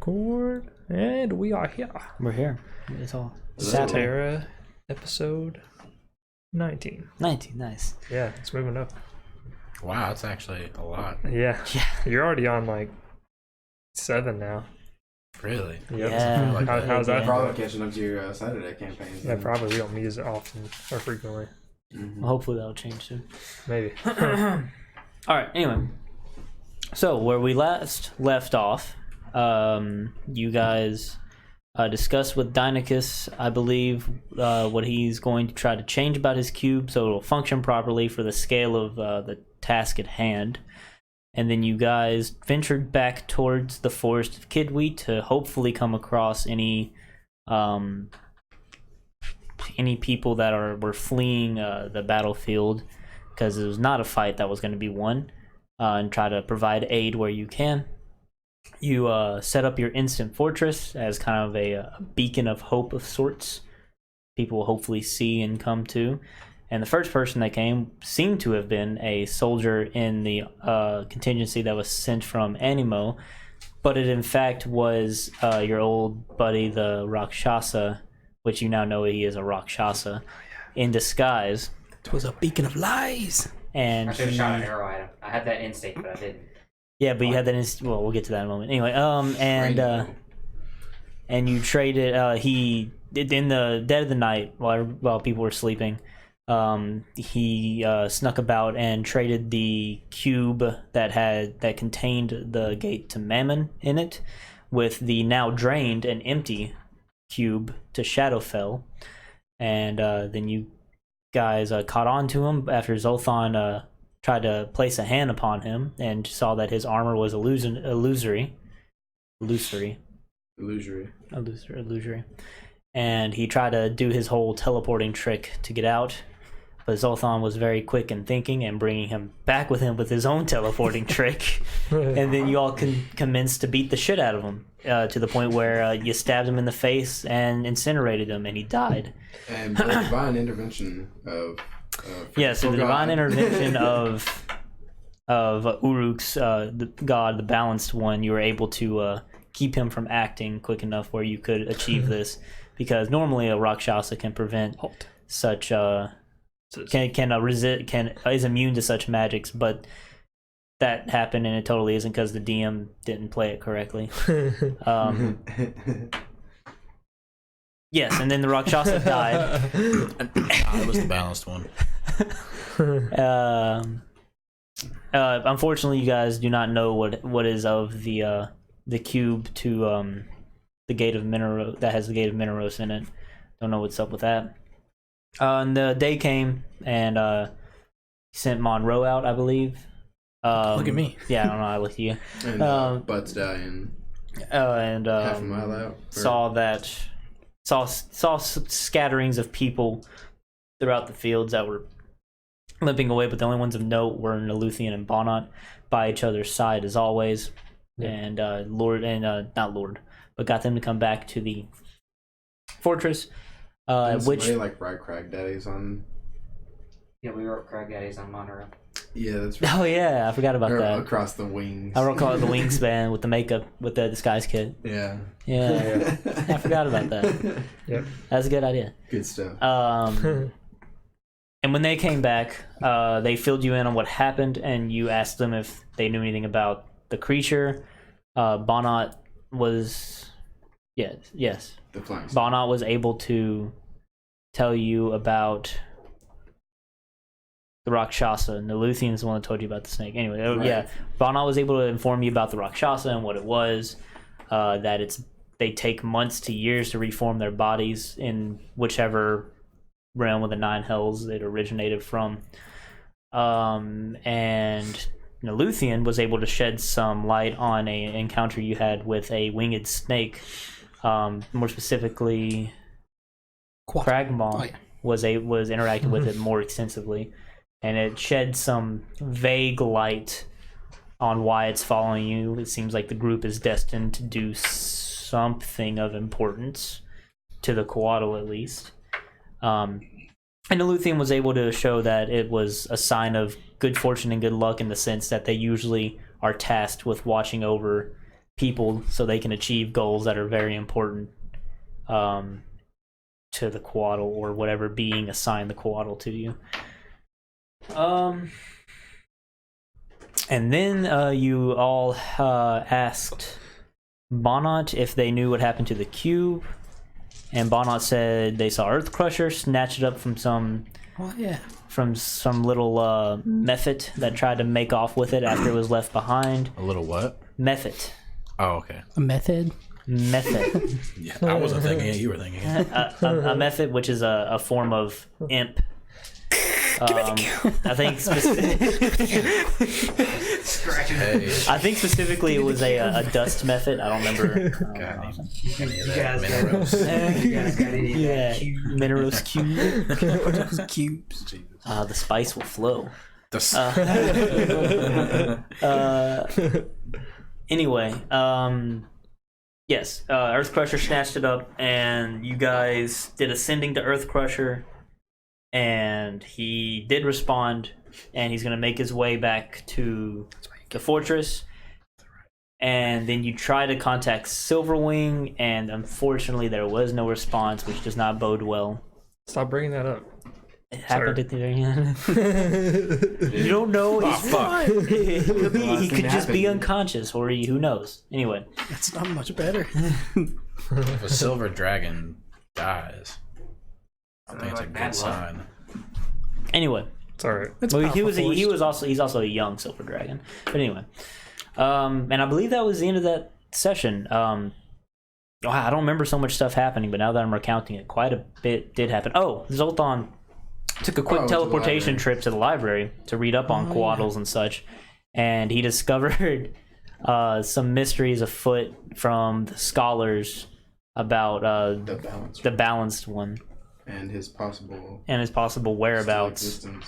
record, and we are here. We're here. It's all Statera, episode 19. 19, nice. Yeah, it's moving up. Wow, that's actually a lot. Yeah. You're already on like 7 now. Really? Yep. Yeah. Like How's that? Probably catching up to your Saturday campaign. Yeah, probably. We don't meet as often or frequently. Well, hopefully that'll change soon. Maybe. All right. Anyway, so where we last left off, you guys discussed with Dynachus, I believe, what he's going to try to change about his cube so it'll function properly for the scale of the task at hand. And then you guys ventured back towards the forest of Kidwee to hopefully come across any people that were fleeing the battlefield, because it was not a fight that was going to be won, and try to provide aid where you can. You set up your instant fortress as kind of a beacon of hope of sorts. People will hopefully see and come to. And the first person that came seemed to have been a soldier in the contingency that was sent from Animo, but it in fact was your old buddy, the Rakshasa, which you now know he is a Rakshasa, in disguise. It was a beacon of lies. And I should have shot an arrow at him. I had that instinct, but I didn't. Yeah, but you had that well, we'll get to that in a moment. Anyway, and you traded, he, in the dead of the night, while people were sleeping, he snuck about and traded the cube that contained the gate to Mammon in it with the now drained and empty cube to Shadowfell. And then you guys caught on to him after Zolthon tried to place a hand upon him and saw that his armor was illusory. And he tried to do his whole teleporting trick to get out, but Zolthon was very quick in thinking and bringing him back with him with his own teleporting trick. And then you all commenced to beat the shit out of him to the point where you stabbed him in the face and incinerated him, and he died. And the divine intervention of the divine intervention of Uruk's, the god, the balanced one, you were able to keep him from acting quick enough where you could achieve this, because normally a Rakshasa can prevent such is immune to such magics, but that happened and it totally isn't because the DM didn't play it correctly. Yes, and then the Rakshasa died. It was the balanced one. Unfortunately, you guys do not know what is of the cube to the gate of Mineros that has the gate of Mineros in it. Don't know what's up with that. And the day came and sent Monroe out, I believe. Look at me. Yeah, I don't know. I looked at you. And Butts dying. And half a mile out. Saw scatterings of people throughout the fields that were limping away, but the only ones of note were Naluthian and Bonnet by each other's side as always. Yeah. And not Lord, but got them to come back to the fortress. Which like write Cragdaddies on. Yeah, we wrote Cragdaddies on Monroe. Yeah, that's right. Oh yeah, I forgot about that. Across the wings. I call it the wingspan with the makeup, with the disguise kit. Yeah. Yeah. I forgot about that. Yep. That's a good idea. Good stuff. And when they came back, they filled you in on what happened, and you asked them if they knew anything about the creature. Bonnet was... Yes. The flying Bonnet was able to tell you about the Rakshasa. Naluthian is the one that told you about the snake. Anyway, right. Yeah, Bonnet was able to inform you about the Rakshasa and what it was. That they take months to years to reform their bodies in whichever realm of the 9 hells it originated from. And Naluthian was able to shed some light on an encounter you had with a winged snake. More specifically, Cragmaw was interacting with it more extensively, and it shed some vague light on why it's following you. It seems like the group is destined to do something of importance to the Coatl, at least. And Naluthian was able to show that it was a sign of good fortune and good luck, in the sense that they usually are tasked with watching over people so they can achieve goals that are very important to the Coatl or whatever being assigned the Coatl to you. And then you all asked Bonnet if they knew what happened to the cube, and Bonnet said they saw Earthcrusher snatch it up from some little mephit that tried to make off with it after it was left behind. A little what? Mephit. Oh, okay. A method? Method. Yeah, I wasn't thinking it. You were thinking it. A method, which is a form of imp. I think I think specifically it was a dust method. I don't remember. You guys got any of that cube? Mineros cube. Cubes. The spice will flow. Anyway, yes, Earthcrusher snatched it up, and you guys did ascending to Earthcrusher, and he did respond, and he's going to make his way back to the fortress. And then you try to contact Silverwing, and unfortunately there was no response, which does not bode well. Stop bringing that up. It happened at the very end. You don't know. He could just be unconscious, or who knows. Anyway. That's not much better. If a silver dragon dies, I think it's a good sign. Anyway. It's alright. Well, he's also a young silver dragon. But anyway. And I believe that was the end of that session. I don't remember so much stuff happening, but now that I'm recounting it, quite a bit did happen. Oh, Zoltan took a quick teleportation trip to the library to read up on Coatls and such, and he discovered some mysteries afoot from the scholars about the balanced one and his possible whereabouts. existence.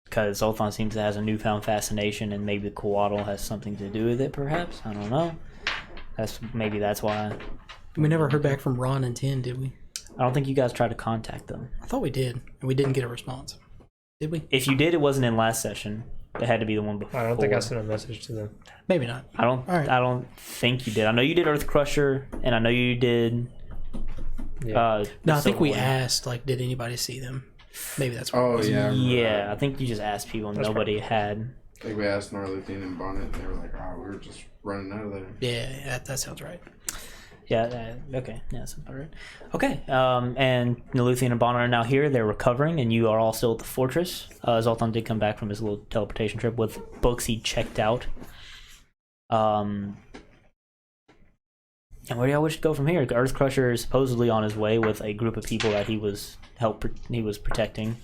Because Zoltan seems to have a newfound fascination, and maybe the Coatl has something to do with it. Perhaps, I don't know. That's why. We never heard back from Ron and Tin, did we? I don't think you guys tried to contact them. I thought we did, and we didn't get a response. Did we? If you did, it wasn't in last session. It had to be the one before. I don't think I sent a message to them. Maybe not. I don't think you did. I know you did Earthcrusher, and I know you did. Yeah. No, I think we asked, like, did anybody see them? Maybe that's what it was. Yeah. Yeah, I think you just asked people, and nobody had. I think we asked Norluthian and Bonnet, and they were like, "Oh, we were just running out of there." Yeah, that sounds right. Yeah, okay. Yeah, that's about right. Okay, and Norluthian and Bonner are now here. They're recovering, and you are all still at the fortress. Zoltan did come back from his little teleportation trip with books he checked out. And where do y'all wish to go from here? Earthcrusher is supposedly on his way with a group of people that he was protecting,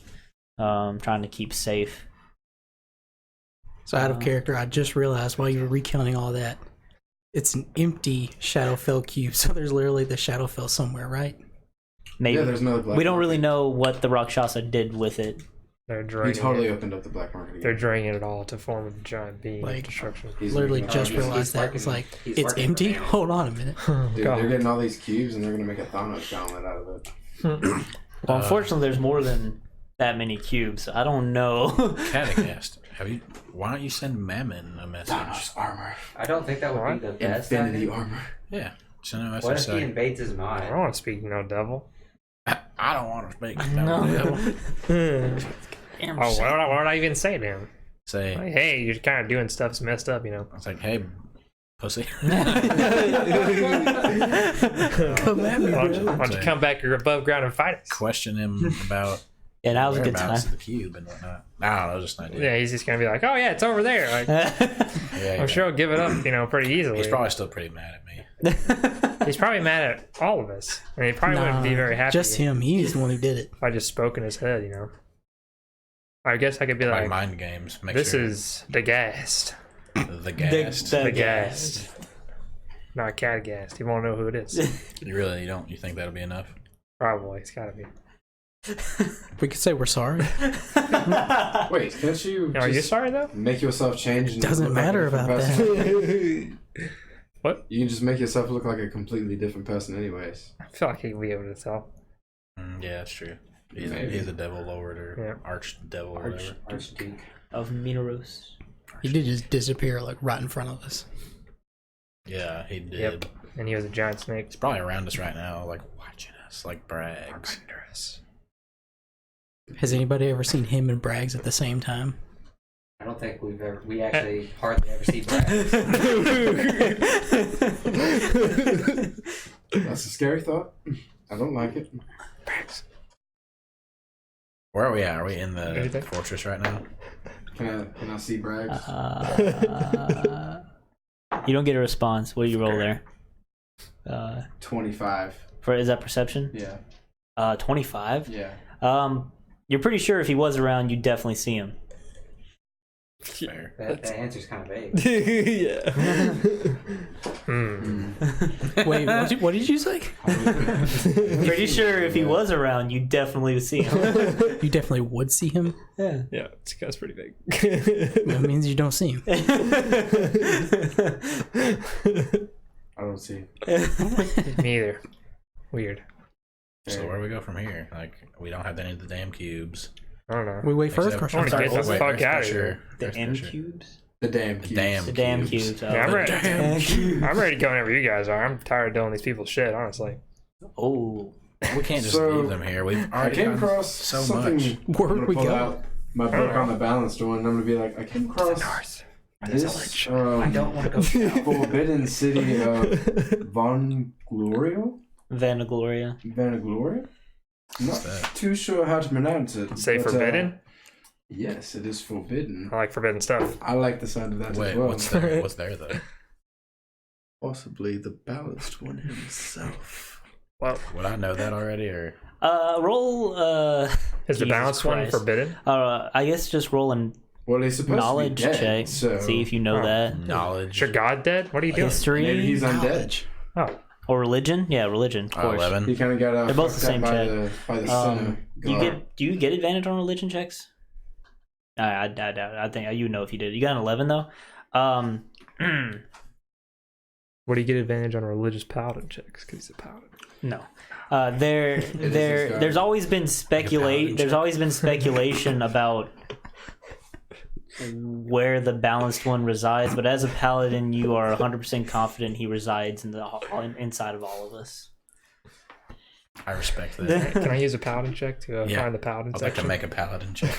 trying to keep safe. So out of character, I just realized while you were recounting all that, it's an empty Shadowfell cube. So there's literally the Shadowfell somewhere, right? Maybe. Yeah, there's no black we don't market. really know what the Rakshasa did with it. They're He draining totally it. opened up the black market again. They're draining it all to form a giant beam Like- of destruction. He's Literally making all just these- realized that. It's like, he's it's working empty? for me. Hold on a minute. Dude, God. they're getting all these cubes, and they're gonna make a Thanos gauntlet out of it. Well, unfortunately, there's more than that many cubes. So I don't know. Catagast, why don't you send Mammon a message? Thanos armor, I don't think that would be the best. infinity idea. armor. Yeah, send a What message if he saying, invades his I mind? don't want to speak no devil. I don't want to speak. No. Oh, what would I even say to him? Say, Like, hey, you're kind of doing stuff's messed up, you know. it's like, hey, pussy. Come at me, Why bro. don't you come back above ground and fight us? Question him about Yeah, that was a good time. whereabouts of the cube and whatnot. I don't know, just an idea. Yeah, he's just gonna be like, oh yeah, it's over there. Like, Yeah, I'm sure he'll give it up, you know, pretty easily. He's probably still pretty mad at me. He's probably mad at all of us, and he probably wouldn't be very happy Just him. He's the one who did it. if I just spoke in his head, you know. I guess I could be By like, mind games. Make this sure is the ghast. the ghast. The The ghast. ghast. Not Catagast. You won't know who it is. You think that'll be enough? Probably. It's gotta be. We could say we're sorry. Wait, can't you? Are you just sorry though? Make yourself change. And Doesn't look like a matter different about person? What? You can just make yourself look like a completely different person, anyways. I feel like he'd be able to tell. Yeah, that's true. Maybe. He's a devil lord or Yeah. archdevil or whatever. Archduke. Of Mineros. He did just disappear like right in front of us. Yeah, he did. Yep. And he was a giant snake. He's probably around us right now, like watching us, like Brags. Has anybody ever seen him and Braggs at the same time? I don't think we actually hardly ever see Brad. That's a scary thought. I don't like it. Where are we at? Are we in the Anything? fortress right now? Can I see Braggs? You don't get a response. What do you roll there? 25. Is that perception? Yeah. 25. Yeah. You're pretty sure if he was around, you'd definitely see him. Fair. That answer's kind of vague. Wait, what did you say? Pretty sure if he was around, you'd definitely see him. You definitely would see him. Yeah. Yeah, that's pretty big. That means you don't see him. I don't see. Me either. Weird. So where do we go from here? Like, we don't have any of the damn cubes. I don't know. We wait for Earthcrusher. I wanna get the fuck out of here. The M cubes? The damn cubes. The damn cubes. Yeah, I'm ready. Damn cubes. I'm ready to go whenever you guys are. I'm tired of dealing with these people's shit, honestly. Oh. We can't just So, leave them here. We've I already came done across so something. much. Where I'm would gonna we pull go? out my book on the balanced one. And I'm gonna be like, I came across this I don't want to go south. forbidden city of Vangloria. Vanagloria. Vanagloria. Not that? too sure how to pronounce it. Say but, forbidden? Yes, it is forbidden. I like forbidden stuff. I like the sound of that Wait, as well. what's there? What's there though? Possibly the balanced one himself. Well, Would I know that already, or Roll, is the Jesus balanced one Christ. forbidden? I guess just roll a Well, he's supposed knowledge to be dead, check. so See if you know that. knowledge? Is your god dead? What are you doing? History maybe he's undead. Oh, or religion? Yeah, religion, of course. 11. He kind of got They're both the fucked up same by check. the son of Do you get advantage on religion checks? I doubt it. I think you know if you did. You got an 11 though. what do you get advantage on religious paladin checks? Because he's a paladin. No. There's always been speculation about where the balanced one resides, but as a paladin, you are 100% confident he resides inside of all of us. I respect that. Can I use a paladin check to Yeah. find the paladin I'd like to section? make a paladin check.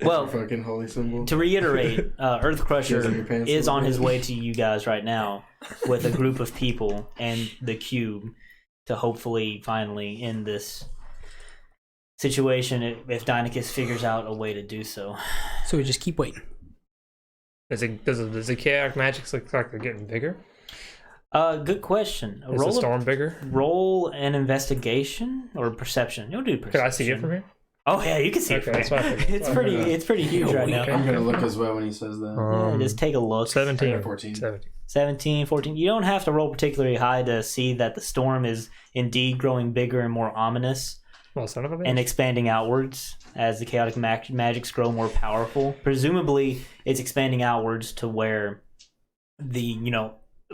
Well, fucking holy symbol. to reiterate, Earth Crusher Yes, in your pants is a on little his bit. way to you guys right now with a group of people and the cube to hopefully finally end this situation if Dynachus figures out a way to do so. So we just keep waiting. Does the chaotic magics look like they're getting bigger? Good question. Is the storm bigger? Roll an investigation or perception. You'll do perception. Could I see it from here? Oh yeah, you can see Okay, it that's from what I here. figured. It's pretty huge right now. I'm gonna look as well when he says that. Yeah, just take a look. 17. 14. 17, 14. You don't have to roll particularly high to see that the storm is indeed growing bigger and more ominous Well, son of a bitch. and expanding outwards as the chaotic magics grow more powerful. Presumably, it's expanding outwards to where the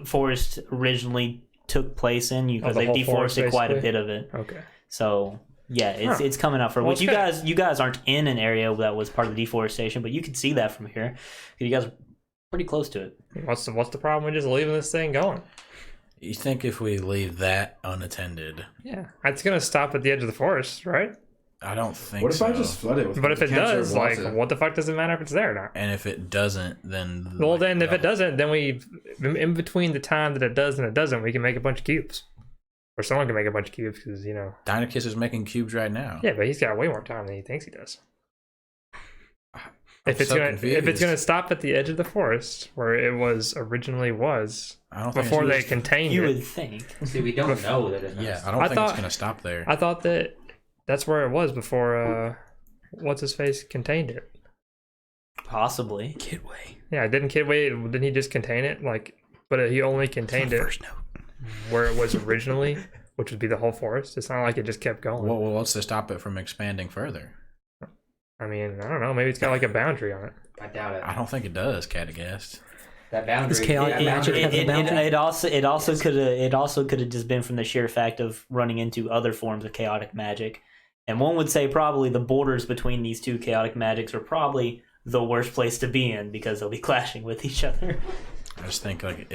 forest originally took place in because the they've whole forest, deforested quite a basically? bit of it. Okay. So yeah, it's coming up for Well, which it's you guys aren't in an area that was part of the deforestation, but you can see that from here. You guys are pretty close to it. What's the problem with just leaving this thing going? You think if we leave that unattended? Yeah, it's gonna stop at the edge of the forest, right? I don't think What if so. I just flood it with But if it cancer does, water? like, what the fuck does it matter if it's there or not? And if it doesn't, then Well, then if it doesn't, then in between the time that it does and it doesn't, we can make a bunch of cubes, or someone can make a bunch of cubes because Dynachus is making cubes right now. Yeah, but he's got way more time than he thinks he does. If it's confused. gonna stop at the edge of the forest where it originally was I don't think before it's- they contained You it. would think. See, we don't know that it's not. Yeah, I don't I think thought- it's gonna stop there. I thought that that's where it was before. What's his face contained it? Possibly. Kidway. Yeah, didn't he just contain it? But he only contained it First note. where it was originally, which would be the whole forest. It's not like it just kept going. Well, what's to stop it from expanding further? I mean, I don't know. Maybe it's got like a boundary on it. I doubt it. I don't think it does, Catagast. That boundary. Is chaotic that magic boundary- have a boundary? It also could have just been from the sheer fact of running into other forms of chaotic magic And one would say probably the borders between these two chaotic magics are probably the worst place to be in because they'll be clashing with each other. I just think like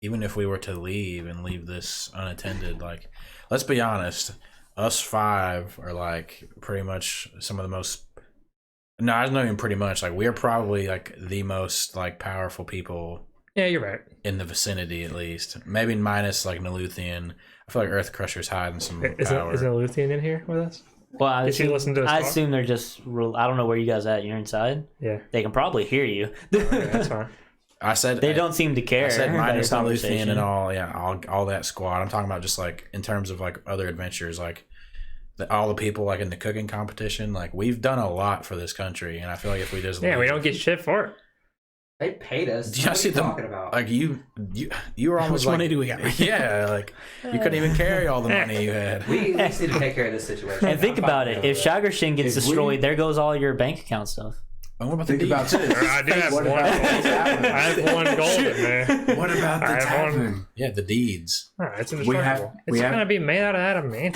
even if we were to leave and leave this unattended, like let's be honest, us 5 are like pretty much some of the most. No, it's not even pretty much. Like we're probably like the most like powerful people. Yeah, you're right. In the vicinity, at least, maybe minus like Naluthian. I feel like Earth Crusher's hiding some power. Is Naluthian in here with us? Well, I Did she listen to us I talk? assume they're just. I don't know where you guys at. You're inside. Yeah, They can probably hear you. okay, that's fine. I said They don't seem to care. I said about minus your Naluthian conversation. and all that squad. I'm talking about just like in terms of like other adventures, like all the people like in the cooking competition. Like we've done a lot for this country, and I feel like if we just Yeah, we don't get shit for it. They paid us. Did you What are see you them? talking about? Like you were How almost much like, money do we got? Yeah, like you couldn't even carry all the money you had. We need to take care of this situation. And think I'm about fine it. with If Shagershin gets If we- destroyed, there goes all your bank account stuff. And what about the Think about deeds? this. I do have What one. about what's I happening? have one gold in there. What about the I have one. tavern? Yeah, the deeds. Alright, it's We indestructible. have- It's we have- gonna be made out of Adam, man.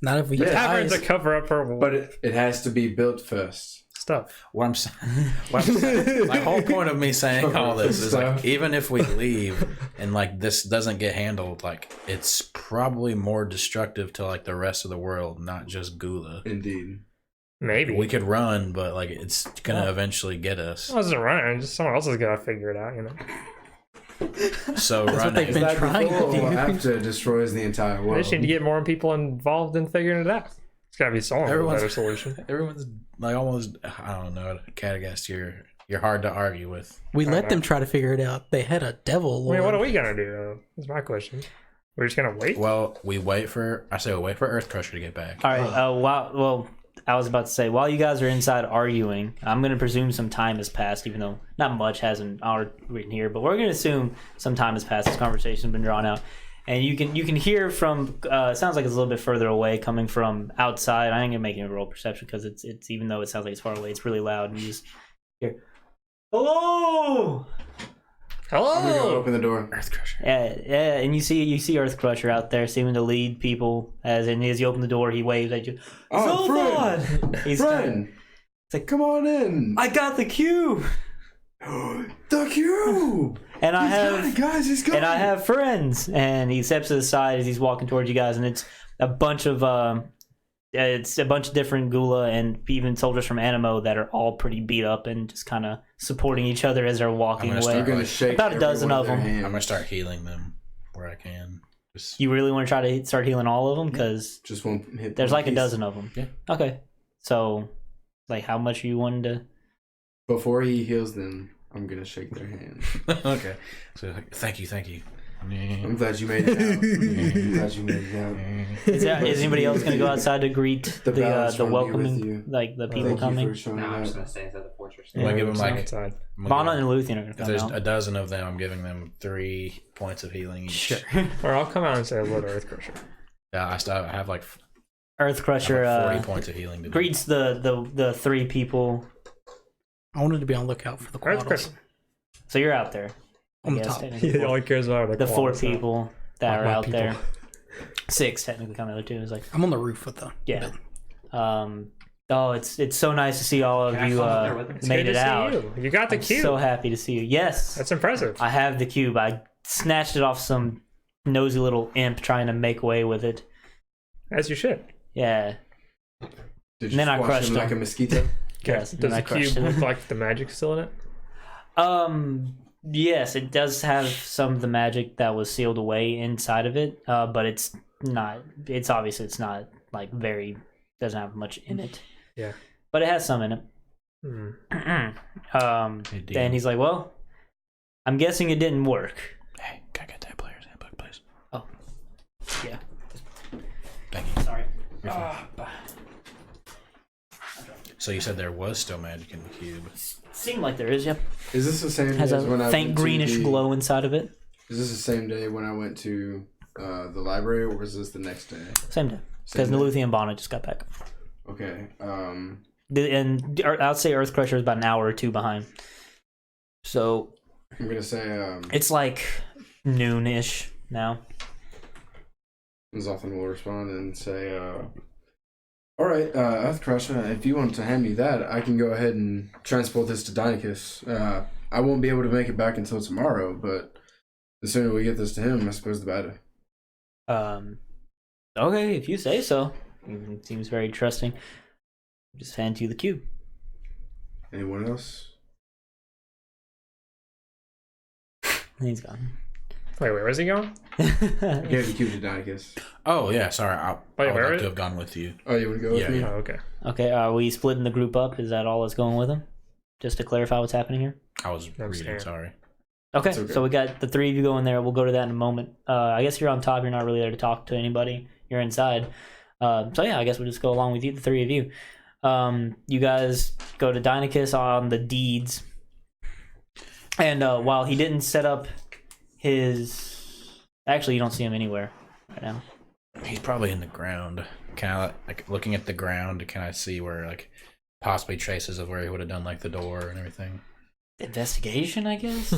Not if we The get tavern's a eyes. cover up for But it has to be built first. stuff. What I'm saying, my whole point of me saying all this is like, even if we leave and like this doesn't get handled, like it's probably more destructive to like the rest of the world, not just Gula. Indeed. Maybe. We could run, but like it's gonna eventually get us. I wasn't running. Just someone else has got to figure it out, you know. So That's what they've running. been That trying to before do. or after it destroys the entire We world. just need to get more people involved in figuring it out. It's got to be someone with a Everyone's- better solution. Everyone's like almost, I don't know, Catagast, you're hard to argue with. We let them try to figure it out. They had a devil I lord. mean, what are we gonna do? Though? That's my question. We're just gonna wait. Well, we wait for Earth Crusher to get back. All right. Well, I was about to say, while you guys are inside arguing, I'm going to presume some time has passed, even though not much hasn't written here, but we're going to assume some time has passed. This conversation's been drawn out. And you can hear from, it sounds like it's a little bit further away coming from outside. I ain't going to make any roll perception because it's even though it sounds like it's far away, it's really loud. And you just hear, hello! I'm gonna go Hello. open the door. Earth Crusher. Yeah, and you see Earth Crusher out there seeming to lead people. As you open the door, he waves at you. Oh, Zoltan! friend! He's Friend! like, Come on in! I got the cube, The cube! and I He's got have it, guys, he's got and I it. have friends. And he steps to the side as he's walking towards you guys, and it's a bunch of different Gula and even soldiers from Animo that are all pretty beat up and just kind of supporting each other as they're walking I'm gonna away. You're gonna shake About a every dozen one of their them. hands. I'm gonna start healing them where I can. Just, You really want to try to start healing all of them because Just one hit. there's point like a piece. dozen of them. Yeah. Okay. So, like, how much are you wanting to? Before he heals them, I'm gonna shake their hands. okay. So thank you. I'm glad you made it out. I'm glad you made it out. Is anybody else going to go outside to greet The balance the will be with welcoming, you. like the people Thank you coming? for showing No, I'm up. just gonna stay inside the fortress. I'm gonna give them like outside. Vana and Luthian are going to if come there's out. a dozen of them, I'm giving them 3 points of healing each. Sure. Or I'll come out and say hello to Earth Crusher. Yeah, I have like Earth Crusher 40 points of healing. To do. greets the 3 people. I wanted to be on the lookout for the Earth quaddles Crusher. So you're out there. on the Yes, top. technically. He only cares about The 4 claws, huh? people that are My out people. there. 6 technically coming out too. It's like I'm on the roof with the yeah. Oh, it's so nice to see all of Can I you come up there with him? It's made good it to see out. You got the I'm cube. so happy to see you. Yes, That's impressive. I have the cube. I snatched it off some nosy little imp trying to make away with it. As you should. Yeah. Did you Then I squash crushed him like him. a mosquito? Yes, Does and I the cube crushed it. look like the magic's still in it? Yes, it does have some of the magic that was sealed away inside of it, but it's not. It's obviously it's not like very doesn't have much in it. Yeah. But it has some in it. Hmm. Hey, DM. And he's like, "Well, I'm guessing it didn't work." Hey, can I get that player's handbook, please? Oh, yeah. Thank you. Sorry. So you said there was still magic in the cube. Seemed like there is. Yep. Is this the same Has day as when a I faint went to greenish the- glow inside of it. Is this the same day when I went to the library, or was this the next day? Same day. Because Same day? Naluthian and Bonnet just got back. Okay. And I'd say Earth Crusher is about an hour or 2 behind. So I'm gonna say it's like noon-ish now. Zoltan will respond and say, All right, Earthcrusher, if you want to hand me that, I can go ahead and transport this to Dynachus. I won't be able to make it back until tomorrow, but the sooner we get this to him, I suppose the better. Okay, if you say so. Seems very trusting. Just hand you the cube. Anyone else? He's gone. Wait, where's he going? I gave the cube to Dynachus. Oh yeah, sorry. I Wait, would where like is to it? have gone with you. Oh, you want to go with Yeah, me? Oh, okay. Okay, are we splitting the group up? Is that all that's going with him? Just to clarify what's happening here? I was I'm reading. scared. Sorry. Okay, okay. so we got the three of you going there. We'll go to that in a moment. I guess you're on top. You're not really there to talk to anybody. You're inside. So yeah, I guess we'll just go along with you, the three of you. You guys go to Dynachus on the deeds. And while he didn't set up his... Actually, you don't see him anywhere right now. He's probably in the ground. Can I, like, looking at the ground, can I see where, like, possibly traces of where he would have done, like, the door and everything? Investigation, I guess?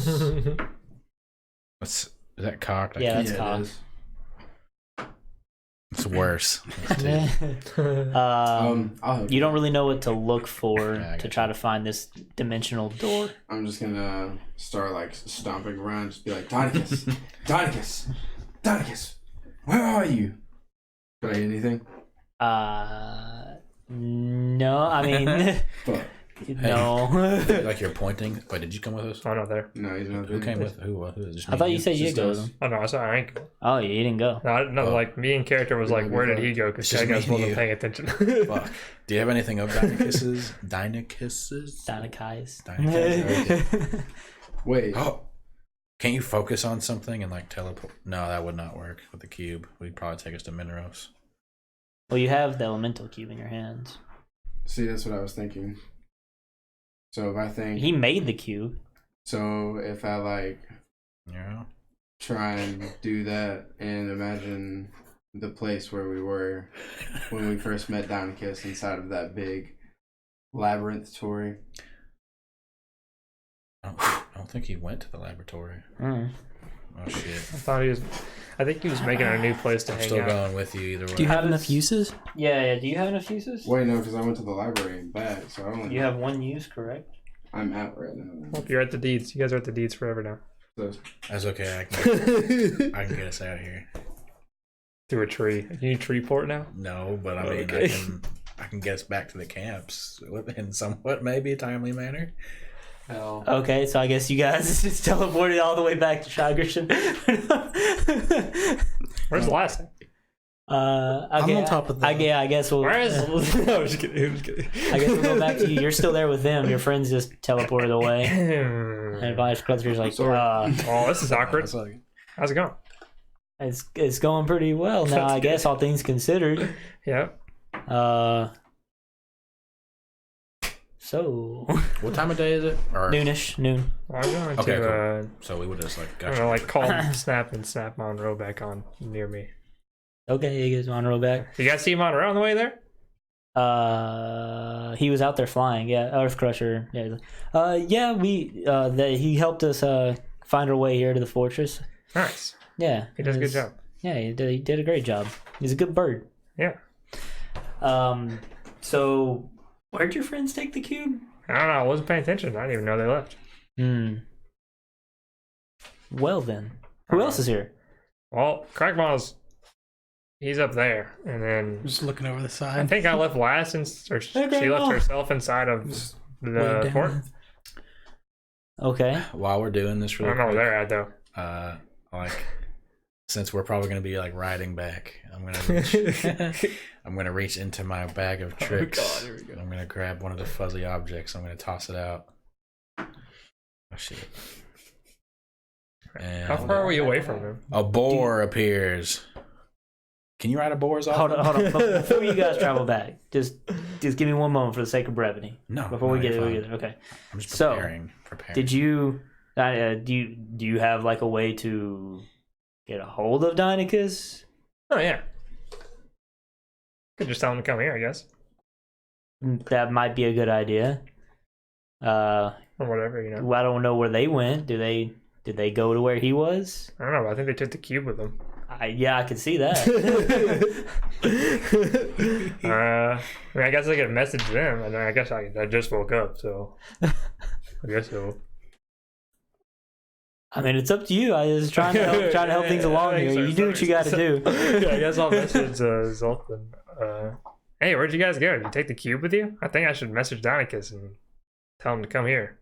Is that cocked? Yeah, that's Yeah, it cocked. is. It's worse. I'll help You don't really know what to look for Yeah, I to get try to find this dimensional door. I'm just gonna start like stomping around, just be like, Dynachus, Dynachus, Dynachus, where are you? Do I hear anything? No, I mean, Fuck. no. Like you're pointing. Wait, did you come with us? Oh, not there. No, he's not Who there. came with? Who? Just I me thought and you said you Just go us. with him. Oh, no, I saw I ain't. Oh, you didn't go. No, Oh. like, me and character was like, where did he go? Because It's just Shagos me and wasn't you. paying attention. Fuck. Do you have anything of Dynachus's? Dynachus's? Dynachus. Wait, Oh. Can't you focus on something and like teleport? No, that would not work with the cube. We'd probably take us to Mineros. Well, you have the elemental cube in your hands. see, that's what I was thinking. So if I think, He made the cube. so if I like Yeah. try and do that and imagine the place where we were when we first met Dynachus inside of that big labyrinth tory. I don't think he went to the laboratory. Mm. Oh shit. I think he was making a new place to I'm hang still out. going with you either way. Do you have enough uses? Yeah. Do you have enough uses? Wait, no, because I went to the library and back, so I only. You have one use, correct? I'm out right now. Well, you're at the deeds. You guys are at the deeds forever now. So, That's okay. I can get us out of here. Through a tree. You need tree port now? No, but I mean, Okay. I can get us back to the camps in somewhat maybe a timely manner. Hell. Okay, so I guess you guys just teleported all the way back to Shagrishan. Where's the last thing? Okay, I'm on top of the- I guess we'll. Where is? No, I'm just kidding. I'm just kidding. I guess we'll go back to you. You're still there with them. Your friends just teleported away. And Vice Clutcher's like, oh, this is awkward. That's like, How's it going? it's going pretty well now. That's I guess good. all things considered. Yeah. So what time of day is it? Or, noonish, noon. I'm going Okay, to So we would just like I'm gonna like call Snap and Snap Monroe back on near me. Okay, you guys want to roll back? You guys see Monroe on the way there? He was out there flying. Yeah, Earth Crusher. Yeah, yeah. He helped us find our way here to the fortress. Nice. Yeah, He does a good job. Yeah, he did a great job. He's a good bird. Yeah. So where'd your friends take the cube? I don't know. I wasn't paying attention. I didn't even know they left. Well then, who else is here? Well, Crackball's he's up there, and then Just looking over the I side. think I left last, or she left herself inside of the Way fort. down. Okay. while we're doing this I really don't know where quick, they're at though. like since we're probably gonna be like riding back, I'm gonna reach into my bag of tricks. God, here we go. I'm gonna grab one of the fuzzy objects. I'm gonna toss it out. Oh shit! And How far are we away from him? a boar appears. Can you ride a boar's off? Hold on. Before you guys travel back, just give me one moment for the sake of brevity. No. Before no, we get you're there, fine. okay. I'm just So, preparing. Did you? Do you have like a way to get a hold of Dynachus? Oh yeah. Could just tell him to come here, I guess, That might be a good idea. or whatever, you know. I don't know where they went. Did they go to where he was? I don't know. But I think they took the cube with them. I could see that. I mean, I guess I could message them, and then I guess I just woke up, so I guess so. I mean, it's up to you. I was trying to help things along here. You do what you got to do. Yeah, I guess I'll message Zoltan. Hey, where'd you guys go? Did you take the cube with you? I think I should message Dynachus and tell him to come here.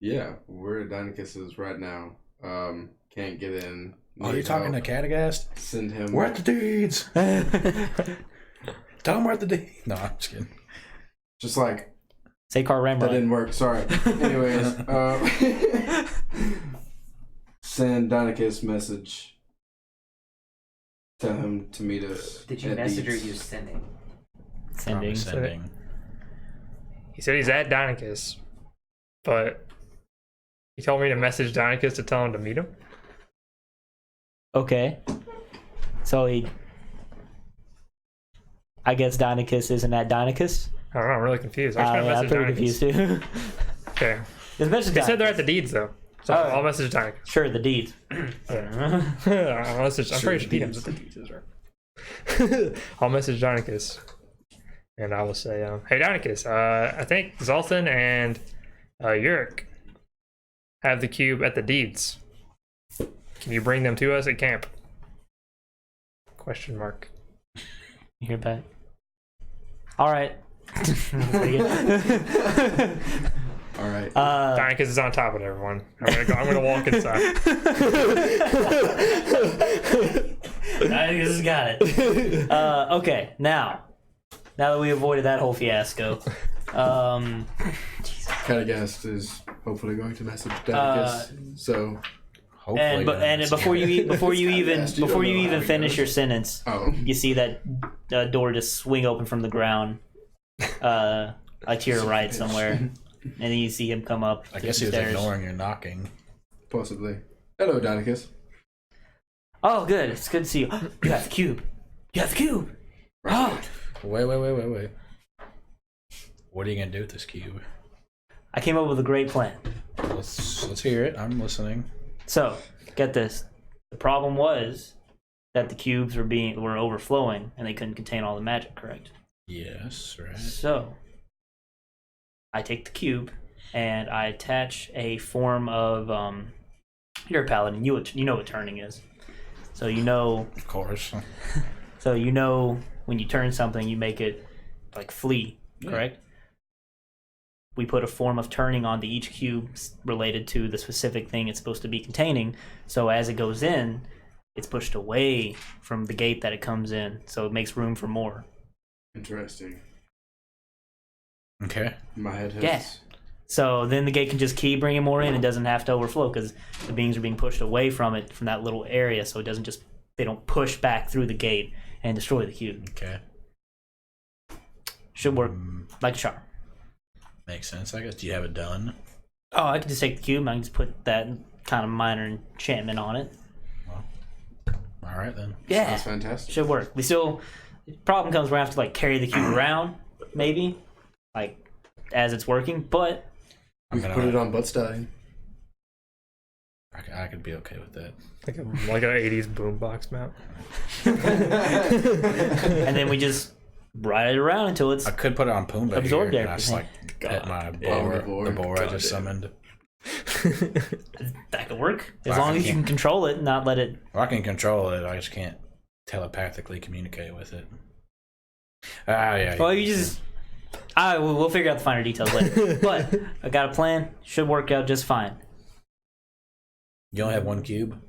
Yeah, we're at Dynachus's right now. Can't get in. Oh, you're talking to Cragdaddies? Send him. We're at the deeds. Tell him we're at the deeds. No, I'm just kidding. Just like Say car ram. that didn't work. Sorry. Anyways, send Dynachus message. Tell him to meet us. Did you at message or Deeds. you sending? Sending. Sending. He said he's at Dynachus, but he told me to message Dynachus to tell him to meet him. Okay. So I guess Dynachus isn't at Dynachus. I don't know. I'm really confused. I was trying to I'm message pretty Dynachus. confused too. Okay. Just message They said they're Dynachus. at the deeds though, so Alright. I'll message Dynachus. Sure, the deeds. I'll message. I'm pretty sure he knows what the deeds is, right? I'll message Dynachus, and I will say, "Hey Dynachus, I think Zoltan and Yurik have the cube at the deeds. Can you bring them to us at camp?" Question mark. You hear back? All right. All right. Dynachus is on top of everyone. I'm gonna walk inside. Dynachus has got it. Okay, now that we avoided that whole fiasco, Cragdaddies is hopefully going to message Dynachus. So. Hopefully. and before you even finish your sentence, Oh. you see that door just swing open from the ground, to your right somewhere, and then you see him come up. I guess he was ignoring your knocking. Possibly. Hello, Dynachus. Oh, good. It's good to see you. You have the cube. You have the cube. Oh, Wait. What are you gonna do with this cube? I came up with a great plan. Let's hear it. I'm listening. So, get this. The problem was that the cubes were overflowing and they couldn't contain all the magic, correct? Yes, right. So, I take the cube and I attach a form of you're a paladin, you know what turning is. So you know Of course. when you turn something you make it like flee, correct? We put a form of turning onto each cube related to the specific thing it's supposed to be containing. So as it goes in, it's pushed away from the gate that it comes in. So it makes room for more. Interesting. Okay. My head hurts. Yeah. So then the gate can just keep bringing more in. It doesn't have to overflow because the beings are being pushed away from it, from that little area. So it doesn't just, they don't push back through the gate and destroy the cube. Okay. Should work like a charm. Makes sense, I guess. Do you have it done? Oh, I can just take the cube and I can just put that kind of minor enchantment on it. All right, then. Yeah. Sounds fantastic. Should work. We still, problem comes where I have to like carry the cube around, maybe, like as it's working. But We can put it on butt study. I could be okay with that. Like an 80s boombox mount. and then we just ride it around until it's I could put it on Pumbaa absorbed here, and I just everything. like pet my Yeah, boar, the boar I just summoned. that could work as Well, long as you can control it, and not let it. Well, I can control it. I just can't telepathically communicate with it. Yeah. Well, you just. We'll figure out the finer details later. But I got a plan. Should work out just fine. You only have one cube,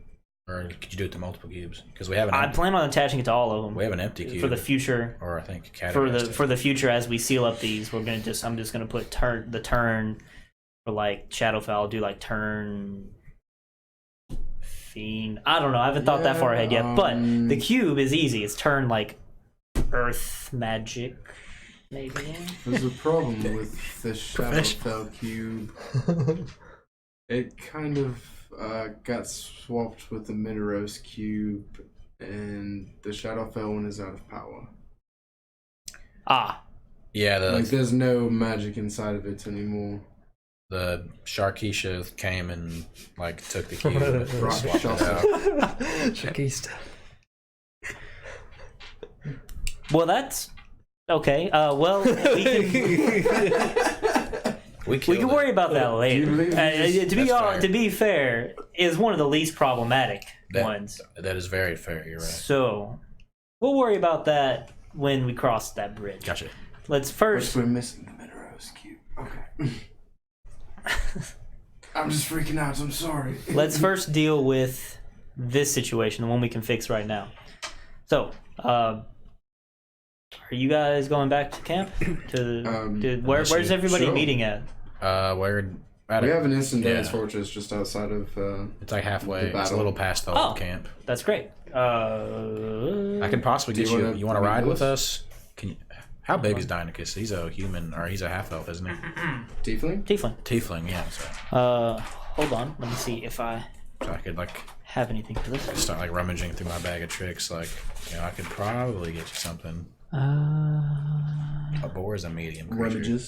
or could you do it to multiple cubes? Because we have I an plan on attaching it to all of them. we have an empty cube for the future. or I think For the future, as we seal up these, I'm just gonna put the turn for like Shadowfell. I'll do like turn Fiend. I don't know. I haven't thought that far ahead yet. But the cube is easy. It's turn like Earth magic, maybe. There's a problem with the Shadowfell cube. It kind of got swapped with the Mineros cube, and the Shadowfell one is out of power. Yeah, Like, there's no magic inside of it anymore. the Sharkeisha came and like took the cube and Rock swapped it Shasta. out. Shakista. Well, that's okay. Well, we can worry about that later. To be fair, is one of the least problematic ones. That is very fair. You're right. So we'll worry about that when we cross that bridge. Gotcha. Let's first. We're missing the Mineros cube. Okay. I'm just freaking out. I'm sorry. Let's first deal with this situation, the one we can fix right now. So, are you guys going back to camp? Where's everybody sure. meeting at? We have an instant dance fortress just outside of. It's like halfway. The It's a little past the old camp. That's great. I can possibly get you. You want to ride with us? Can you? How big is Dynachus? He's a human, or he's a half elf, isn't he? Tiefling. Tiefling, yeah. So. Hold on. Let me see if I. So I could have anything for this. Start rummaging through my bag of tricks. I could probably get you something. A boar is a medium creature.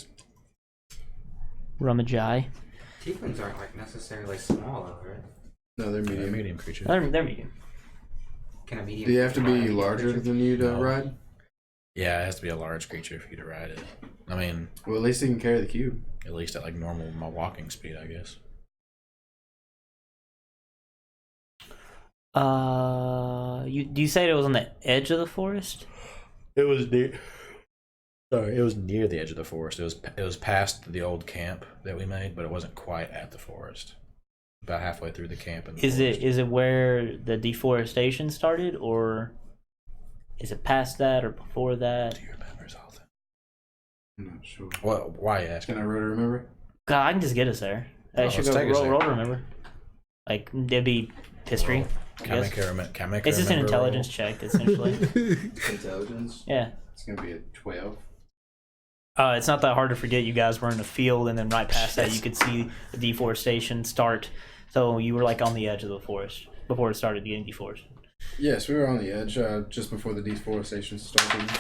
Rummage eye. Tieflings aren't necessarily small, though, right? No, they're medium. Medium creatures. They're medium. Can a medium? Do you have to be ride a larger creature? than you to ride? Yeah, it has to be a large creature for you to ride it. I mean, Well, at least they can carry the cube. at least at normal my walking speed, I guess. Do you say it was on the edge of the forest? It was near. Sorry, it was near the edge of the forest. It was past the old camp that we made, but it wasn't quite at the forest. About halfway through the camp. Is it where the deforestation started, or is it past that or before that? Do you remember, Zoltan? I'm not sure. Well, why ask? Can I roll to remember? God, I can just get us there. I should let's go take us there. roll to remember. It'd be history. Can I make a It's just an remember intelligence roll? check, essentially. Intelligence. Yeah. It's gonna be a 12. It's not that hard to forget you guys were in a field, and then right past that you could see the deforestation start. So you were on the edge of the forest before it started getting deforested. Yes, we were on the edge just before the deforestation started.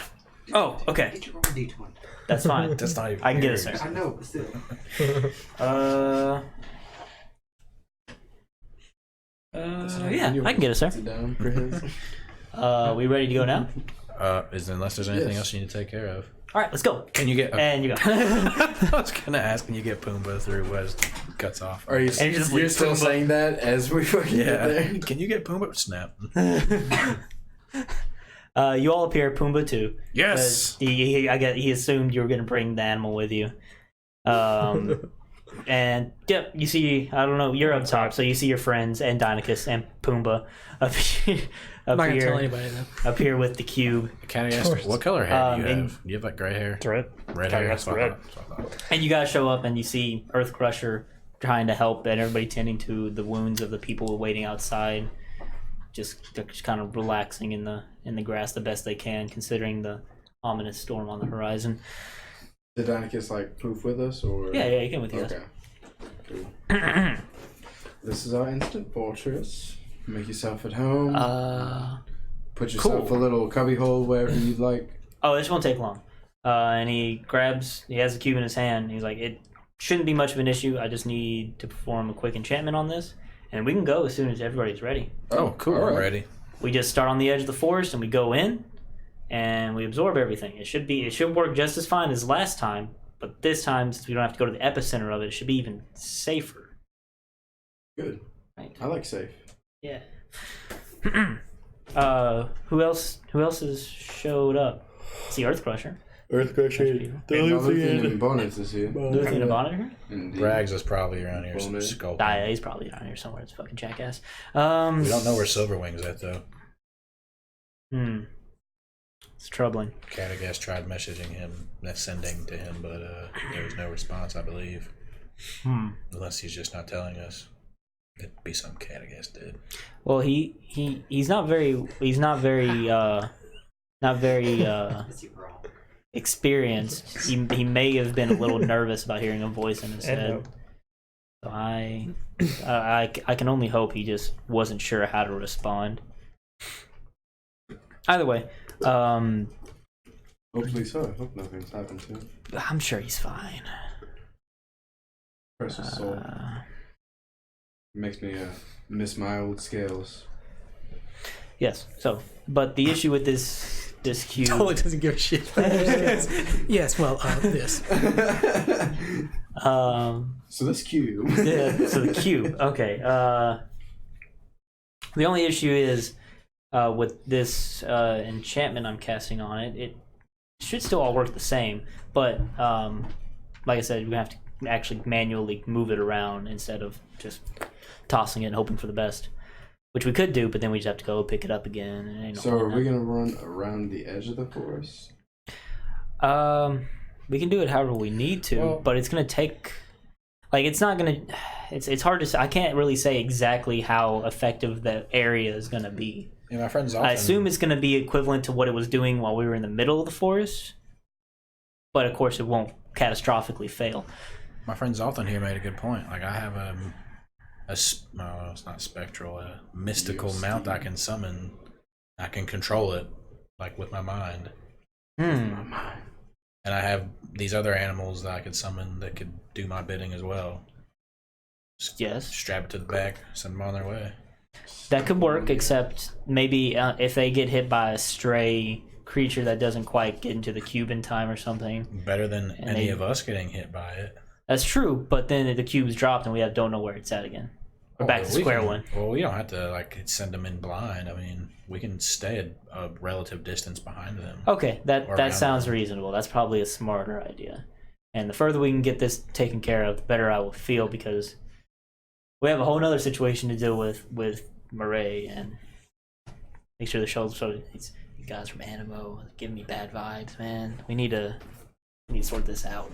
Oh, okay. Get your roll a d20. That's fine. That's not even I can get us fair. there. I know, but still. Yeah, I can get us there. Sit down for his. We ready to go now? Unless there's anything Yes. else you need to take care of. All right, let's go. Can you get? And you go. I was gonna ask, can you get Pumbaa through West cuts off? Are you And you just you're leave still Pumbaa. saying that as we fucking get Yeah. there? Can you get Pumbaa? Snap. You all appear Pumbaa too. Yes. He assumed you were gonna bring the animal with you. And yep, you see, I don't know, you're up top, so you see your friends and Dynachus and Pumbaa I'm not gonna tell anybody though. up here with the cube. Can I ask, what color hair do you and- have? Do you have gray hair? It's red. Red Okay, hair. that's what I red. thought. That's what I thought. And you guys show up and you see Earth Crusher trying to help and everybody tending to the wounds of the people waiting outside. They're just kind of relaxing in the grass the best they can, considering the ominous storm on the horizon. Did Dynachus poof with us or? Yeah, he came with you guys. Okay. Cool. This is our instant fortress. Make yourself at home. Put yourself cool. a little cubby hole wherever you'd like. Oh, this won't take long. And he has the cube in his hand. He's like, it shouldn't be much of an issue. I just need to perform a quick enchantment on this, and we can go as soon as everybody's ready. Oh, cool. All I'm right. ready. We just start on the edge of the forest and we go in, and we absorb everything. It should work just as fine as last time, but this time, since we don't have to go to the epicenter of it, it should be even safer. Good. Right? I like safe. Yeah. Who else has showed up? It's the Earth Crusher. Earth Crusher. Luthian and Bonus is here. Luthian and Bonnet here? Indeed. Rags is probably around here. Bonus. Sculpting. Yeah, he's probably down here somewhere. It's fucking jackass. We don't know where Silverwing's at though. It's troubling. Cragdaddies tried messaging him, sending to him, but there was no response, I believe. Unless he's just not telling us. It'd be some Cragdaddies did. Well, he's not very Is he wrong? experienced. He may have been a little nervous about hearing a voice in his And head. So I can only hope he just wasn't sure how to respond. Either way, Hopefully so. I hope nothing's happened to him. I'm sure he's fine. Precious soul. Makes me miss my old scales. Yes. So, but the issue with this this cube. Totally doesn't give a shit. Yes, well, this. So this cube. Yeah, so the cube. Okay. The only issue is with this enchantment I'm casting on it, it should still all work the same, but like I said, we have to actually manually move it around instead of just tossing it and hoping for the best, which we could do, but then we just have to go pick it up again. And it ain't no So fun are we now. gonna run around the edge of the forest? We can do it however we need to, Well- but it's gonna take. Like, it's not gonna. It's hard to say. I can't really say exactly how effective the area is gonna be. Yeah, my friend's often, I assume it's gonna be equivalent to what it was doing while we were in the middle of the forest, but of course it won't catastrophically fail. my friend Zoltan here made a good point. Like, I have it's not spectral, a mystical mount I can summon. I can control it, like, with my mind. Hmm. And I have these other animals that I could summon that could do my bidding as well. Just Yes, strap it to the back, send them on their way. that could work. Except maybe if they get hit by a stray creature that doesn't quite get into the cube in time or something. Better than And any they- of us getting hit by it. That's true, but then the cube's dropped and we don't know where it's at again. We're back to We square can- one. Well, we don't have to like send them in blind. I mean, we can stay at a relative distance behind them. Okay, Or that around sounds them. reasonable. That's probably a smarter idea. And the further we can get this taken care of, the better I will feel, because we have a whole nother situation to deal with Murray, and make sure the show's these guys from Animo giving me bad vibes, man. We need to sort this out.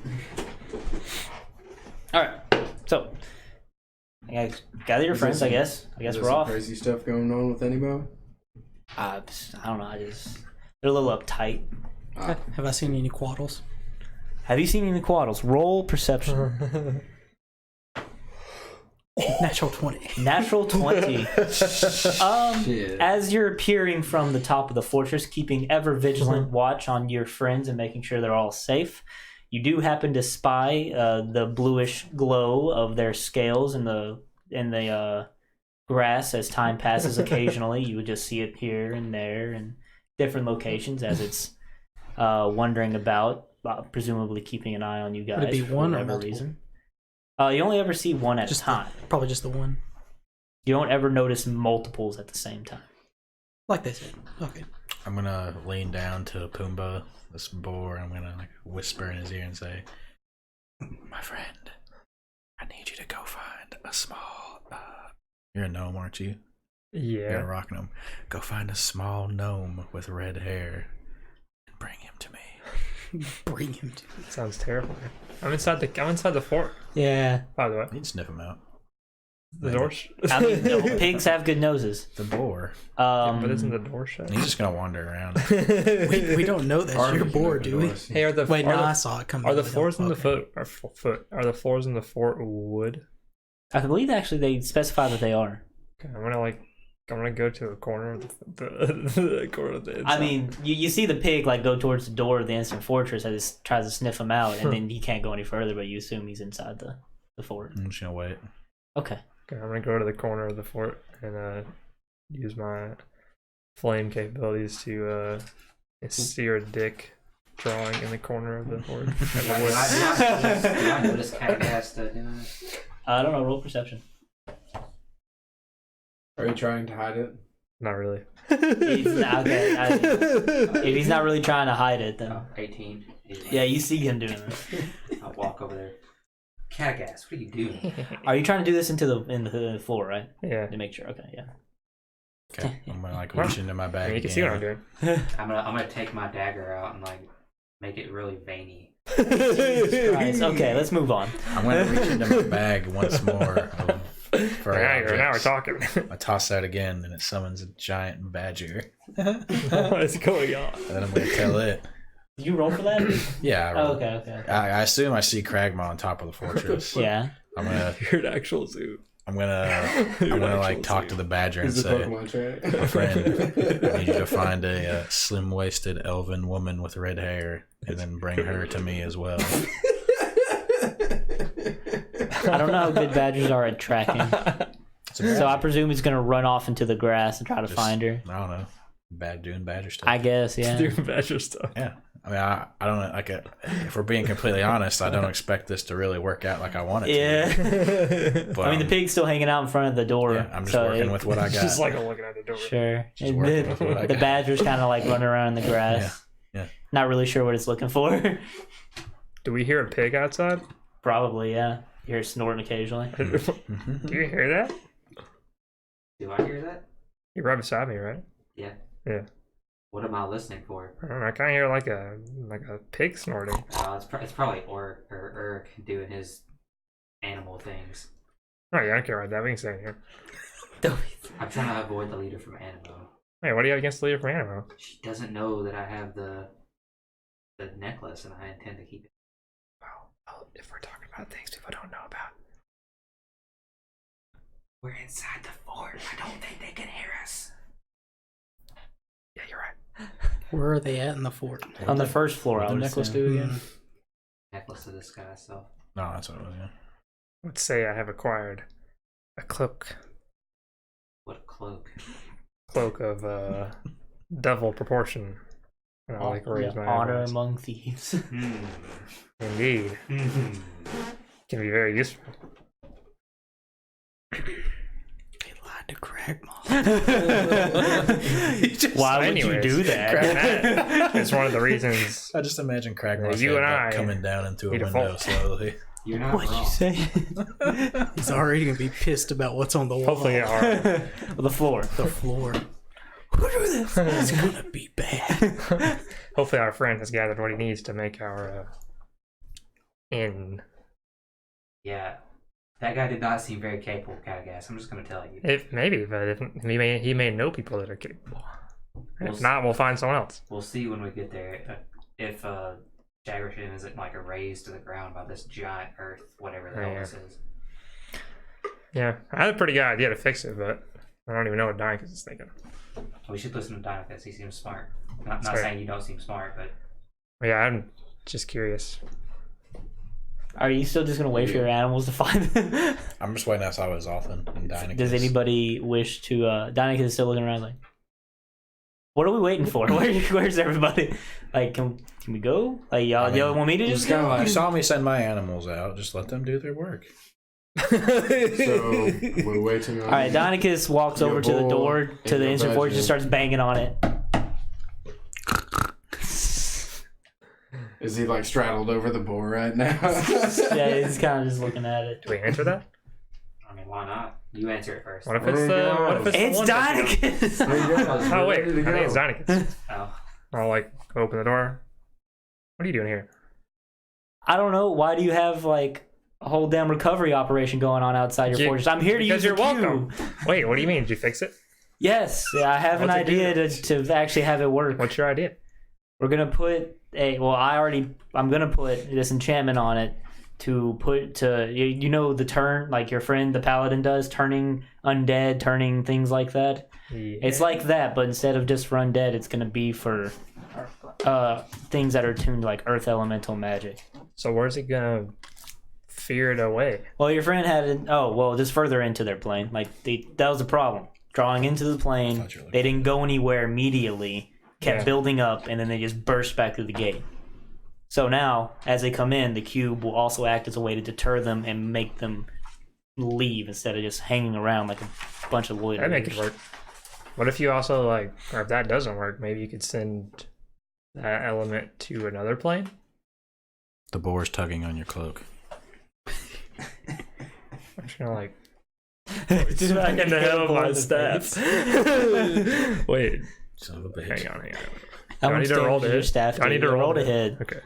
All right, so you guys gather your Is friends. there I guess Is there we're some off. Crazy stuff going on with Animo? I don't know. They're a little uptight. Have I seen any quaddles? Have you seen any quaddles? Roll perception. Natural 20. Natural 20. Shit. As you're peering from the top of the fortress, keeping ever vigilant watch on your friends and making sure they're all safe, you do happen to spy the bluish glow of their scales in the grass as time passes. Occasionally, you would just see it here and there in different locations as it's wandering about, presumably keeping an eye on you guys. Would it be for one or whatever multiple? reason. You only ever see one at a time. Probably just the one. You don't ever notice multiples at the same time. Like they said. Okay. I'm gonna lean down to Pumbaa, this boar, and I'm gonna like whisper in his ear and say, "My friend, I need you to go find a small. You're a gnome, aren't you? You're Yeah. a rock gnome. Go find a small gnome with red hair and bring him to me." Bring him to. Sounds terrifying. I'm inside the fort, Yeah. by the way. You'd sniff him out. The door's I mean, no, pigs have good noses. The boar. but isn't the door shut? He's just gonna wander around. We don't know that. Or You're we can bored, open do we? doors. Hey, Wait, no, I the, saw it come. are the down the floors hill. in the Okay. foot? Are the floors in the fort wood? I believe actually they specify that they are. Okay, I'm gonna go to the corner of the corner of the inside. I mean, you see the pig like go towards the door of the instant fortress as it tries to sniff him out, and then he can't go any further. But you assume he's inside the fort. I'm just gonna wait. Okay. Okay, I'm gonna go to the corner of the fort and use my flame capabilities to sear a dick drawing in the corner of the fort. Did I notice Cragdaddies doing this? I don't know. Roll perception. Are you trying to hide it? Not really. He's not, okay. If he's not really trying to hide it, then 18. yeah, you see him doing it. I'll walk over there. Cragdaddies, what are you doing? Are you trying to do this in the floor, right? Yeah. To make sure. Okay. Yeah. Okay, I'm gonna like reach into my I bag. mean, you can see what I'm doing. I'm gonna take my dagger out and like make it really veiny. Christ. Okay, let's move on. I'm gonna reach into my bag once more. For Now we're objects. talking. I toss that again, and it summons a giant badger. What is going on? And then I'm gonna tell it. Did you roll for that? Yeah. I Oh, rolled. okay. I assume I see Cragma on top of the fortress. Yeah. I'm gonna You're an actual zoo. I'm gonna like talk to the badger and Is the say, Pokemon track? "My friend, I need you to find a slim-waisted elven woman with red hair, and then bring her to me as well." I don't know how good badgers are at tracking. So I presume he's going to run off into the grass and try to Just- find her. I don't know. doing badger stuff. I guess, yeah. Doing badger stuff. Yeah. I mean, I don't like it. If we're being completely honest, I don't expect this to really work out like I want it to. Yeah. But, I mean, the pig's still hanging out in front of the door. yeah, I'm just so working with what I got. Just like looking at the door. Sure. Just And working with what I the got. badger's kind of like running around in the grass. Yeah. Not really sure what it's looking for. Do we hear a pig outside? Probably, yeah. You hear it snorting occasionally. Do you hear that? Do I hear that? You're right beside me, right? Yeah. Yeah. What am I listening for? I don't know. I kind of hear like a pig snorting. It's probably Urk doing his animal things. Oh yeah, I don't care about that. We can stay in here. I'm trying to avoid the leader from Animo. Hey, what do you have against the leader from Animo? She doesn't know that I have the necklace, and I intend to keep it. Well, if we're talking about things people don't know about. We're inside the fort. I don't think they can hear us. Yeah, you're right. Where are they at in the fort? On the first floor, What I the would necklace assume. do again? Necklace of the sky self. No, that's what it was. Yeah. Let's say I have acquired a cloak What a cloak. of devil proportion. And I like raise my honor eyebrows. among thieves. Indeed. Can be very useful. They lied to Cragmaw. Why would you Anyways, do that? It's one of the reasons. I just imagine Cragmaw's You head and like I coming down into a need a window vault. slowly. You're not What'd wrong. you say? He's already gonna be pissed about what's on the wall. Hopefully it hard. Well, the floor. The floor. Who do this? It's gonna be bad. Hopefully our friend has gathered what he needs to make our inn. Yeah. That guy did not seem very capable, Cagass. I'm just going to tell you. If maybe, but if he may know people that are capable. We'll If not, we'll find someone else. We'll see when we get there. If Jaggershin isn't like erased to the ground by this giant earth, whatever the hell Yeah. this is. Yeah, I had a pretty good idea to fix it, but I don't even know what Dynachus is thinking. We should listen to Dynachus. He seems smart. Not Fair. saying you don't seem smart, but Yeah, I'm just curious. Are you still just gonna wait for your animals to find them? I'm just waiting outside with Zoltan and Dynachus. Does anybody wish to? Dynachus is still looking around like, what are we waiting for? Where's everybody? Like, can we go? Like, y'all want me to just kinda go? like- You saw me send my animals out. Just let them do their work. So we're waiting on. All right, Dynachus walks over to the bull door to and the your instant forge and badger. starts banging on it. Is he like straddled over the boar right now? Yeah, he's kind of just looking at it. Do we answer that? I mean, why not? You answer it first. What if it's the? What if it's the It's one that's- Dynachus. Oh wait, I Ready to think it's go. Dynachus. Oh. I'll like open the door. What are you doing here? I don't know. Why do you have like a whole damn recovery operation going on outside your You- fortress? I'm here to because use the you're cube. welcome. Wait, what do you mean? Did you fix it? Yes, yeah, I have an What's it do? idea to actually have it work. What's your idea? We're gonna put I'm gonna put this enchantment on it to put to you know the turn like your friend the paladin does, turning undead, turning things like that. Yeah. It's like that, but instead of just for undead, it's gonna be for things that are tuned like earth elemental magic. So where's he gonna fear it away? Well, your friend had it. Oh, well, just further into their plane. Like that was the problem. Drawing into the plane, Thought you were looking they didn't go anywhere immediately. Kept Yeah. building up, and then they just burst back through the gate. So now, as they come in, the cube will also act as a way to deter them and make them leave instead of just hanging around like a bunch of loiterers. That make it work. What if you also like, or if that doesn't work, maybe you could send that element to another plane? The boar's tugging on your cloak. I'm just gonna like Just smack in the head with my in the staff. face. Wait, Son of a bitch. hang on. How Do I much need to roll damage to does your hit? staff Do I do? need to Yeah, roll to to hit? Okay.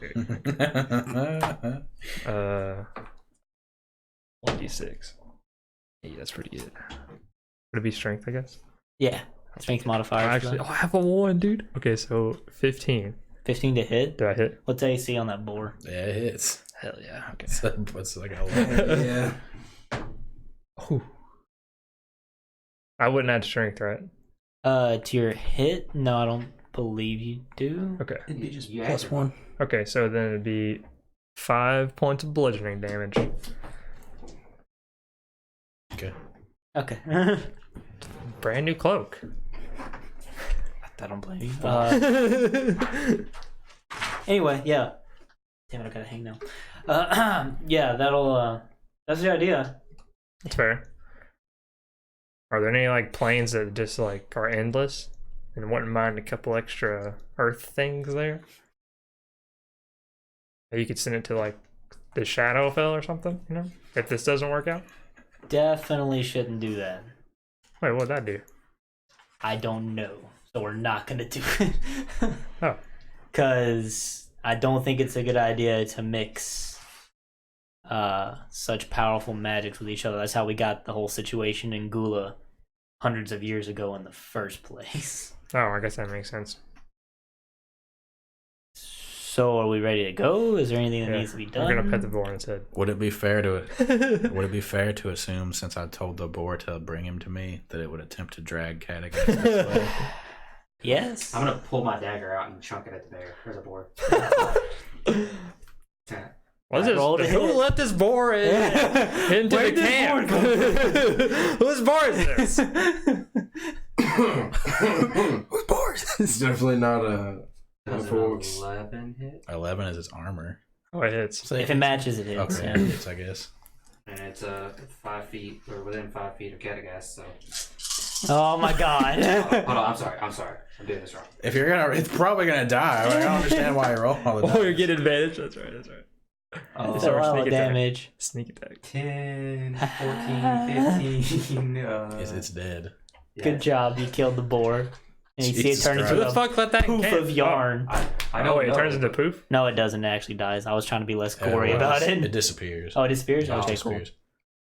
1d6. Hey, that's pretty good. Would it be strength, I guess? Yeah. Strength modifier. Actually, I have a 1, dude. Okay, so 15. 15 to hit. Did I hit? What's AC on that boar? Yeah, it hits. Hell yeah. Okay. What's like a Yeah. Ooh. I wouldn't add strength, right? To your hit? No, I don't believe you do. Okay. It'd be just You plus added- one. Okay, so then it'd be 5 points of bludgeoning damage. Okay. Okay. Brand new cloak. I don't blame you. Anyway, yeah. Damn it, I gotta hang now. Yeah, that's the idea. That's fair. Are there any like planes that just like are endless and wouldn't mind a couple extra Earth things there? Or you could send it to like the Shadowfell or something, you know? If this doesn't work out. Definitely shouldn't do that. Wait, what'd that do? I don't know. So we're not gonna do it. Oh. Because I don't think it's a good idea to mix such powerful magics with each other. That's how we got the whole situation in Gula hundreds of years ago in the first place. Oh, I guess that makes sense. So are we ready to go? Is there anything that needs to be done? I'm gonna pet the boar instead. Would it be fair to assume, since I told the boar to bring him to me, that it would attempt to drag Cragdaddies this way? Yes. I'm gonna pull my dagger out and chunk it at the bear or the boar. What's this? rolled a Who hit. let this boar into Where the did this camp? boar Whose boar is this? Who's boars? It's definitely not a Does an fox. 11 hit? 11 is its armor. Oh, it hits. If it matches, it hits. Okay, Yeah. it hits, I guess. And it's 5 feet or within 5 feet of Cragdaddies. So Oh my god. hold on, I'm sorry. I'm doing this wrong. If you're gonna, it's probably gonna die. I don't understand why you roll all the time. Oh, you get advantage. That's right. That's right. That's So a lot sneak of attack. damage. Sneak attack. 10, 14, 15. It's dead. Yeah. Good job. You killed the boar. And you see it Jesus turn Christ. Who into the a fuck let that poof camp? of yarn. I Oh, know wait, it turns into poof? No, it doesn't. It actually dies. I was trying to be less gory Well, about It it. disappears. Oh, it disappears? It Okay, disappears.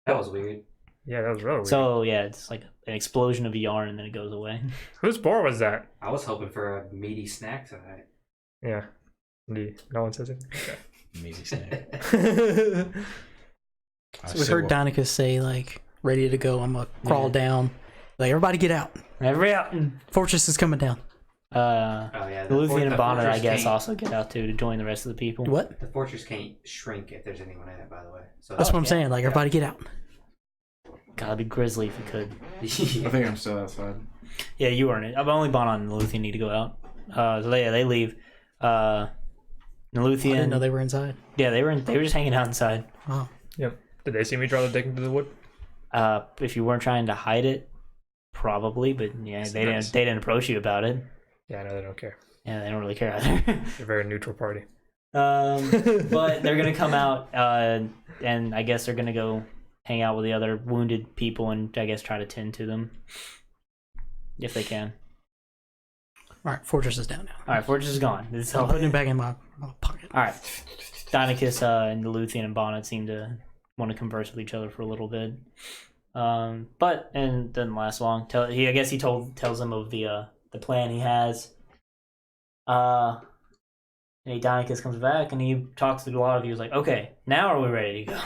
That was weird. Yeah, that was really weird. So, yeah, it's like an explosion of yarn and then it goes away. Whose boar was that? I was hoping for a meaty snack tonight. Yeah. Indeed. No one says it? Easy snake. Okay. So we heard Dynachus say, like, ready to go. I'm going to crawl down. Like, everybody get out. Every out. Fortress is coming down. Oh yeah, The Luthien and Bonnet, I fortress guess, can't- also get out too to join the rest of the people. What? The fortress can't shrink if there's anyone in it, by the way. So That's what I'm saying. Like, everybody get out. God, it'd be grisly if we could. I think I'm still outside. Yeah, you earn it. Only Bonnet and the Luthien need to go out. So they leave. The I didn't know Luthien, they were inside. yeah, they were just hanging out inside. Oh. Yep. Did they see me draw the dick into the wood? If you weren't trying to hide it, probably, but yeah, they didn't approach you about it. Yeah, I know they don't care. Yeah, they don't really care either. They're a very neutral party. But they're gonna come out, and I guess they're gonna go hang out with the other wounded people, and I guess try to tend to them if they can. All right, Fortress is down now. All right, Fortress is gone. This is I'm all. putting it back in my pocket. All right, Dynachus and the Luthien and Bonnet seem to want to converse with each other for a little bit, but and doesn't last long. I guess he tells them of the plan he has. And Dynachus comes back and he talks to a lot of you. He's like, "Okay, now are we ready to go?"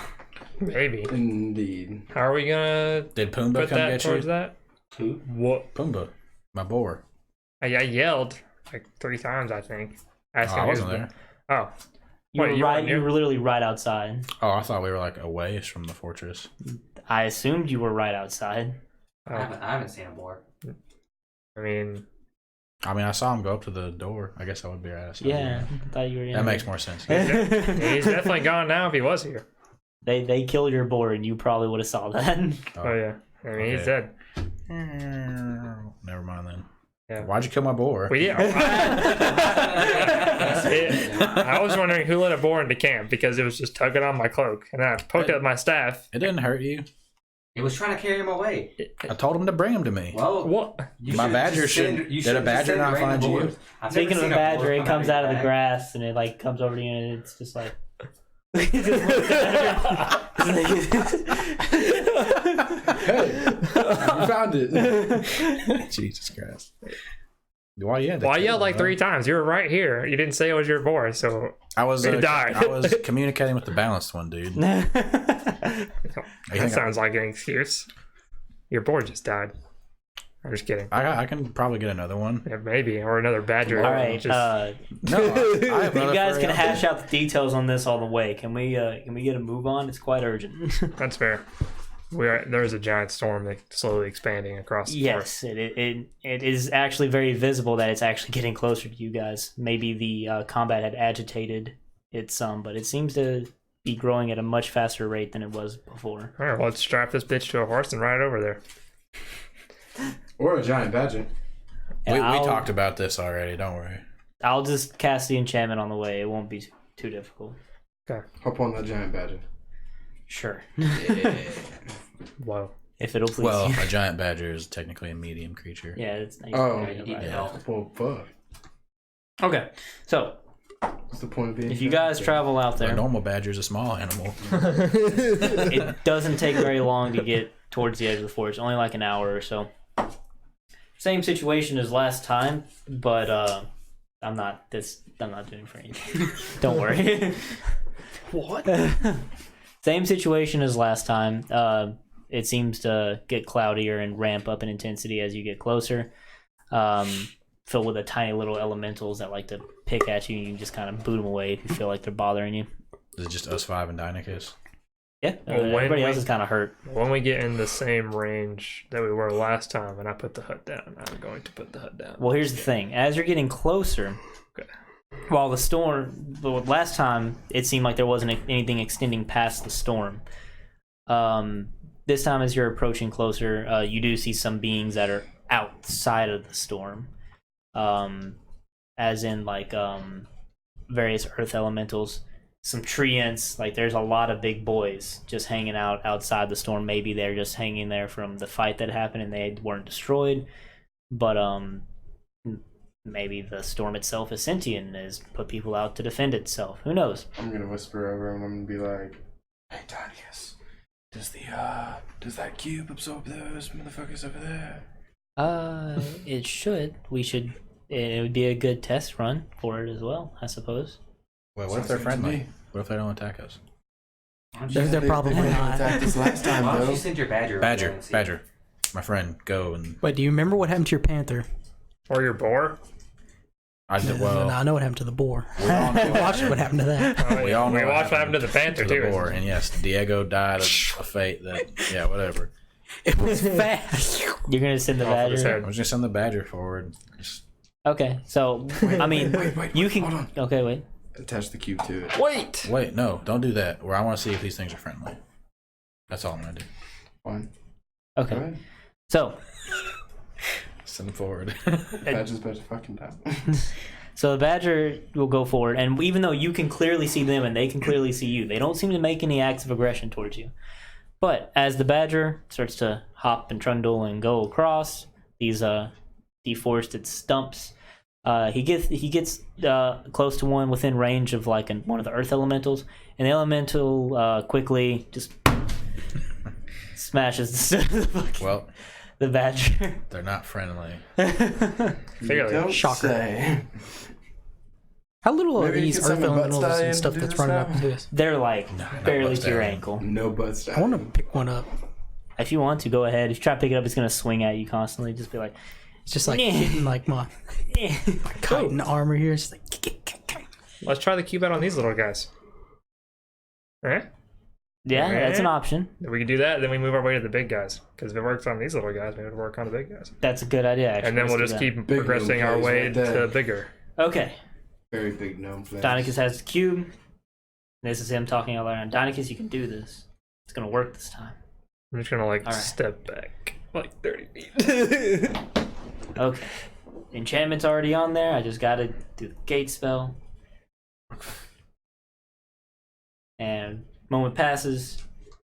Maybe. Indeed. How are we gonna Did Pumbaa put come that get towards you? that? Who? What? Pumbaa, my boar. I yelled like 3 times, I think. Oh, Asking I who's wasn't there. Oh. You Wait, were you right. weren't You here? were literally right outside. Oh, I thought we were like away from the fortress. I assumed you were right outside. Oh. I haven't seen a boar. I mean, I saw him go up to the door. I guess I would be right outside. Yeah, I thought you were. That makes more sense. he's definitely gone now if he was here. They killed your boar, and you probably would have saw that. Oh, yeah. I mean, he's Okay. dead. Never mind then. Yeah. Why'd you kill my boar? Well, yeah. I was wondering who let a boar into camp because it was just tugging on my cloak. And then I poked it with my staff. It didn't hurt you. It was trying to carry him away. I told him to bring him to me. Well, What? you My should've badger just should- send- you did a should've just badger sent not random find you? boars. I've Speaking never of a seen boar badger, it come comes your out of the bag. grass, and it like comes over to you, and it's just like. Hey, you found it. Jesus Christ. Why you had to Well, I kill yelled him, like bro? 3 times. You were right here. You didn't say it was your boar, so I was It died. I was communicating with the balanced one, dude. I that think sounds like an excuse. Your boar just died. I'm just kidding. I can probably get another one. Yeah, maybe. Or another badger. All right, Just, No, I have you another guys furry can out hash there. out the details on this all the way. Can we get a move on? It's quite urgent. that's fair. There is a giant storm that's slowly expanding across the forest. Yes, it is actually very visible that it's actually getting closer to you guys. Maybe the combat had agitated it some, but it seems to be growing at a much faster rate than it was before. All right, well, let's strap this bitch to a horse and ride over there. Or a giant badger. We talked about this already. Don't worry. I'll just cast the enchantment on the way. It won't be too difficult. Okay. Hop on that giant badger. Sure. Yeah. Whoa. If it'll please Well, you. a giant badger is technically a medium creature. Yeah, it's nice. Oh, Yeah, you need yeah. help. Well, fuck. Okay, so What's the point of being? if you guys travel out A there, normal badger is a small animal. it doesn't take very long to get towards the edge of the forest. Only like an hour or so. Same situation as last time, but I'm not doing for anything. Don't worry. What? Same situation as last time. It seems to get cloudier and ramp up in intensity as you get closer. Filled with the tiny little elementals that like to pick at you, and you can just kind of boot them away if you feel like they're bothering you. Is it just us 5 and Dynachus? Yeah, Well, when everybody we- else is kind of hurt. When we get in the same range that we were last time and I put the hut down, I'm going to put the hut down. Well, here's the thing. As you're getting closer, Okay. while the storm... Well, last time, it seemed like there wasn't anything extending past the storm. This time, as you're approaching closer, you do see some beings that are outside of the storm. As in, like, various earth elementals. Some treants, like there's a lot of big boys just hanging out outside the storm. Maybe they're just hanging there from the fight that happened and they weren't destroyed. But maybe the storm itself is sentient and has put people out to defend itself. Who knows? I'm gonna whisper over him. I'm gonna be like, "Hey, Dynachus, does that cube absorb those motherfuckers over there?" It should. It would be a good test run for it as well, I suppose. Well, what if Sounds they're good to friendly? me. What if they don't attack us? They're probably not. attacked us last time, Why don't though. you send your badger? over there Badger, and see? badger. My friend, go and... Wait, do you remember what happened to your panther? Or your boar? I did, well, I know what happened to the boar. we all know Watch what happened to that. We all know we what watched what happened to the panther, to the too. boar. And yes, Diego died of a fate that... Yeah, whatever. It was fast. You're gonna send the Off of his badger. head. I was going to send the badger forward. Just... Okay, so I mean, wait, you can. hold on. Okay, wait. Attach the cube to it. Wait! Wait, no, don't do that. Where I want to see if these things are friendly. That's all I'm going to do. Fine. Go Okay, ahead. so Send them forward. Badger's about to fucking die. the badger will go forward, and even though you can clearly see them and they can clearly see you, they don't seem to make any acts of aggression towards you. But as the badger starts to hop and trundle and go across these deforested stumps, he gets close to one within range of like one of the earth elementals, and the elemental quickly just smashes Well, the badger. they're not friendly. Fairly. Don't Shocker. say. How little are Maybe you these could earth summon elementals Butt Stallion and to stuff do that's this running now? up into us? They're like No, barely bust to your down. ankle. No butts. I want to pick one up. If you want to, go ahead. If you try to pick it up, it's gonna swing at you constantly. Just be like, It's just like Yeah. hitting like my eh. chitin armor here. It's like, Let's try the cube out on these little guys. Alright? Yeah, that's an option. If we can do that, then we move our way to the big guys. Because if it works on these little guys, maybe it'll work on the big guys. That's a good idea. Actually. And then we'll Let's just do keep Big progressing little our guys way right there. to bigger. that. Okay. Very big gnome flesh. Dynachus has the cube. This is him talking out loud. Dynachus, you can do this. It's gonna work this time. I'm just gonna like Alright. step back like 30 feet. Okay. Enchantment's already on there. I just gotta do the gate spell. And moment passes,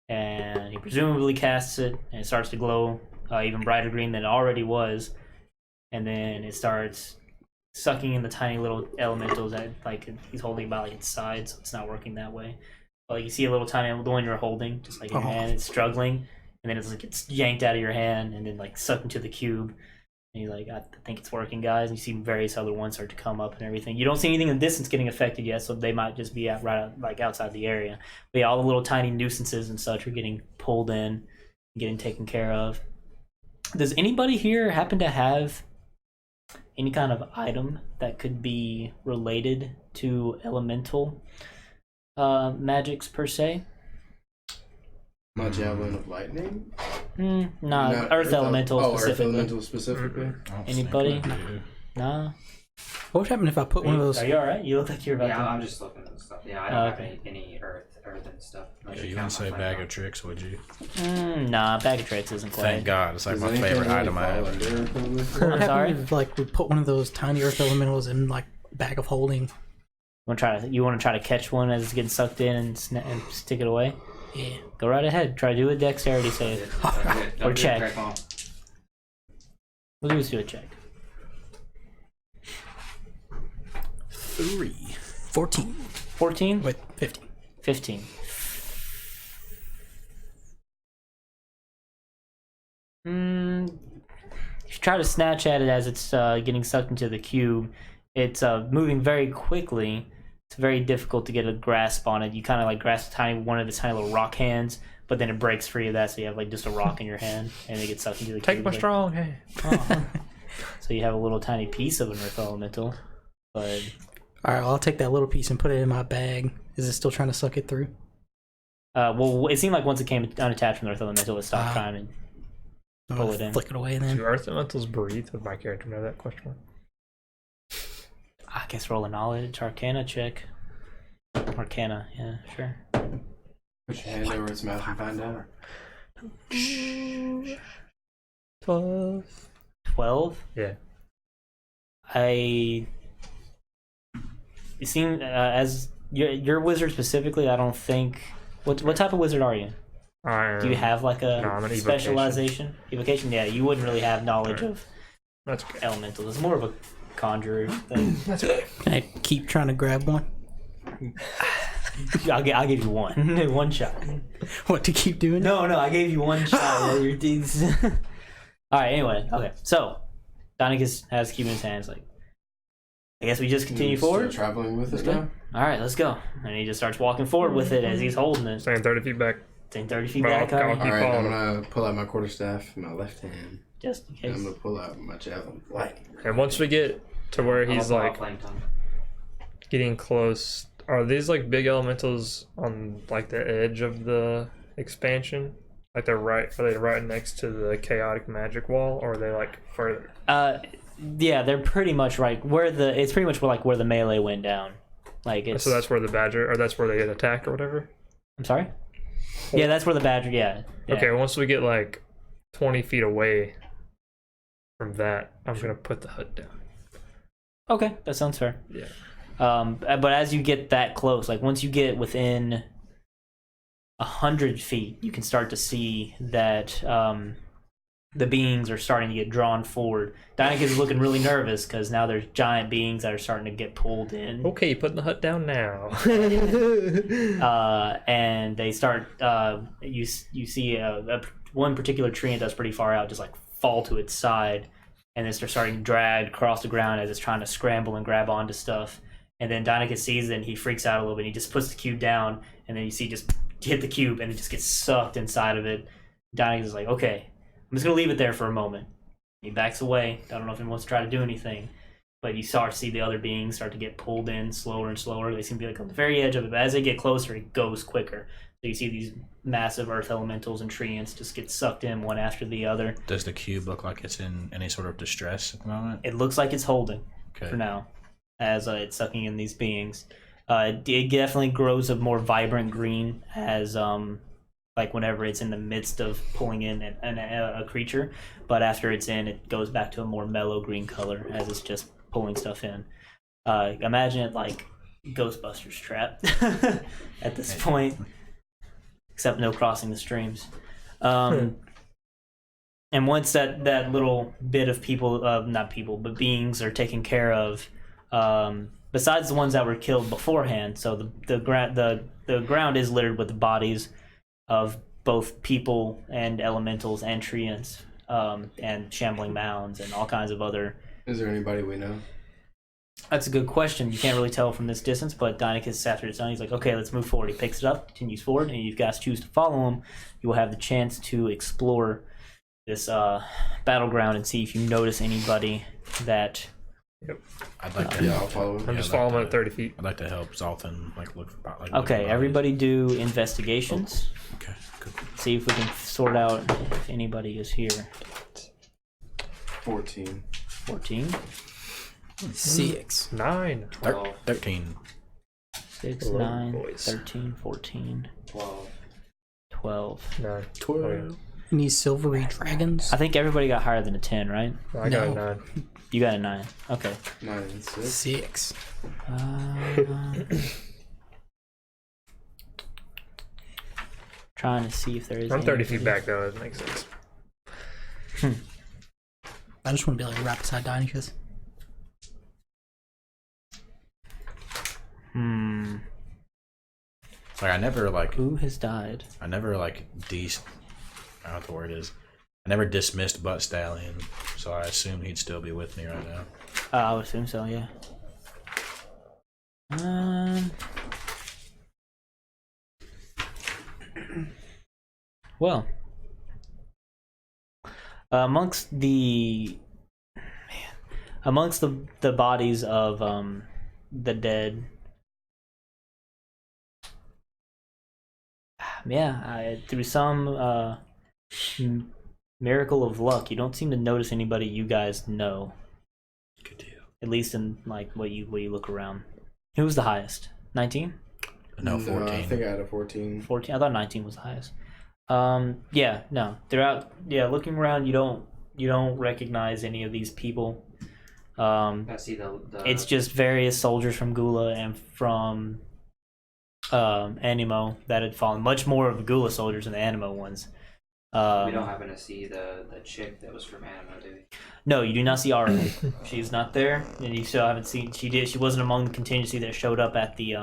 and he presumably casts it, and it starts to glow even brighter green than it already was. And then it starts sucking in the tiny little elementals that like he's holding about like its side, so it's not working that way. But like, you see a little tiny the one you're holding, just like in your hand, it's struggling, and then it's like it's yanked out of your hand and then like sucked into the cube. And he's like, I think it's working, guys. And you see various other ones start to come up and everything. You don't see anything in the distance getting affected yet, so they might just be like outside the area. But yeah, all the little tiny nuisances and such are getting pulled in, getting taken care of. Does anybody here happen to have any kind of item that could be related to elemental magics per se? My javelin of lightning. Nah, Not Earth Elemental Earth specifically. Elemental specifically. I don't Anybody? think we do. Nah. What would happen if I put one of those? Are you alright? You look like you're about Yeah, to. I'm just looking at the stuff. Yeah, I don't have any earth and stuff. Yeah, you wouldn't say bag of tricks, would you? Nah, bag of tricks isn't quite. Thank God, it's like Does my anything favorite really item I fall have. under Earth Elemental? What I'm happened sorry? if like we put one of those tiny earth elementals in like a bag of holding? You want to try to catch one as it's getting sucked in and stick it away? Yeah. Go right ahead. Try to do a dexterity save. Or check. We'll just do a check. 14. 14? Wait, 15. 15. You try to snatch at it as it's getting sucked into the cube. It's moving very quickly. It's very difficult to get a grasp on it. You kind of like grasp one of the tiny little rock hands, but then it breaks free of that, so you have like just a rock in your hand, and it gets sucked into the Take cube. my strong hand. So you have a little tiny piece of an earth elemental, but All right, well, I'll take that little piece and put it in my bag. Is it still trying to suck it through? well, it seemed like once it came unattached from the earth elemental, it stopped trying to pull it in. Flick it away Do then. earth elementals breathe? Does my character know that question? I guess roll a knowledge arcana check. Arcana, yeah, sure. Put your hand over its mouth and find out. 12. 12? Yeah. You seem as your wizard specifically. I don't think. What type of wizard are you? Do you have like a No, I'm an specialization? Evocation? Yeah, you wouldn't really have knowledge of That's good. elementals. It's more of a conjurer thing. That's good. Can I keep trying to grab one? I'll give you one. One shot. What, to keep doing it? No, I gave you one shot. Yeah, your deeds. All right. Anyway, okay. So, Dynachus has the cube in his hands. Like, I guess we just continue Still forward. traveling with it go. now. All right, let's go. And he just starts walking forward with it as he's holding it. Staying 30 feet back. Staying 30 feet Well, back. I'll All keep right, All right, I'm following gonna pull out my quarterstaff in my left hand. just in And I'm case. gonna pull out my javelin. Lightning. And once we get to where he's like getting close, are these like big elementals on like the edge of the expansion? Like are they right next to the chaotic magic wall, or are they like further? Yeah, they're pretty much right where it's pretty much like where the melee went down. Like it's. So that's where the badger, or that's where they get attacked or whatever? I'm sorry. Yeah, that's where the badger. Yeah. Okay, once we get like 20 feet away from that, I'm gonna put the hood down. Okay, that sounds fair. Yeah. But as you get that close, like once you get within 100 feet, you can start to see that the beings are starting to get drawn forward. Dynachus is looking really nervous because now there's giant beings that are starting to get pulled in. Okay, putting the hut down now. And they start. You see one particular tree that's pretty far out just like fall to its side, and then they're starting to drag across the ground as it's trying to scramble and grab onto stuff. And then Dynachus sees it and he freaks out a little bit. He just puts the cube down, and then you see just hit the cube and it just gets sucked inside of it. Dynachus is like, okay, I'm just gonna leave it there for a moment. He backs away. I don't know if he wants to try to do anything, but you start to see the other beings start to get pulled in slower and slower. They seem to be like on the very edge of it, but as they get closer, it goes quicker. So you see these massive earth elementals and treants just get sucked in one after the other. Does the cube look like it's in any sort of distress at the moment? It looks like it's holding Okay. for now, as it's sucking in these beings. It definitely grows a more vibrant green as like whenever it's in the midst of pulling in a creature, but after it's in, it goes back to a more mellow green color as it's just pulling stuff in. Imagine it like Ghostbusters trap at this point, except no crossing the streams. And once that little bit of people, not people, but beings are taken care of, besides the ones that were killed beforehand, so the ground is littered with the bodies of both people and elementals and treants, and shambling mounds and all kinds of other. Is there anybody we know? That's a good question. You can't really tell from this distance, but Dynachus, after it's done, he's like, okay, let's move forward. He picks it up, continues forward, and if you guys choose to follow him, you will have the chance to explore this battleground and see if you notice anybody that I'd like to Yeah, help. I'll follow him. I'm just following him at 30 feet. I'd like to help Zoltan look for like. Okay, everybody do investigations. Okay, good. See if we can sort out if anybody is here. 14. 14, 6. 9. 13. 6, Hello, 9, boys. 13, 14, 12. 12. 9. 12. You need silvery dragons. I think everybody got higher than a 10, right? I got a No. 9. You got a 9. Okay. 9 and 6. 6. Trying to see if there is. I'm 30 feet anybody- back though. That makes sense. I just want to be like right beside Dynachus. Like I never like. Who has died? I never like I don't know what the word is. I never dismissed Butt Stallion, so I assume he'd still be with me right now. I would assume so. Yeah. Well, amongst the bodies of the dead, through some miracle of luck, you don't seem to notice anybody you guys know. Good deal. At least in like what you look around. Who was the highest? 19? No, 14. I think I had a 14. 14? I thought 19 was the highest. Yeah, no. Throughout, looking around, you don't recognize any of these people. I see the It's just various soldiers from Gula and from Animo that had fallen. Much more of the Gula soldiers than the Animo ones. we don't happen to see the chick that was from Animo, do we? No, you do not see Ara. She's not there, and you still haven't seen. She wasn't among the contingency that showed up at the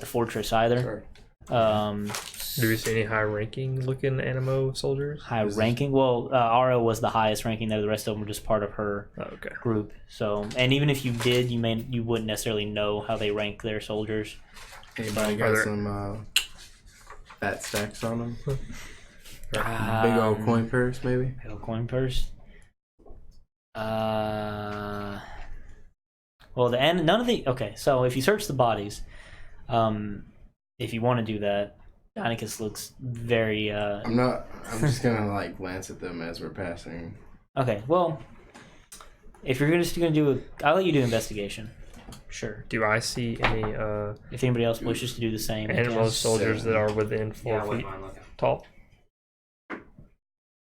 fortress either. Sorry. Do we see any high-ranking looking Animo soldiers? High ranking. Well, Ara was the highest ranking there. The rest of them were just part of her Oh, okay. group. So, and even if you did, you wouldn't necessarily know how they rank their soldiers. Anybody Are got there- some fat stacks on them? Big old coin purse, maybe? Big old coin purse. Well, none of the. Okay, so if you search the bodies, if you want to do that, Dynachus looks very. I'm just gonna like glance at them as we're passing. Okay, well, if you're just gonna do I'll let you do investigation. Sure. Do I see any If anybody else wishes to do the same. I Animo guess. soldiers that are within 4 Yeah, I feet wouldn't mind looking. tall?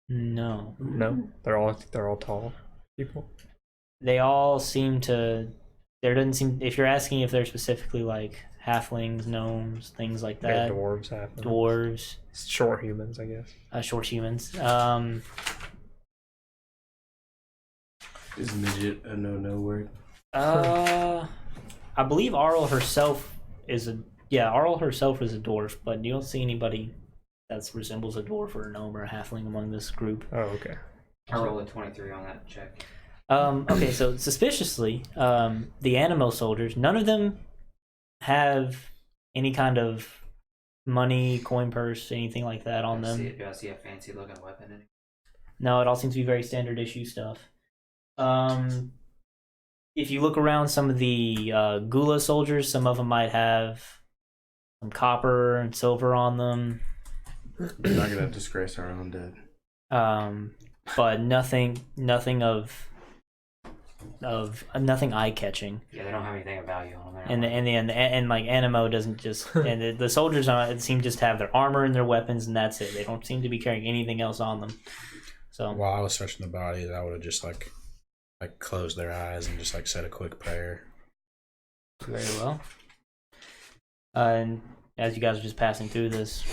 No. No, they're all tall people. They all seem to. There doesn't seem. If you're asking if they're specifically like halflings, gnomes, things like They're that, dwarves, half of them. dwarves, Short humans, I guess. short humans. Is midget a no word? I believe Arl herself is a dwarf, but you don't see anybody that resembles a dwarf or a gnome or a halfling among this group. Oh, okay. I rolled a 23 on that check. Okay, so suspiciously, the Animo soldiers, none of them have any kind of money, coin purse, anything like that on them. Do I see a fancy looking weapon in it? No, it all seems to be very standard issue stuff. If you look around some of the Gula soldiers, some of them might have some copper and silver on them. We're not gonna disgrace our own dead. But nothing eye catching. Yeah, they don't have anything of value on them. And like Animo doesn't just and the soldiers seem just to have their armor and their weapons and that's it. They don't seem to be carrying anything else on them. So While I was searching the bodies, I would have just like closed their eyes and just like said a quick prayer. very well. And as you guys are just passing through this,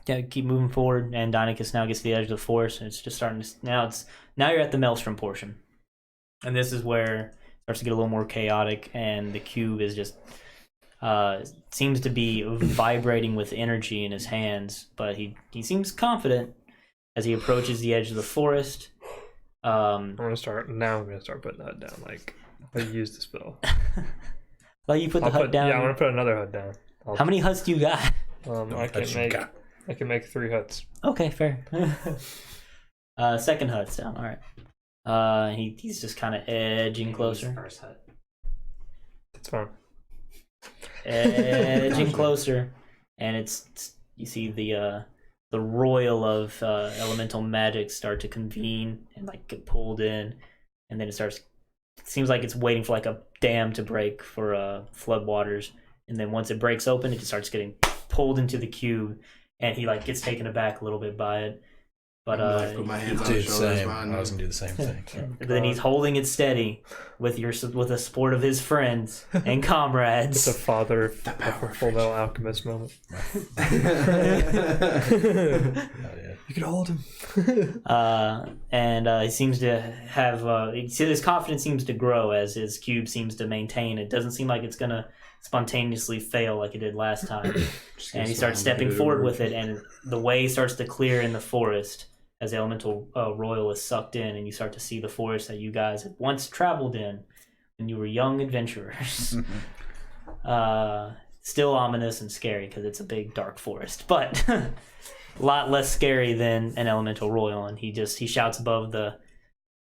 keep moving forward, and Dynachus now gets to the edge of the forest, and it's just starting to now you're at the Maelstrom portion, and this is where it starts to get a little more chaotic, and the cube is just seems to be vibrating with energy in his hands, but he seems confident as he approaches the edge of the forest. I'm gonna start putting the HUD down. Like I use the spell. Well, you put the HUD down. Yeah, I'm gonna put another HUD down. How many HUDs do you got? I can make 3 HUDs. Okay, fair. Second HUD's down. All right. He's just kind of edging closer. First hut. That's fine. Edging closer, and it's you see the roil of elemental magic start to convene and like get pulled in, and then it seems like it's waiting for like a dam to break for floodwaters, and then once it breaks open, it just starts getting pulled into the cube, and he like gets taken aback a little bit by it. But put my hands on his shoulders. I was gonna do the same thing. But then he's holding it steady with the support of his friends and comrades. It's a father of Full Metal Alchemist moment. You can hold him. And he seems to have his confidence seems to grow as his cube seems to maintain. It doesn't seem like it's gonna spontaneously fail like it did last time. And he starts stepping forward with it, and the way starts to clear in the forest as the elemental roil is sucked in, and you start to see the forest that you guys had once traveled in when you were young adventurers. Still ominous and scary because it's a big dark forest, but a lot less scary than an elemental roil. And he shouts above the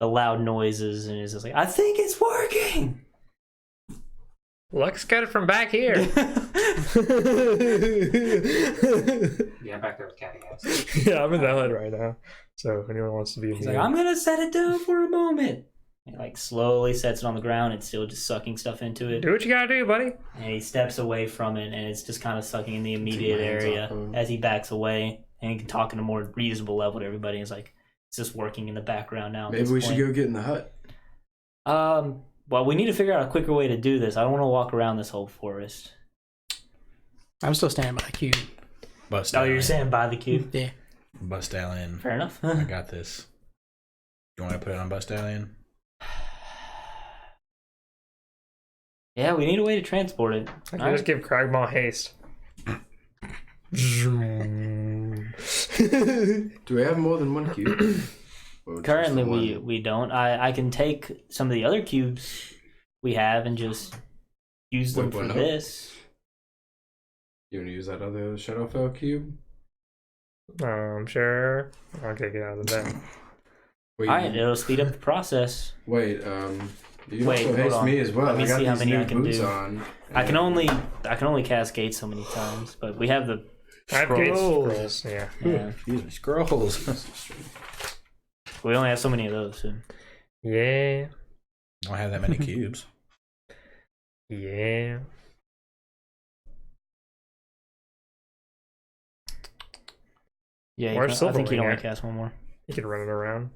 loud noises and is just like, "I think it's working." Let's get it from back here. Yeah, I'm back there with Catty House. Yeah, I'm in that one right now. So if anyone wants to be He's like, "I'm gonna set it down for a moment." He like slowly sets it on the ground. It's still just sucking stuff into it. Do what you gotta do, buddy. And he steps away from it, and it's just kind of sucking in the immediate area as he backs away. And he can talk in a more reasonable level to everybody. It's like it's just working in the background now. Maybe we should go get in the hut. Well, we need to figure out a quicker way to do this. I don't want to walk around this whole forest. I'm still standing by the cube. Bust Oh, you're saying by the cube? Yeah. Bust Stallion. Fair enough. I got this. You want to put it on Bust Stallion? Yeah, we need a way to transport it. I can just give Cragmaw haste. Do we have more than one cube? Currently, we don't. I can take some of the other cubes we have and just use them for this. You want to use that other Shadowfell cube? Sure. I'll take it out of the bed. Wait, Alright, it'll speed up the process. Wait, you Wait, also hold haste on. me as well. Let me I got see how these many new I can boots do. on, I can only cascade so many times, but we have the I have great Scrolls. scrolls. Yeah. yeah. These are scrolls. We only have so many of those. So. Yeah. I don't have that many cubes. Yeah. Yeah, Where's I think you Silverwing don't at? want to cast one more. You can run it around.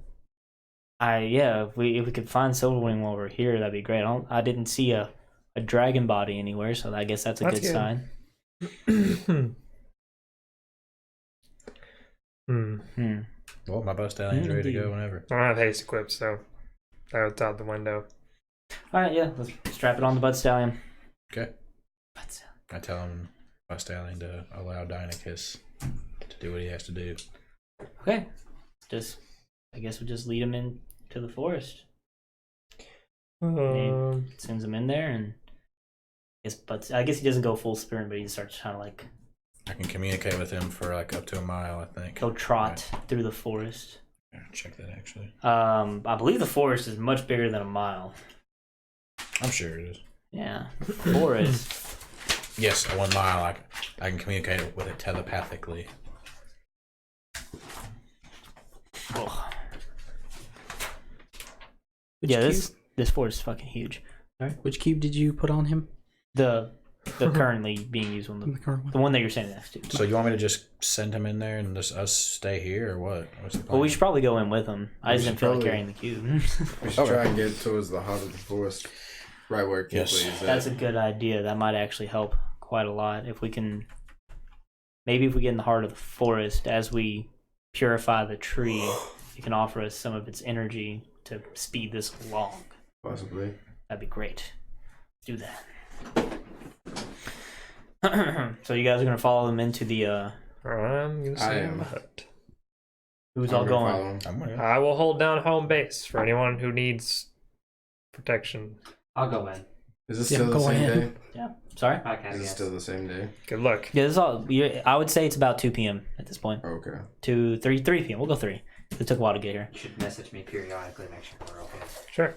If we could find Silverwing while we're here, that'd be great. I didn't see a dragon body anywhere, so I guess that's a That's good sign. Well, my Bust Stallion's ready to go whenever. I don't have haste equipped, so that was out the window. All right, yeah, let's strap it on the Bud Stallion. Okay. Bud Stallion. I tell him Bust Stallion to allow Dynachus to do what he has to do. Okay, I guess we'll just lead him into the forest. Sends him in there, and I guess he doesn't go full sprint, but he starts kind of like I can communicate with him for like up to a mile, I think. go trot through the forest. Yeah, check that actually. I believe the forest is much bigger than a mile. I'm sure it is. Yeah, forest. Yes, 1 mile. I can communicate with it telepathically. Oh. Which Yeah, cube? this forest is fucking huge. Which cube did you put on him? The currently being used one, The current one. the one that you're standing next to. So you want me to just send him in there and just us stay here, or what? What's the plan? Well, we should probably go in with him. I We just should didn't feel like probably- carrying the cube. We should try and get towards the heart of the forest, right where Kipling is at. That's a good idea. That might actually help quite a lot if we can. Maybe if we get in the heart of the forest, as we purify the tree, it can offer us some of its energy to speed this along. Possibly. That'd be great. Do that. So you guys are gonna follow them into the. I'm gonna I stay in am. the hut. Who's I'm all gonna going? follow him. I'm gonna. I will hold down home base for anyone who needs protection. I'll go in. Is this Yeah, still the go same ahead. day? Yeah. Sorry. I can Is it guess. still the same day? Good luck. Yeah, this is all. I would say it's about 2 p.m. at this point. Okay. 3 p.m. We'll go 3. It took a while to get here. You should message me periodically, make sure we're okay. Sure.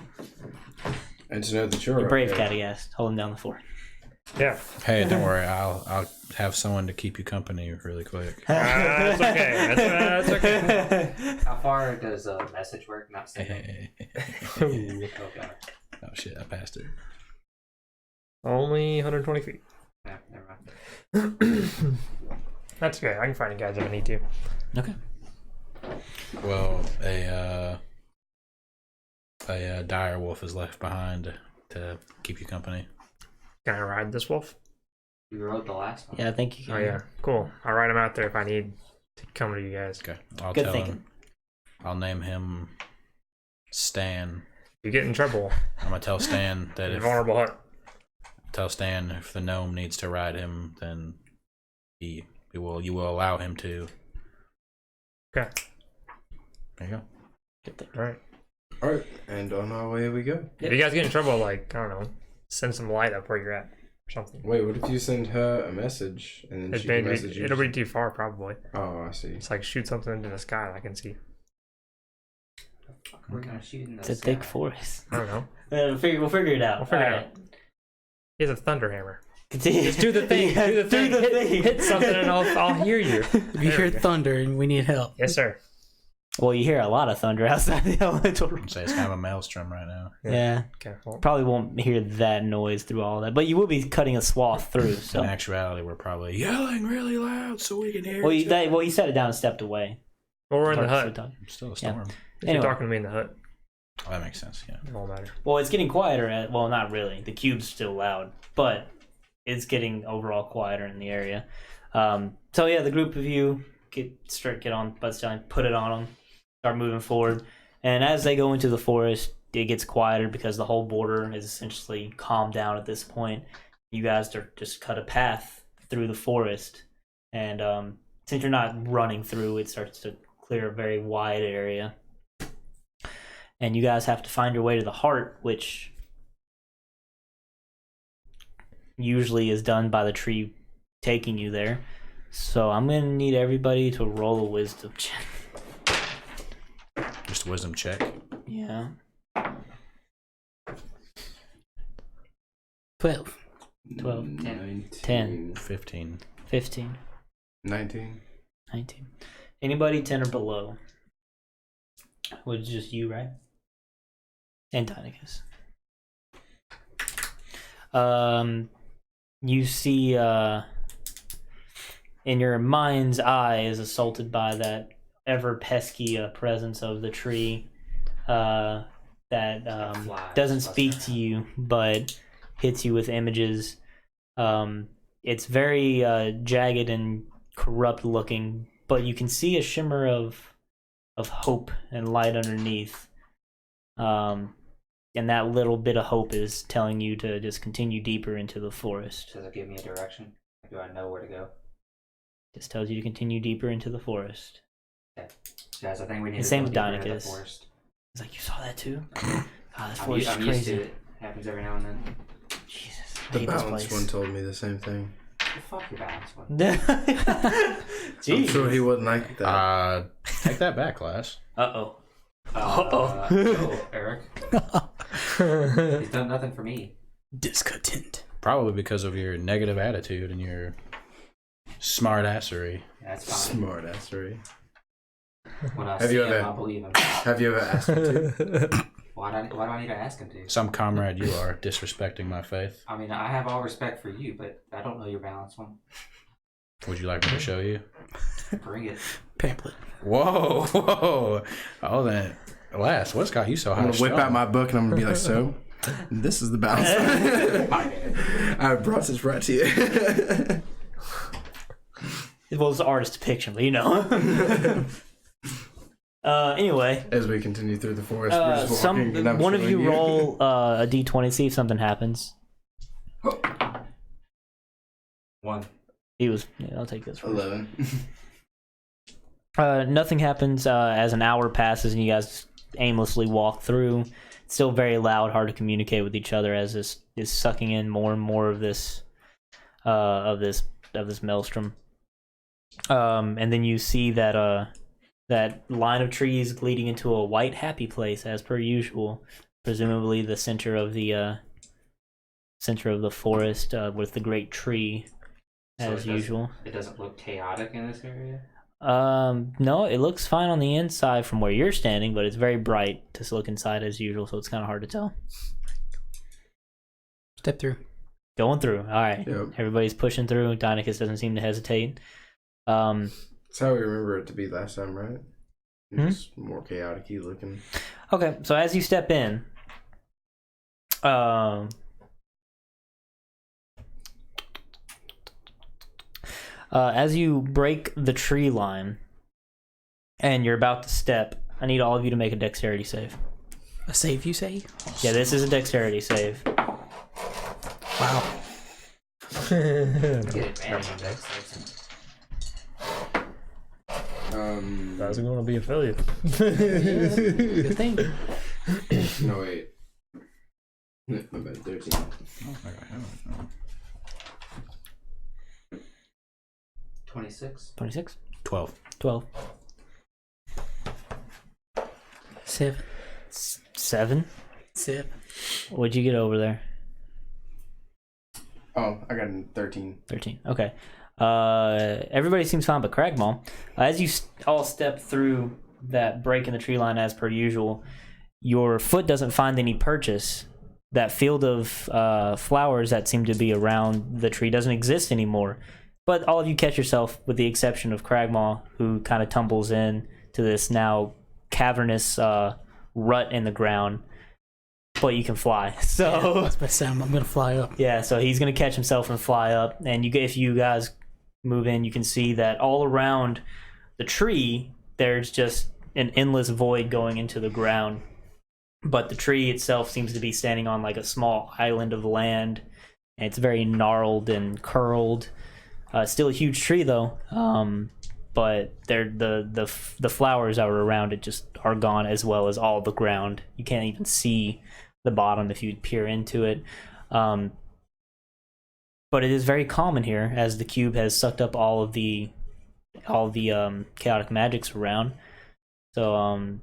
And to know that you're You're brave, okay. Catty asked, holding down the fort. Yeah. Hey, don't worry. I'll have someone to keep you company really quick. That's okay. That's okay. How far does a message work? Not sending. Okay. Oh shit! I passed it. Only 120 feet. Yeah, never mind. That's okay. I can find you guys if I need to. Okay. Well, a dire wolf is left behind to keep you company. Can I ride this wolf? You rode the last one. Yeah, I think you can. Oh yeah, cool. I'll ride him out there if I need to come to you guys. Okay, I'll Good tell thinking. him. I'll name him Stan. You get in trouble. I'm gonna tell Stan that if Vulnerable hut. the gnome needs to ride him, then you will allow him to. Okay. Good There you go. thinking. All right. All right, and on our way we go. If you guys get in trouble, like I don't know, send some light up where you're at or something. Wait, what if you send her a message and then she can message you? It'll be too far probably. Oh, I see. It's like shoot something into the sky I can see. We're gonna shoot in the It's a thick forest. I don't know. We'll figure it out. We'll figure it Alright. He has a thunder hammer. Continue. Just do the thing. Yeah, do the thing. Hit something and I'll hear you. If you There hear we go. thunder and we need help, Yes, sir. Well, you hear a lot of thunder outside the elemental room. Say it's kind of a maelstrom right now. Yeah. Okay. Well, Probably won't hear that noise through all that, but you will be cutting a swath through. So, In actuality, we're probably yelling really loud so we can hear. well, each other. you set it down and stepped away. we're in the Purposely hut. done. Still a storm. If Anyway. you're talking to me in the hut, Oh, that makes sense. Yeah. it won't matter. Well, it's getting quieter. Well, not really. The cube's still loud, but it's getting overall quieter in the area. So yeah, the group of you get on butts down, put it on them, start moving forward, and as they go into the forest, it gets quieter because the whole border is essentially calmed down at this point. You guys are just cut a path through the forest, and since you're not running through, it starts to clear a very wide area. And you guys have to find your way to the heart, which usually is done by the tree taking you there. So I'm going to need everybody to roll a wisdom check. Just a wisdom check. Yeah. 12. 12, 19, 10. 15. 15, 19. 19. Anybody 10 or below? Was just you, right? And Dynachus. You see in your mind's eye is assaulted by that ever pesky presence of the tree that Flies doesn't busting speak to you but hits you with images. It's very jagged and corrupt looking, but you can see a shimmer of hope and light underneath. And that little bit of hope is telling you to just continue deeper into the forest. Does it give me a direction? Do I know where to go? Just tells you to continue deeper into the forest. Guys, I think we need And to same go with deeper into the Dynachus. forest. It's like, you saw that too? God, this I'm forest is used to crazy. it. Happens every now and then. Jesus, I The hate this balanced place. one told me the same thing. Fuck your balance one. I'm sure he wouldn't like that. Take that back, class. Uh-oh. Oh, Eric. He's done nothing for me. Discontent. Probably because of your negative attitude and your smart assery. That's fine. Smart assery. When I Have see you him, ever- I'll believe him. Have you ever asked him to? Why do I need to ask him to? Some comrade you are disrespecting my faith. I mean, I have all respect for you, but I don't know your balance one. Would you like me to show you? Bring it. Pamphlet. Whoa, whoa. Oh, then. Alas, what's got you so high? I'm gonna whip out my book and I'm gonna be like, so, this is the balance. I brought this right to you. Well, it's an artist depiction, but you know. Anyway, As we continue through the forest, we're just walking, and I'm one of showing you roll a d20, see if something happens. 1. I'll take this first. 11. Nothing happens as an hour passes and you guys aimlessly walk through. It's still very loud, hard to communicate with each other as this is sucking in more and more of this maelstrom. And then you see that that line of trees leading into a white happy place as per usual, presumably the center of the forest with the great tree as usual. It doesn't look chaotic in this area. No, it looks fine on the inside from where you're standing, but it's very bright to look inside as usual, so it's kind of hard to tell. Step through. Going through. All right. Yep. Everybody's pushing through. Dynachus doesn't seem to hesitate. That's how we remember it to be last time, right? Just more chaotic-y looking. Okay, so as you step in, as you break the tree line and you're about to step, I need all of you to make a dexterity save. A save, you say? Yeah, this is a dexterity save. Wow. Get advantage on dex saves. That's going to be a failure. Good thing. No, wait. My bad, 13. Oh, I got hell. 26. 26? 12. 12. 7. 7? 7. What'd you get over there? Oh, I got a 13. 13. Okay. Everybody seems fine but Cragmaw. As you all step through that break in the tree line as per usual, your foot doesn't find any purchase. That field of flowers that seem to be around the tree doesn't exist anymore. But all of you catch yourself, with the exception of Cragmaw, who kind of tumbles in to this now cavernous rut in the ground. But you can fly, so That's my sound. I'm gonna fly up. yeah. So he's gonna catch himself and fly up. And if you guys move in, you can see that all around the tree there's just an endless void going into the ground. But the tree itself seems to be standing on like a small island of land, and it's very gnarled and curled. Still a huge tree though, but the flowers that were around it just are gone, as well as all the ground. You can't even see the bottom if you peer into it. But it is very calm in here, as the cube has sucked up all of the chaotic magics around. So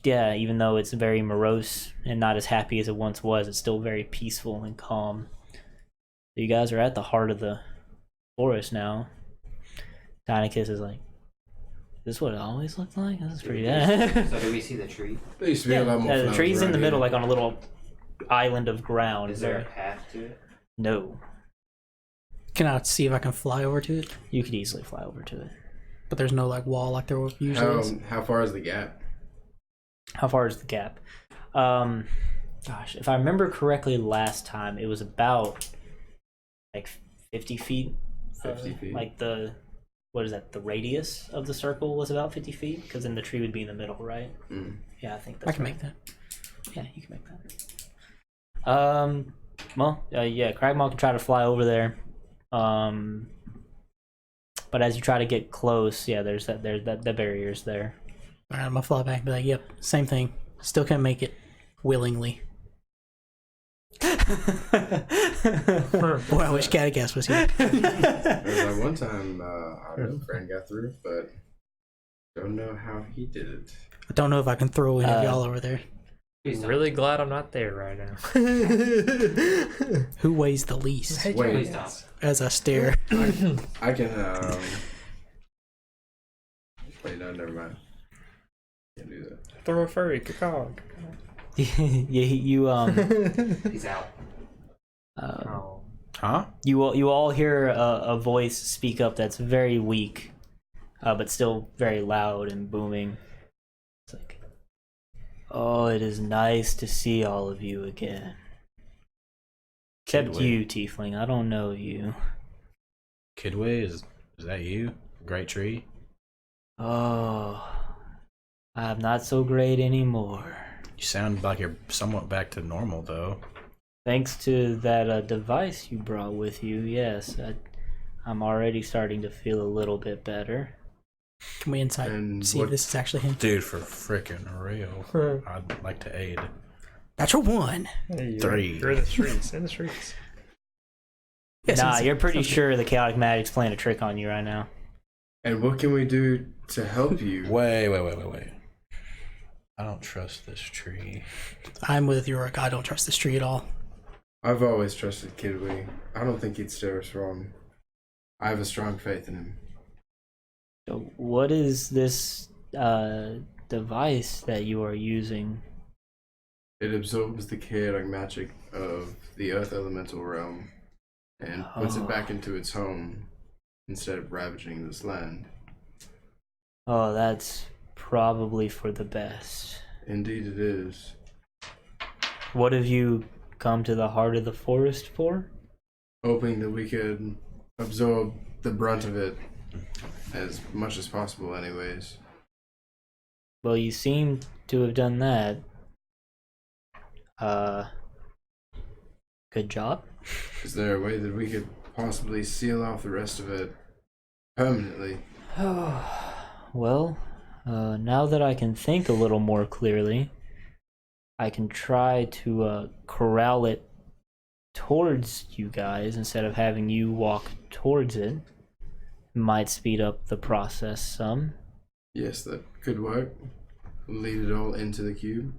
yeah, even though it's very morose and not as happy as it once was, it's still very peaceful and calm. So you guys are at the heart of the forest now. Dynachus is like, is this what it always looked like? This is pretty bad. So do we see the tree? There used to be a lot more the flowers tree's in around the here. middle, like on a little island of ground. Is there a path to it? No. Can I see if I can fly over to it? You could easily fly over to it. But there's no like wall like there usually is. How far is the gap? How far is the gap? Gosh, if I remember correctly, last time it was about like 50 feet. 50 feet. Like the radius of the circle was about 50 feet, because then the tree would be in the middle, right? Mm. Yeah, I think that's I can right. make that. Yeah, you can make that. Yeah, Cragmaw can try to fly over there. But as you try to get close, yeah, there's that barrier's there. Alright, I'm gonna fly back and be like, yep, same thing. Still can't make it willingly. Boy, I wish Catacast was here. There was that one time our friend got through, but don't know how he did it. I don't know if I can throw any of y'all over there. Please I'm don't. really glad I'm not there right now. Who weighs the least? Wait. Please don't. As I stare. I can. Wait, no, never mind. Can't do that. Throw a furry, caw. you He's out. Oh. Huh? You all hear a voice speak up that's very weak, but still very loud and booming. It's like, "Oh, it is nice to see all of you again. Except Kidway. you, Tiefling. I don't know you. Kidway, is that you? Great tree? Oh, I'm not so great anymore. You sound like you're somewhat back to normal, though. Thanks to that device you brought with you, yes. I'm already starting to feel a little bit better." Can we insight And see what- if this is actually him? Dude, for frickin' real. I'd like to aid. Natural 1. Hey, 3. You're in the streets. In the streets. Yes, Nah, insight. you're pretty Sounds sure the chaotic magic's playing a trick on you right now. And what can we do to help you? Wait. I don't trust this tree. I'm with Yorick. I don't trust this tree at all. I've always trusted Kidwee. I don't think he'd steer us wrong. I have a strong faith in him. So what is this device that you are using? It absorbs the chaotic magic of the Earth Elemental realm and puts it back into its home instead of ravaging this land. Oh, that's probably for the best. Indeed it is. What have you come to the heart of the forest for? Hoping that we could absorb the brunt of it as much as possible anyways. Well, you seem to have done that. Good job. Is there a way that we could possibly seal off the rest of it permanently? Well, now that I can think a little more clearly, I can try to corral it towards you guys instead of having you walk towards it. Might speed up the process some. Yes, that could work. Lead it all into the cube.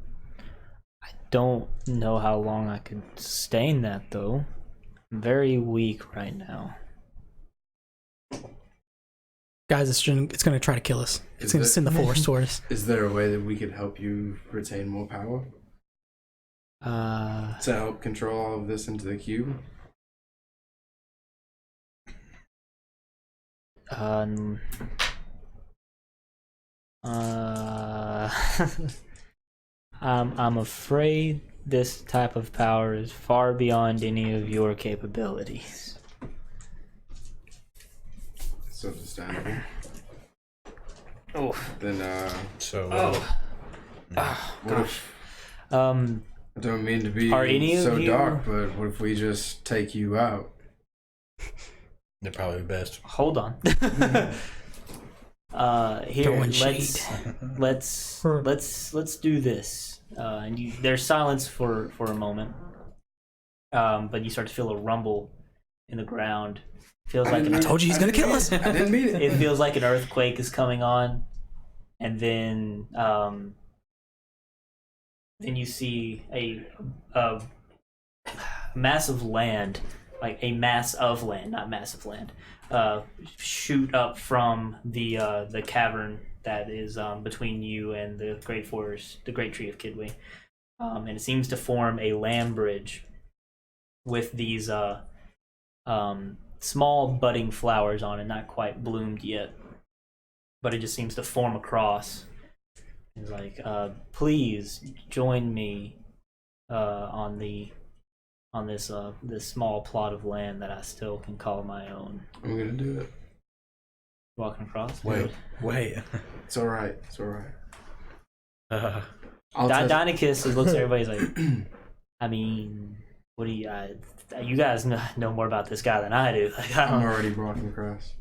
I don't know how long I could sustain that, though. I'm very weak right now. Guys, it's going to try to kill us. It's going to send the forest toward us. Is there a way that we could help you retain more power? To help control all of this into the cube? I'm afraid this type of power is far beyond any of your capabilities. It's understandable. Oh. Then, what if, I don't mean to be Are any of so you- dark, but what if we just take you out? They're probably best. Hold on. Here, Throwing let's do this. And there's silence for a moment. But you start to feel a rumble in the ground. Feels like I told you he's going to kill us. I didn't mean it. It feels like an earthquake is coming on, and then you see a massive land, like a mass of land, not massive land, shoot up from the cavern that is between you and the great forest, the great tree of Kidwee, and it seems to form a land bridge with these small budding flowers on it, not quite bloomed yet, but it just seems to form across. It's like, please join me on this small plot of land that I still can call my own. I'm gonna do it. Walking across. Wait. It's alright. It's alright. Dynachus looks at everybody. He's like, I mean, what do you guys know more about this guy than I do. Like, I I'm don't already walking across.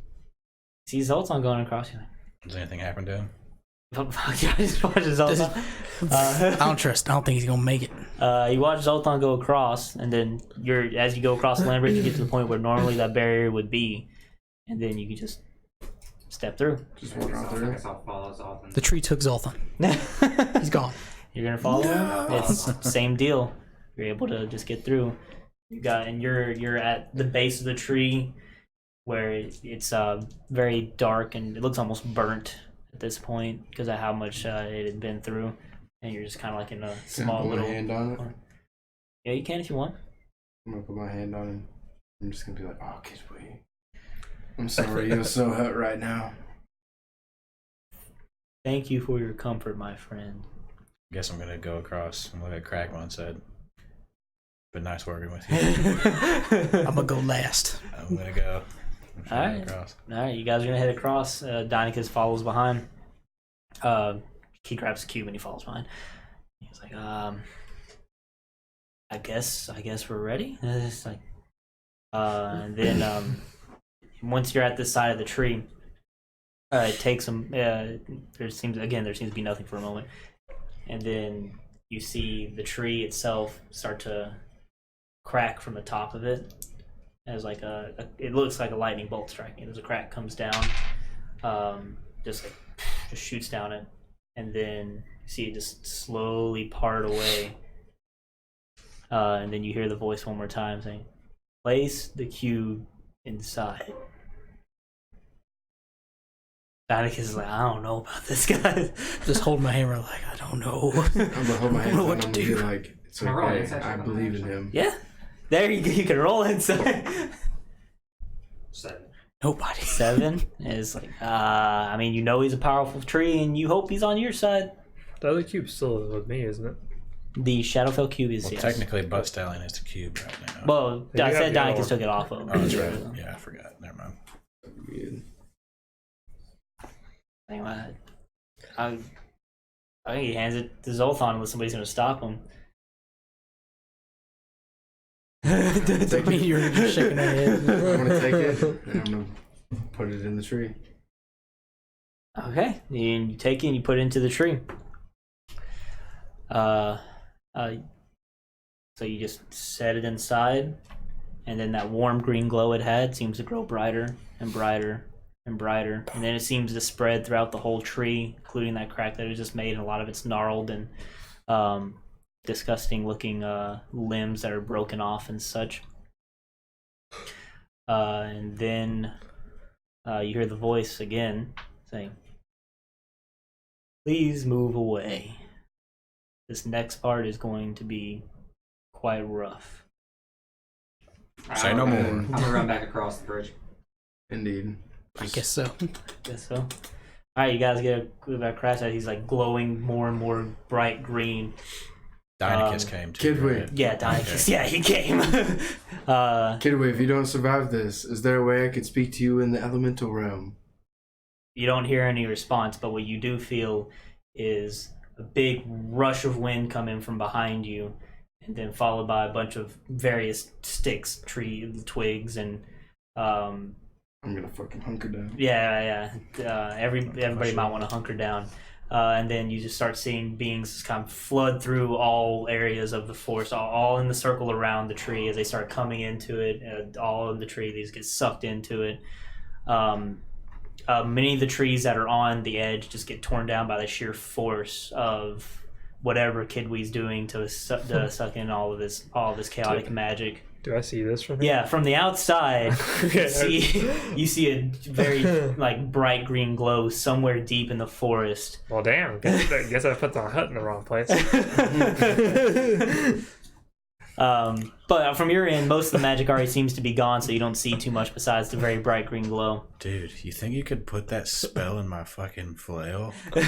see Zoltan going across. You're Does anything happen to him? like, I just watch Zoltan. I don't think he's going to make it. You watch Zoltan go across, and then as you go across the land bridge, you get to the point where normally that barrier would be, and then you can just step through. Just I walk guess out I there. guess I'll follow Zoltan. The tree took Zoltan. He's gone. You're gonna follow him. It's same deal. You're able to just get through. You're at the base of the tree, where it's very dark and it looks almost burnt at this point because of how much it had been through, and you're just kind of like in a Can I small put little. my hand on it? Yeah, you can if you want. I'm gonna put my hand on it. I'm just gonna be like, oh, Kidwee. I'm sorry, you're so hurt right now. Thank you for your comfort, my friend. Guess I'm gonna go across and look at Cragmon said. But nice working with you. I'm going to go last. I'm gonna go. I'm trying to Alright. go across. Alright, you guys are gonna head across. Dynachus follows behind. He grabs the cube and he follows behind. He's like, I guess we're ready. It's like, and then once you're at this side of the tree, it takes some. There seems to be nothing for a moment, and then you see the tree itself start to crack from the top of it. As like it looks like a lightning bolt striking. As a crack comes down, just like just shoots down it, and then you see it just slowly part away. And then you hear the voice one more time saying, "Place the cube inside." Dynachus is like, "I don't know about this guy." Just hold my hammer like, I don't know. I'm gonna hold my I don't know hands what up to and do. be like, it's Am I wrong? okay. It's actually I not believe in actually. him. Yeah, there you can roll inside. 7. Nobody. 7 is like, I mean, you know he's a powerful tree, and you hope he's on your side. The other cube's still with me, isn't it? The Shadowfell cube is Well, yes. technically, Butt Stallion is the cube right now. Well, Yeah, I you said have the other Dynachus one. took it off of. Oh, that's right. Yeah, I forgot. Never mind. Good. Anyway, I think he hands it to Zoltan unless somebody's going to stop him. I mean, you're just shaking my head. I'm gonna take it and I'm gonna put it in the tree. Okay, and you take it and you put it into the tree. So you just set it inside, and then that warm green glow it had seems to grow brighter and brighter and brighter, and then it seems to spread throughout the whole tree, including that crack that it just made, and a lot of it's gnarled and disgusting looking limbs that are broken off and such. And then you hear the voice again saying, "Please move away. This next part is going to be quite rough." Say no more. I'm gonna run back across the bridge. Indeed. I guess so. Guess so. Alright, you guys get a clue about Cragdaddies. He's like glowing more and more bright green. Dynachus came too. Kidway. Right? Yeah, Dynachus. Yeah, he came. Kidway, if you don't survive this, is there a way I could speak to you in the elemental realm? You don't hear any response, but what you do feel is a big rush of wind coming from behind you, and then followed by a bunch of various sticks, tree twigs, and I'm gonna fucking hunker down. everybody might want to hunker down. And then you just start seeing beings just kind of flood through all areas of the forest, all in the circle around the tree as they start coming into it. All in the tree, these get sucked into it. Many of the trees that are on the edge just get torn down by the sheer force of whatever Kidwee's doing to suck in all of this chaotic magic. Do I see this from here? Yeah, from the outside, Okay. you see a very like bright green glow somewhere deep in the forest. Well, damn. Guess I put the hut in the wrong place. But from your end, most of the magic already seems to be gone, so you don't see too much besides the very bright green glow. Dude, you think you could put that spell in my fucking flail? Put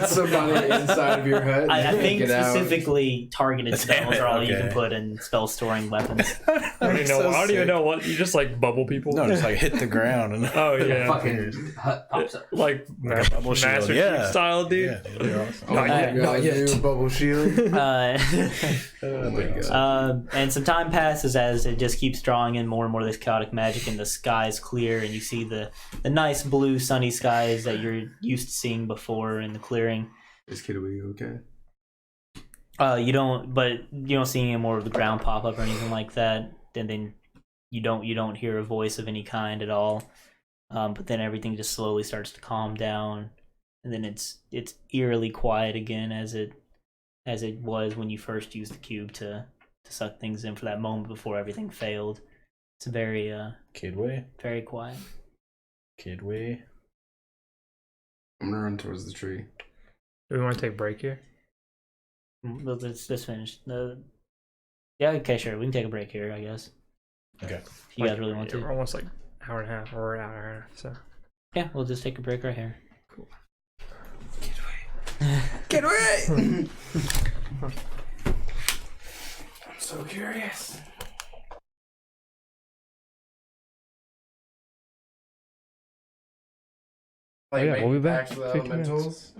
somebody inside of your hut. I and think get out. specifically targeted spells are all you can Okay. put in spell storing weapons. I don't even know what. You just like bubble people? No, just like hit the ground and Oh, yeah. Fucking hut pops up. Like bubble shield, Master yeah. Chief style, dude. yeah, dude, they're awesome. Oh, Not my yet. God, Not yet. new bubble shield. Oh my God. And some time passes as it just keeps drawing in more and more of this chaotic magic, and the sky's clear, and you see the nice blue sunny skies that you're used to seeing before in the clearing. Is Kidway okay? You don't see any more of the ground pop up or anything like that. And then you don't hear a voice of any kind at all. But then everything just slowly starts to calm down, and then it's eerily quiet again as it was when you first used the cube to suck things in for that moment before everything failed. It's very Kidway? very quiet. Kidway? I'm gonna run towards the tree. Do we want to take a break here? Let's finish. Yeah, okay, sure. We can take a break here, I guess. Okay. If you guys really want We're to. almost like hour and a half, or an hour and a half. So Yeah, we'll just take a break right here. Get away! I'm so curious. Like, yeah, we'll be back. actual 15 minutes. elementals.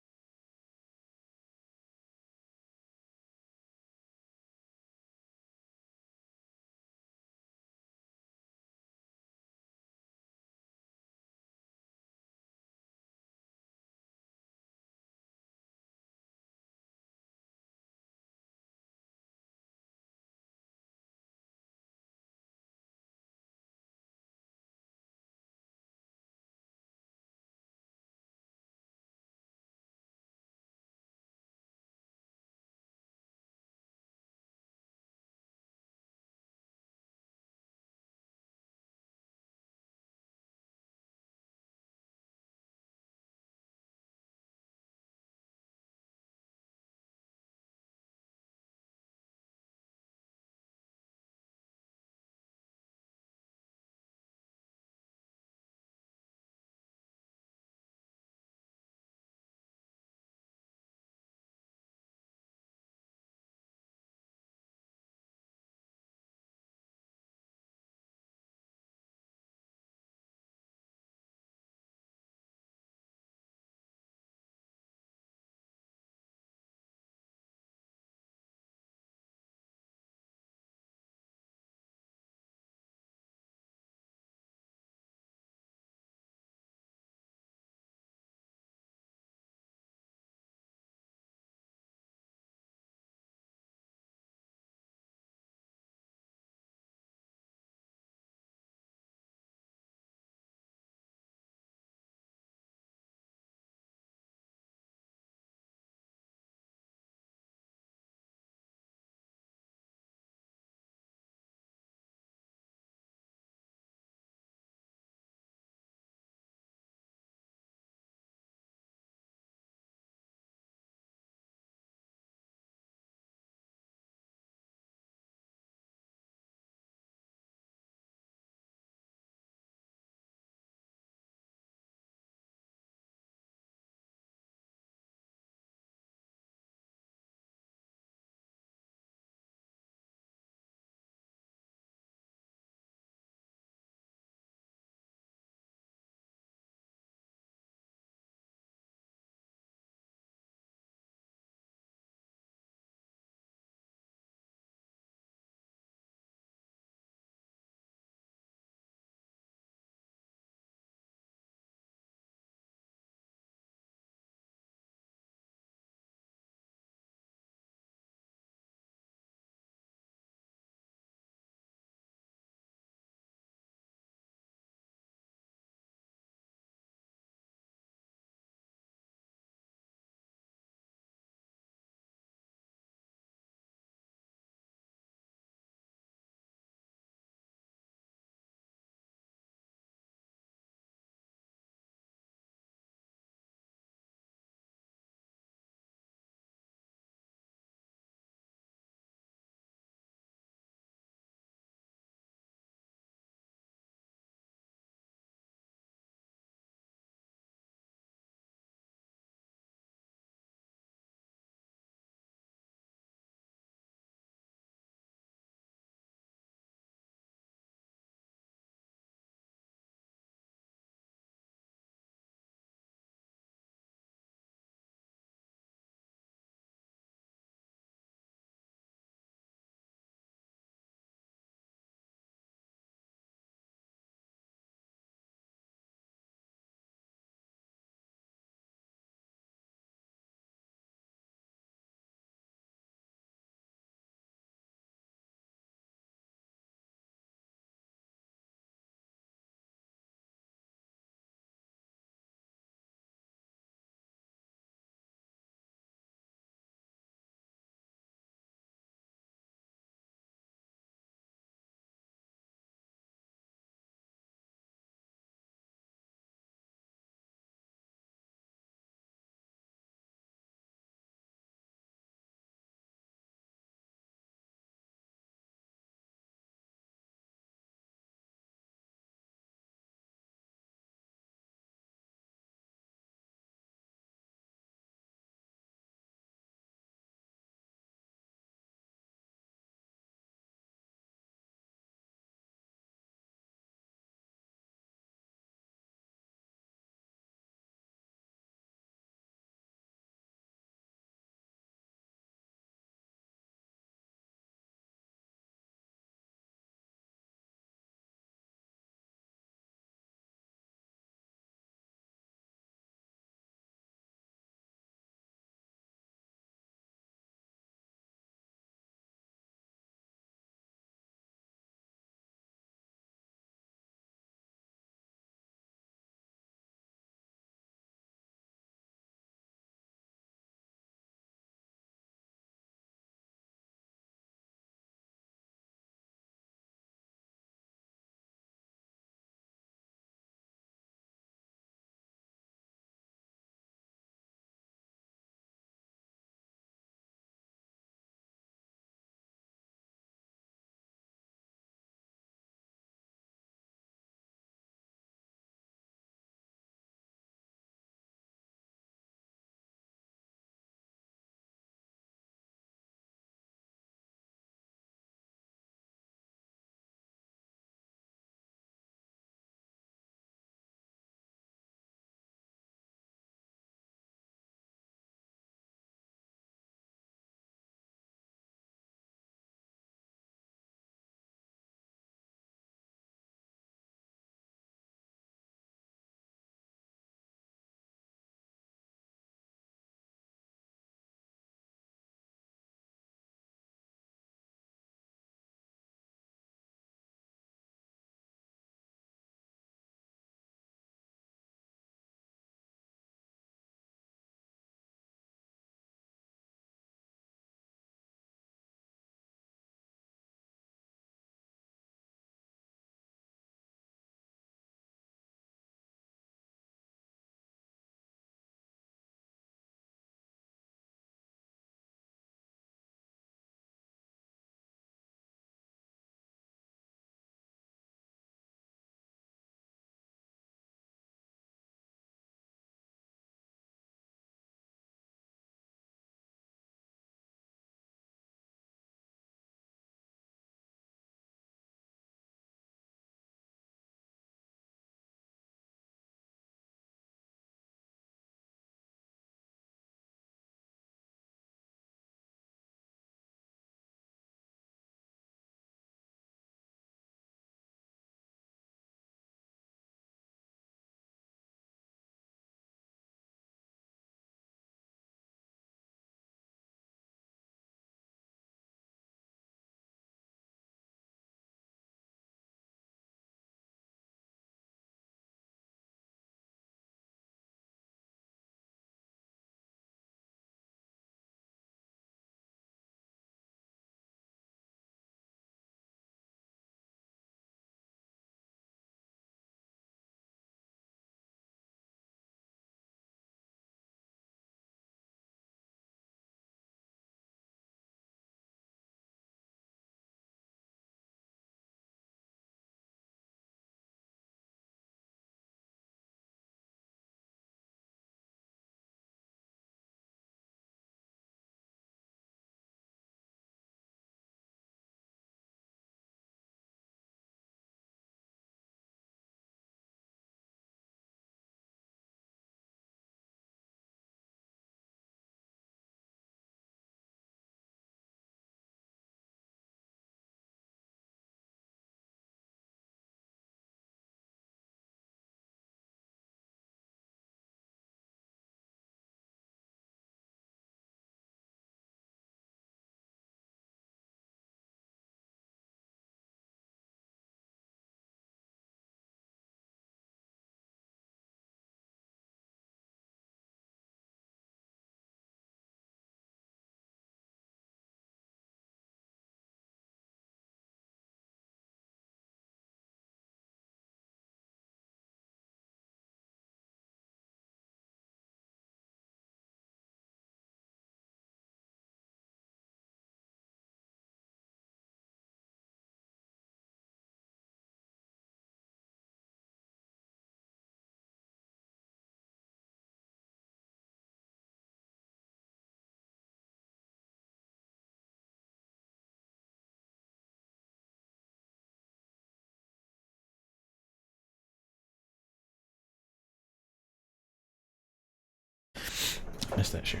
Missed that shit.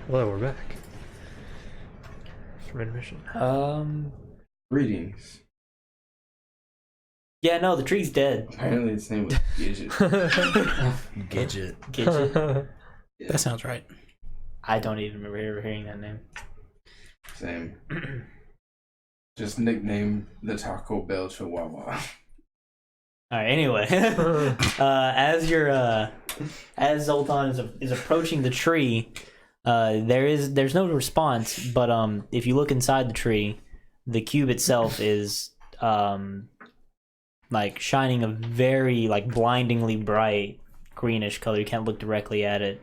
Hello, we're back from intermission. Greetings. Yeah, no, the tree's dead. Apparently its name was Gidget. Gidget. Gidget. That sounds right. I don't even remember ever hearing that name. Same. Just nickname the Taco Bell Chihuahua. All right. Anyway, as Zoltan is approaching the tree, there's no response. But if you look inside the tree, the cube itself is like shining a very like blindingly bright greenish color. You can't look directly at it.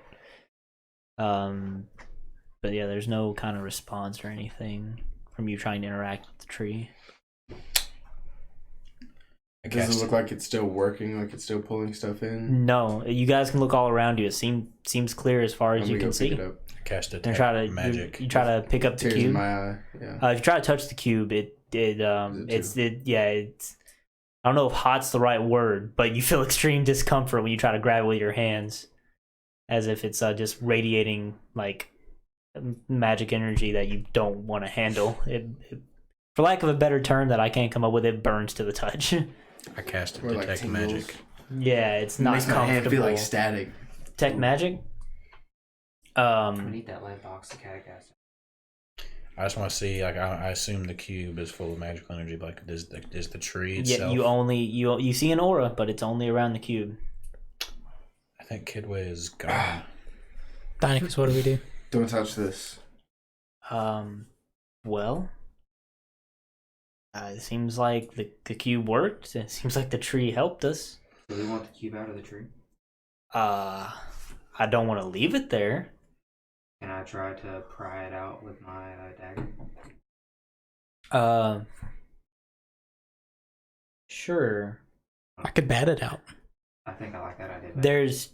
But yeah, there's no kind of response or anything from you trying to interact with the tree. Does it look like it's still working, like it's still pulling stuff in? No, you guys can look all around you. It seems clear as far as you can see. Cast And try to magic. You try to pick up the Tears in cube. my eye. Yeah. If you try to touch the cube, it's I don't know if hot's the right word, but you feel extreme discomfort when you try to grab it with your hands, as if it's just radiating like magic energy that you don't want to handle. It, for lack of a better term that I can't come up with, it burns to the touch. I cast Or, like, detect tingles. magic. Yeah, it's not Makes my comfortable. hand feel like static. Detect magic. I need that light box to catecast. I just want to see. Like, I assume the cube is full of magical energy. But like, is the tree itself? Yeah, you see an aura, but it's only around the cube. I think Kidway is gone. Dynachus, what do we do? Don't touch this. Well, it seems like the cube worked. It seems like the tree helped us. Do we want the cube out of the tree? I don't want to leave it there. Can I try to pry it out with my dagger? Sure. I could bat it out. I think I like that idea. better. There's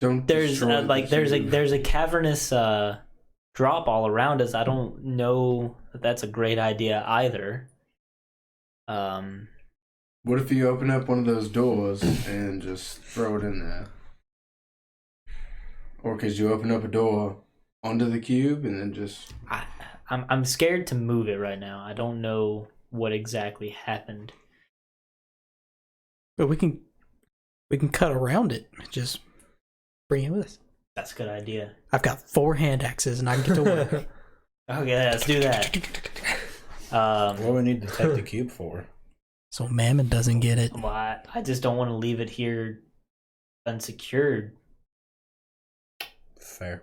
Destroy the cube. there's a cavernous drop all around us. I don't know if that's a great idea either. What if you open up one of those doors and just throw it in there? Or could you open up a door onto the cube and then just... I'm scared to move it right now. I don't know what exactly happened. But we can cut around it. Just bring it with us. That's a good idea. I've got 4 hand axes and I can get to work. Okay, let's do that. What do we need to take the cube for? So Mammon doesn't get it. Well, I just don't want to leave it here unsecured. Fair.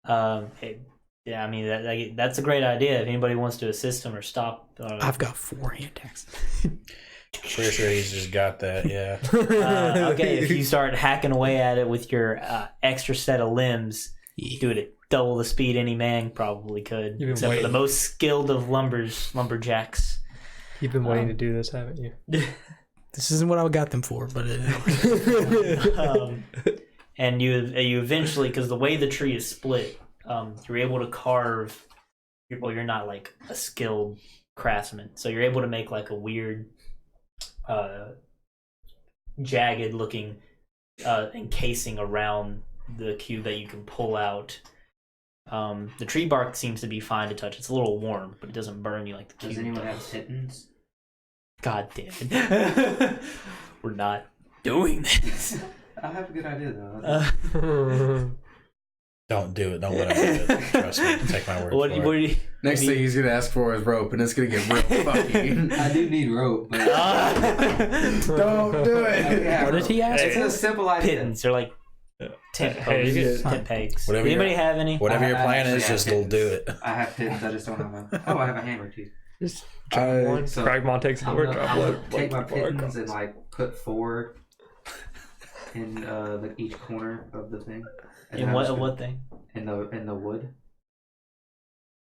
Hey, yeah, I mean that's a great idea. If anybody wants to assist him or stop, I've got 4 hand axes. Pretty sure he's just got that. Yeah. okay, if you start hacking away at it with your extra set of limbs, you do it at double the speed any man probably could, except for the most skilled of lumberjacks. You've been waiting to do this, haven't you? This isn't what I got them for, but and you eventually, because the way the tree is split, you're able to carve. Well, you're not like a skilled craftsman, so you're able to make like a weird, jagged looking encasing around the cube that you can pull out. The tree bark seems to be fine to touch. It's a little warm, but it doesn't burn you like the cube. Does anyone have pittance? God damn it. We're not doing this. I have a good idea though. Don't do it. Don't let him do it. Trust me. Take my word What for do it. you, Next thing he's gonna ask for is rope, and it's gonna get real fucking. I do need rope. But Don't do it. Yeah, what did he ask It's for? a simple idea. pittance? They're like tent Hey, you posts, get- tent pegs. Whatever Anybody your- have any? Whatever your I plan actually is, have just do pittance. it. I have pittance. I just don't have a. Oh, I have a hammer too. Just I- one. so- Cragmon takes it I'm to work. gonna, Drop I'm gonna load. take my Load, load, pittance load. and like put 4 in each corner of the thing. And In then I'm just what gonna- thing? In the wood.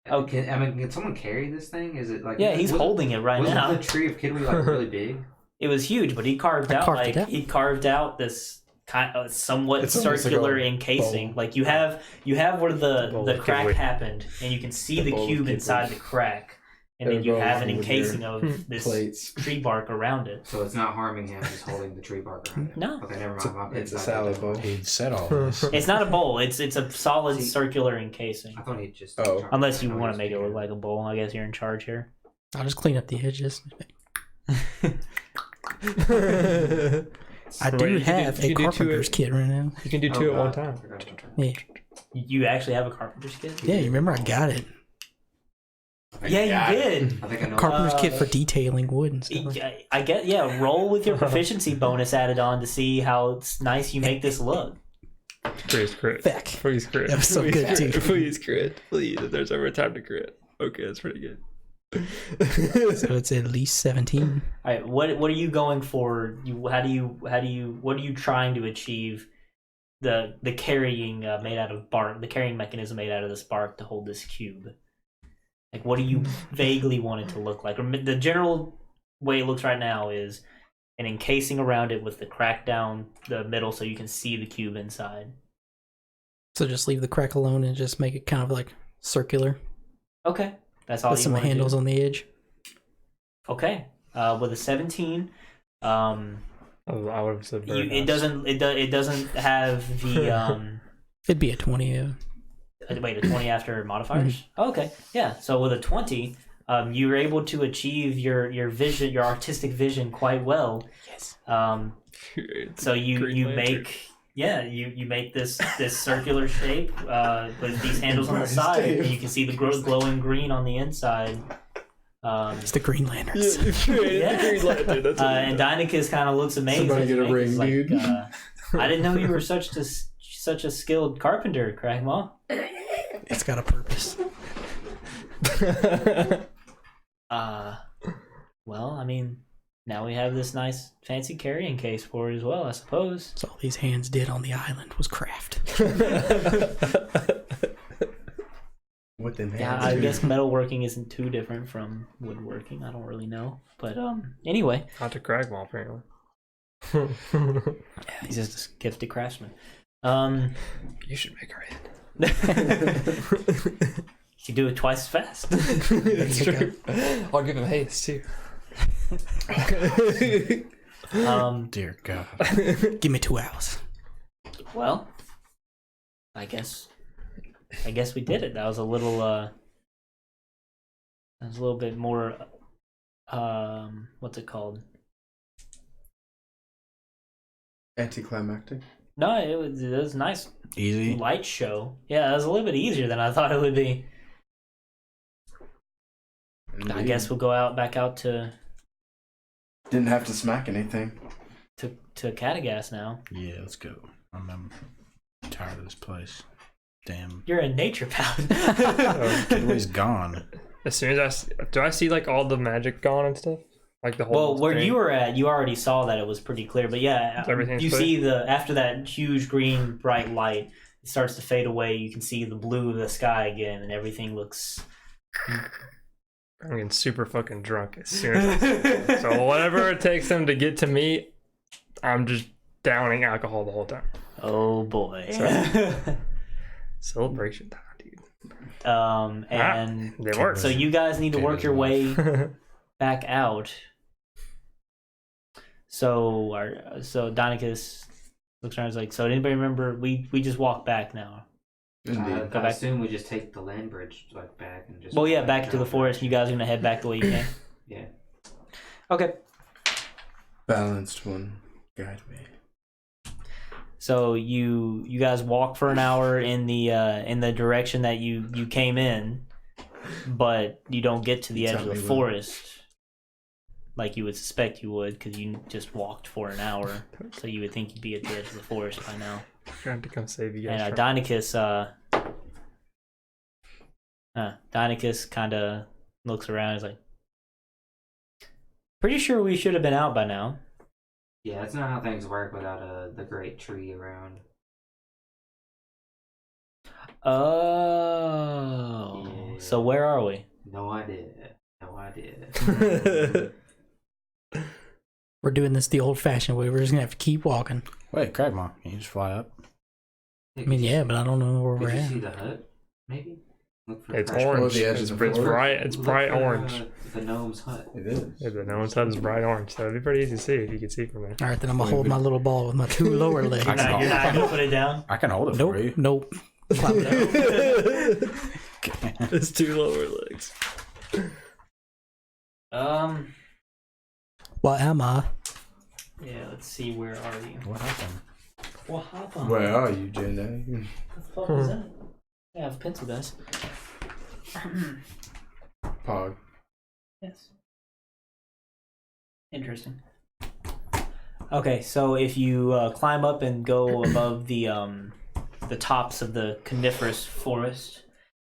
Oh, Can someone carry this thing? Is it like? Yeah, he's holding it right wasn't now. the tree of Kidway like really big? It was huge, but he carved I out carved it out. he carved out this kind of somewhat It's almost like circular a encasing. bowl. Like you have where bowl the of crack Kidway. happened, and you can see The the bowl of cube Kidway. inside the crack. and then It'll you go have an along with your encasing of this plates. tree bark around it. So it's not harming him, just holding the tree bark around it. No. Okay, never mind. My It's a pin's not salad that bowl. big. He'd said all this. It's not a bowl. It's a solid See- circular encasing. I thought he just. Oh. Unless you I want was to make it look thinking- like a bowl. I guess you're in charge here. I'll just clean up the edges. I do have a carpenter's kit right now. You can do Oh, two at one God. time. I forgot about that. Yeah, You actually have a carpenter's kit? yeah. You remember I got it. Yeah, you did. I think I know. Carpenter's kit for detailing wood and stuff. I get, yeah, roll with your proficiency bonus added on to see how nice you make this look. Please crit. Feck. Please crit. That was so Please good, crit. too. Please crit. Please, if there's ever a time to crit. Okay, that's pretty good. So it's at least 17. All right, what are you going for? What are you trying to achieve? The carrying made out of bark, the carrying mechanism made out of this bark to hold this cube. Like, what do you vaguely want it to look like? Or the general way it looks right now is an encasing around it with the crack down the middle so you can see the cube inside. So just leave the crack alone and just make it kind of like circular Okay, that's all with you some want to handles do. on the edge. Okay, with a 17, Oh, I would have said very it doesn't have the It'd be a 20. wait, a 20 after modifiers. Oh, okay, yeah. So with a 20, you were able to achieve your vision, your artistic vision, quite well. Yes. So you Green Lantern. make you make this circular shape with these handles on the side, and you can see the glowing green on the inside. It's the Green Lanterns. Yeah. The Green Lantern. That's what And Dynachus kind of looks amazed. Somebody as get you a make ring, this, like, dude. I didn't know you were such a skilled carpenter, Cragmaw. It's got a purpose. Well, I mean, now we have this nice fancy carrying case for it as well, I suppose. So all these hands did on the island was craft. What them Yeah, hands I do. guess metalworking isn't too different from woodworking. I don't really know, but anyway, Not to Cragmall, apparently. yeah, he's just a gifted craftsman. You should make her You do it twice as fast. That's true. I'll give him haste too. Dear God. Give me 2 hours. Well, I guess we did it. That was a little bit more what's it called? Anticlimactic. No, it was nice. Easy. Light show. Yeah, it was a little bit easier than I thought it would be. I guess we'll go back out to Didn't have to smack anything. Cragdaddies now. Yeah, let's go. I'm tired of this place. Damn. You're a nature paladin. Kidway's gone. As soon as do I see like all the magic gone and stuff? Like the whole Well, where thing? you were at, you already saw that it was pretty clear. But yeah, Everything's you clear? see after that huge green bright light, it starts to fade away. You can see the blue of the sky again, and everything looks. I'm getting super fucking drunk as soon as I see it. So whatever it takes them to get to me, I'm just downing alcohol the whole time. Oh boy. Celebration time, dude. And They work. so you guys need to work your way back out. So Dynachus looks around and is like, so did anybody remember we just walked back now? Indeed. Go I back. assume we just take the land bridge like back and just. Well, yeah, back to the forest. You guys are gonna head back the way you came. Yeah. Okay. Balanced one. Guide me. So you guys walk for an hour in the direction that you came in, but you don't get to the You edge tell of the me when. forest like you would suspect you would, because you just walked for an hour. So you would think you'd be at the edge of the forest by now. Trying to come save you guys. And from- Dynachus kind of looks around and is like, pretty sure we should have been out by now. Yeah, that's not how things work without the great tree around. Oh. Yeah. So where are we? No idea. No idea. We're doing this the old-fashioned way. We're just gonna have to keep walking. Wait, Cragmaw, can you just fly up? I mean, yeah, but I don't know where Could we're you at. see the hut? Maybe. Look for It's crash orange. Oh, the edge It's, of the it's forest? bright. It's Look bright for, orange. the gnome's hut. It is. Yeah, the no one's hut is bright orange, so it'd be pretty easy to see if you could see from there. All right, then I'm gonna hold my little ball with my two lower legs. I can You're not gonna put it down. I can hold it Nope, for you. nope. Clap it out. It's two lower legs. What am I? Yeah, let's see. Where are you? What happened? What happened? Where are you, Jenna? What the fuck is that? I have a pencil, guys. Pog. Yes. Interesting. Okay, so if you climb up and go above the tops of the coniferous forest,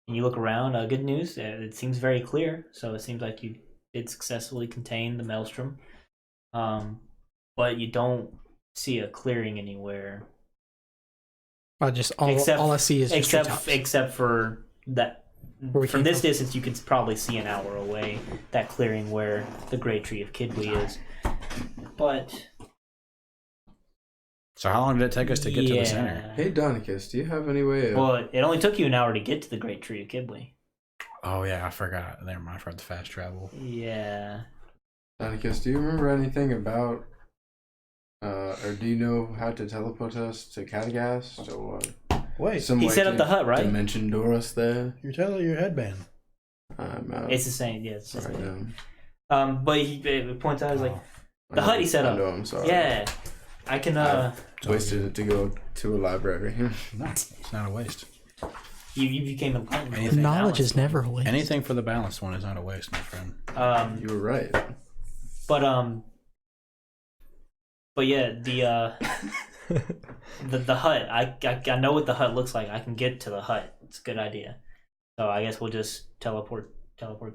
and you look around, good news. It seems very clear. So it seems like you did successfully contain the maelstrom, but you don't see a clearing anywhere. All I see is just treetops. except for that. Where we From came this from. distance, you could probably see an hour away that clearing where the Great Tree of Kidwee is. But So how long did it take us to get to the center? Hey, Dynachus, do you have any way of... Well, it only took you an hour to get to the Great Tree of Kidwee. Oh yeah, I forgot. Never mind. I forgot the fast travel. Yeah. Dynachus, do you remember anything about... or do you know how to teleport us to Catagast? Or what? Wait, Some He way set up to the hut, right? Dimension door us there? you're telling your headband. I'm out. It's the same. Yeah, it's the right same. now. But he points out, he's like, Oh. the hut he set I up. know, I'm sorry. Yeah. I can, Wasted it to go to a library. No, it's not a waste. you became a Anything Knowledge is never a waste. Anything for the balanced one is not a waste, my friend. You were right. But yeah, the hut. I know what the hut looks like. I can get to the hut. It's a good idea. So I guess we'll just teleport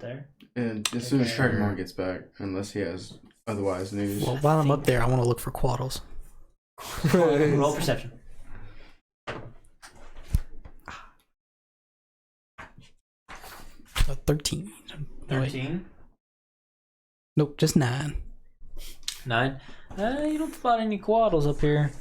there. And as soon as Shragmore gets back, unless he has otherwise news. Well, while I'm up there, I want to look for Quaddles. Roll perception. 13. No, wait. 13. Nope, just 9. 9. You don't spot any quaddles up here.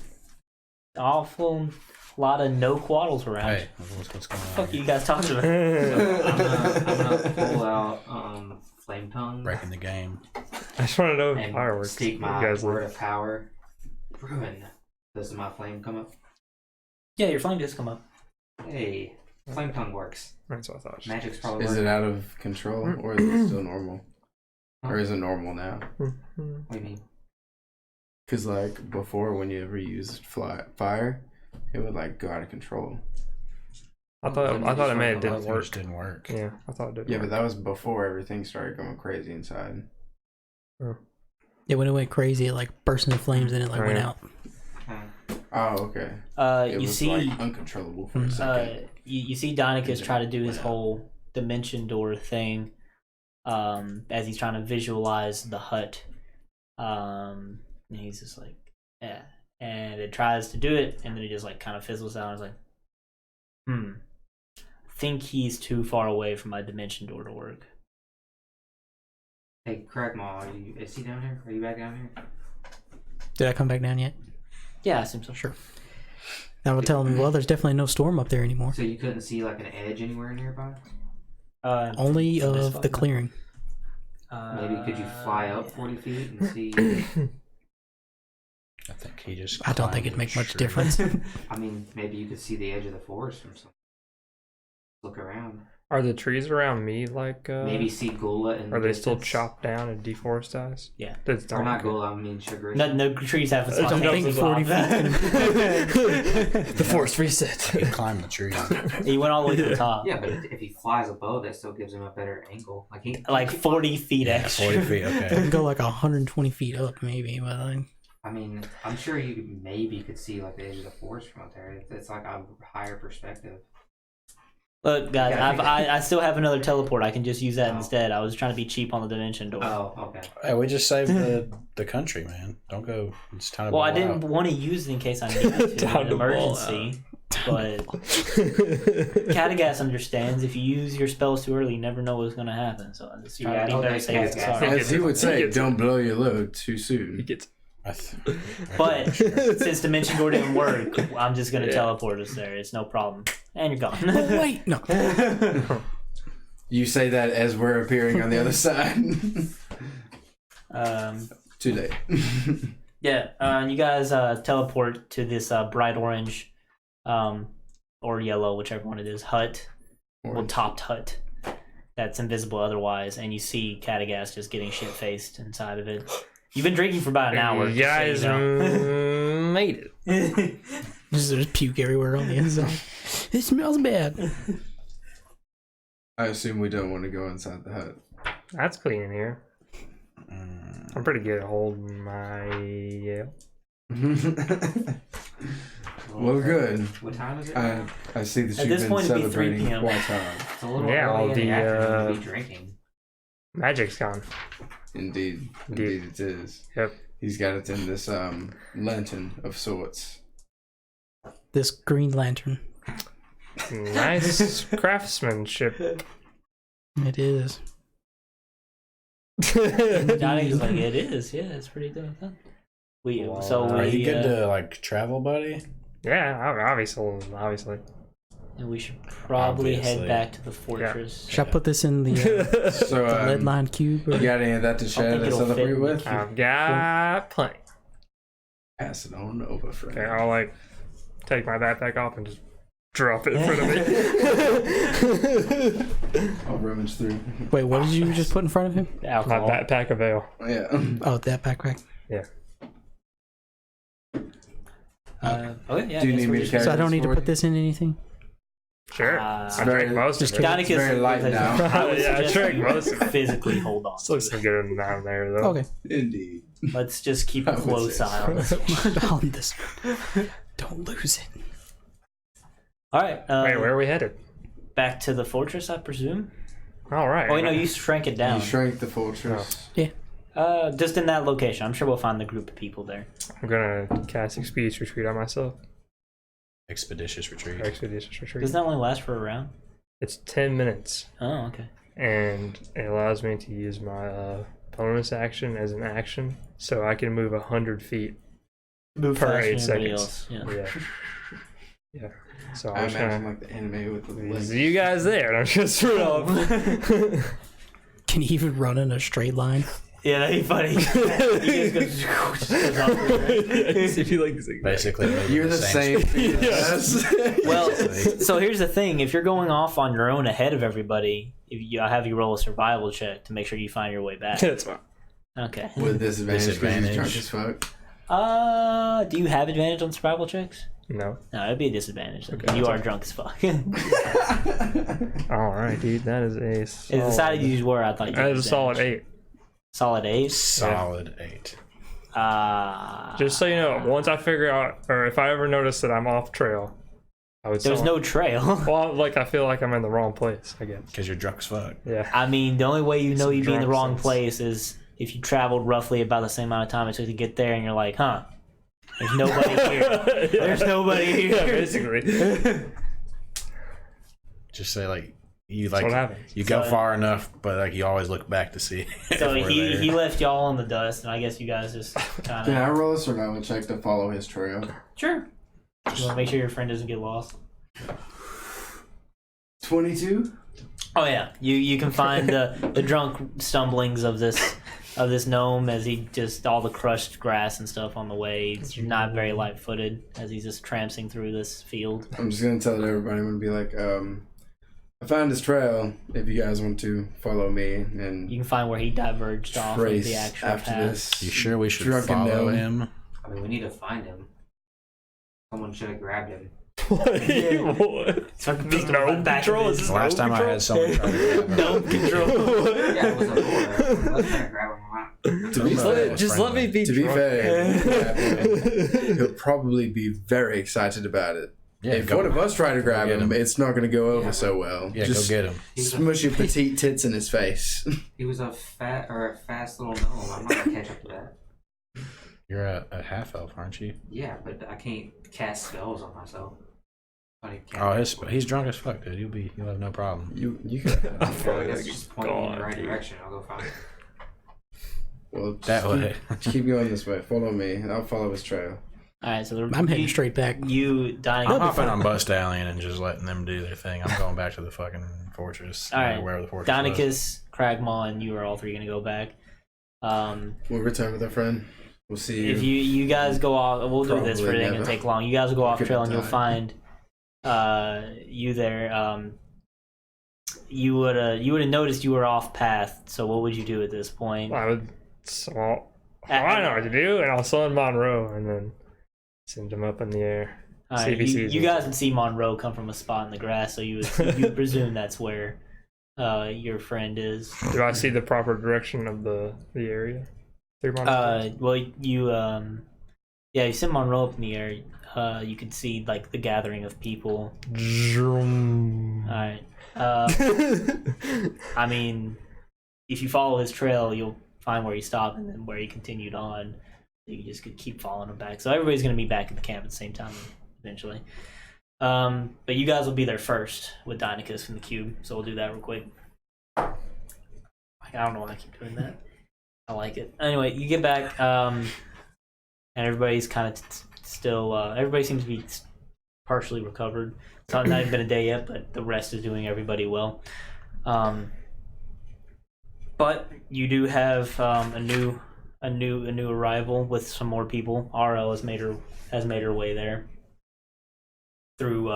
Awful lot of no quaddles around. Hey, what's going on? What the fuck are here? you guys talking about? I'm gonna pull out flame tongue Breaking the game. I just want to know if and fireworks. speak You my guys word of power. Ruin. Does my flame come up? Yeah, your flame does come up. Hey, flame tongue works. That's what I thought. Magic's probably Is it working. out of control or is it still normal? Or is it normal now? What do you mean? Because like before, when you ever used fire, it would like go out of control. I thought it made it didn't It work. just didn't work. Yeah, I thought it did. Yeah, but that was before everything started going crazy inside. Yeah, when it went crazy, it like burst into flames and it like went Right. out. Oh, okay. It You was see, like uncontrollable for a second. you see Dynachus try to do his whole dimension door thing, as he's trying to visualize the hut. And he's just like, yeah, and it tries to do it, and then it just like kind of fizzles out. I was like, I think he's too far away from my dimension door to work. Hey, Cragmaw, is he down here? Are you back down here? Did I come back down yet? Yeah, I assume so. Sure. I will tell him, well, there's definitely no storm up there anymore. So you couldn't see like an edge anywhere nearby? Only from this of spot? the clearing. Maybe could you fly up 40 feet and see? I think he just. I don't think it'd make much difference. I mean, maybe you could see the edge of the forest from somewhere. Look around. Are the trees around me like? Maybe see Gula and. Are they still chopped down and deforested? Yeah. That's Or not Gula, I mean Sugar. No trees haven't I spawned. think 40 The forest resets. He climbed the tree. He went all the way to the top. Yeah, but if he flies above, that still gives him a better angle. Like he Like 40 feet Yeah, extra. 40 feet. It Okay. can go like 120 feet up, maybe. But I mean, I'm sure you maybe could see like the edge of the forest from up there. It's like a higher perspective. Look, guys, Yeah. I still have another teleport. I can just use that Oh. instead. I was trying to be cheap on the dimension door. Oh, okay. Hey, we just saved the country, man. Don't go. It's time to. Well, I blow didn't out. want to use it in case I needed to Time in an to ball emergency. But Catagast understands if you use your spells too early, you never know what's going to happen. So I just try Yeah, to be okay, very safe. Catagast. Sorry. As he would He say, gets it. don't blow your load too He soon. gets. But since Dimension Door didn't work, I'm just gonna teleport us there. It's no problem. And you're gone. But wait, no. You say that as we're appearing on the other side. Too late. Yeah, you guys teleport to this bright orange, or yellow, whichever one it is, hut. Well, topped hut. That's invisible otherwise, and you see Cragdaddies just getting shit-faced inside of it. You've been drinking for about an hour. You guys made it. There's puke everywhere on the inside. It smells bad. I assume we don't want to go inside the hut. That's clean in here. I'm pretty good at holding my Well, good. What time is it? I see that At you've this been point, it'd be 3 celebrating p.m. quite hard. It's a little Yeah, all early in the the, afternoon to be drinking. magic's gone. Indeed it is. Yep. He's got it in this lantern of sorts. This green lantern. Nice craftsmanship. It is. Johnny's like, it is. Yeah, it's pretty good. Are you good to like travel, buddy? Yeah, obviously. And we should probably Obviously. head back to the fortress. Should I put this in the, So, the lead line cube? Or? you got any of that to share think and it'll fit celebrate in with? the I've got plenty. Pass it on over, friend. Okay, I'll like take my backpack off and just drop it in front of me. I'll rummage through. Wait, what did you just put in front of him? My Alcohol. backpack of ale. Yeah. Oh, that backpack. Yeah. Okay, yeah. Do you I guess need we're me to just- carry So I don't need to for put you? this in anything? Sure. Uh, I drank most of it. Dynachus It's very light now. Yeah, I drank most of it. Physically hold on. Still looks good down there though. Okay. Indeed. Let's just keep a I would close say eye on so. this. On this. Don't lose it. All right. Wait, where are we headed? Back to the fortress, I presume. All right. Oh, wait, no, you shrank it down. You shrank the fortress. Just in that location. I'm sure we'll find the group of people there. I'm gonna cast Expeditious Retreat on myself. Expeditious retreat. Expeditious Retreat. Doesn't that only last for a round? It's 10 minutes, Oh, okay. and it allows me to use my bonus action as an action, so I can move 100 feet Move per faster 8 than everybody seconds. else. Yeah. Yeah. So I I'm just imagine gonna like the anime with the legs. see you guys there. I'm just off. Can you even run in a straight line? Yeah, that'd be funny. He just goes off the Basically, moving You're the same speed as us. Well, so here's the thing: if you're going off on your own ahead of everybody, I have you roll a survival check to make sure you find your way back. That's fine. Okay. With disadvantage because he's drunk Disadvantage. as fuck. Do you have advantage on survival checks? No. No, it'd be a disadvantage. Then. Okay, You that's are okay. drunk as fuck. All right, dude. That is a solid. It's decided you were. I thought you. That had is a solid advantage. 8. Solid 8. Solid 8. Just so you know, once I figure out, or if I ever notice that I'm off trail, I would. There's solid- no trail. Well, like I feel like I'm in the wrong place. I guess. Because you're drunk as fuck. Yeah. I mean, the only way you know Some you'd be in the drunk wrong sense. place is if you traveled roughly about the same amount of time it took to get there, and you're like, huh, there's nobody here. There's nobody here. Yeah, basically. Just say like you That's what like happens. you go So- far enough, but like you always look back to see. So if we're he there. left y'all in the dust, and I guess you guys just kind Can I of roll a survival check to follow his trail? sure. You want to make sure your friend doesn't get lost. 22? Oh yeah, you can find the drunk stumblings of this gnome as he just all the crushed grass and stuff on the way. He's not very light-footed as he's just tramping through this field. I'm just gonna tell everybody. I'm gonna be like, I found his trail. If you guys want to follow me and You can find where he diverged off of trace the actual after path. this. You sure we should Drunken follow gnome. him? I mean, we need to find him. Someone should have grabbed him. What? So This no control? Is this The last no time I control? had someone try to grab him. no control. Yeah, it was a lure. Let's try to grab him. To be Just fair, Just let me be to be drunk. fair, he'll probably be very excited about it. Yeah, if go- one of us try to grab get him, him. it's not going to go over Yeah. so well. Yeah, Just go get him. He was, smush your petite tits in his face. he was a fast little gnome. I'm not gonna catch up to that. You're a half elf, aren't you? Yeah, but I can't cast spells on myself. Oh, he's drunk as fuck, dude. You'll have no problem. You could. I guess just point me in the right direction. I'll go find him. Well, just That way. keep going this way. Follow me, and I'll follow his trail. All right, so I'm heading straight back. You, I'm Dynachus. hopping on Butt Stallion and just letting them do their thing. I'm going back to the fucking fortress. All right, wherever the fortress was. Dynachus, Cragmaw, and you are all three gonna go back. We'll return with our friend. We'll see you. If you guys go off, we'll do this for it. Probably Ain't gonna never. take long. You guys go off Could trail and you'll die. find you there. You would have noticed you were off path. So what would you do at this point? I would. So I know what to do, and I'll summon Monroe, and then send him up in the air. All See right, if he sees you me. guys would see Monroe come from a spot in the grass, so you would presume that's where your friend is. Do I see the proper direction of the area? Through Monroe? Well, you send Monroe up in the air. You can see like the gathering of people. All right. I mean, if you follow his trail, you'll find where he stopped and then where he continued on. You just could keep following him back. So everybody's going to be back at the camp at the same time eventually. But you guys will be there first with Dynachus from the cube. So we'll do that real quick. I don't know why I keep doing that. I like it. Anyway, you get back, and everybody's kind of still. Everybody seems to be partially recovered. It's not even been a day yet, but the rest is doing everybody well. But you do have a new arrival with some more people. RL has made her way there through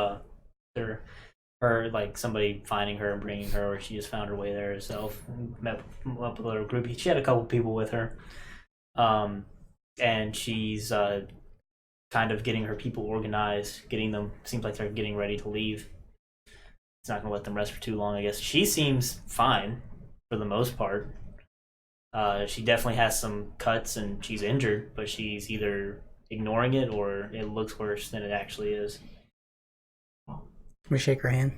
her like somebody finding her and bringing her, or she just found her way there herself. Met up with a little group. She had a couple people with her, and she's kind of getting her people organized, getting them. Seems like they're getting ready to leave. It's not gonna let them rest for too long, I guess. She seems fine for the most part. She definitely has some cuts and she's injured, but she's either ignoring it or it looks worse than it actually is. Let me shake her hand.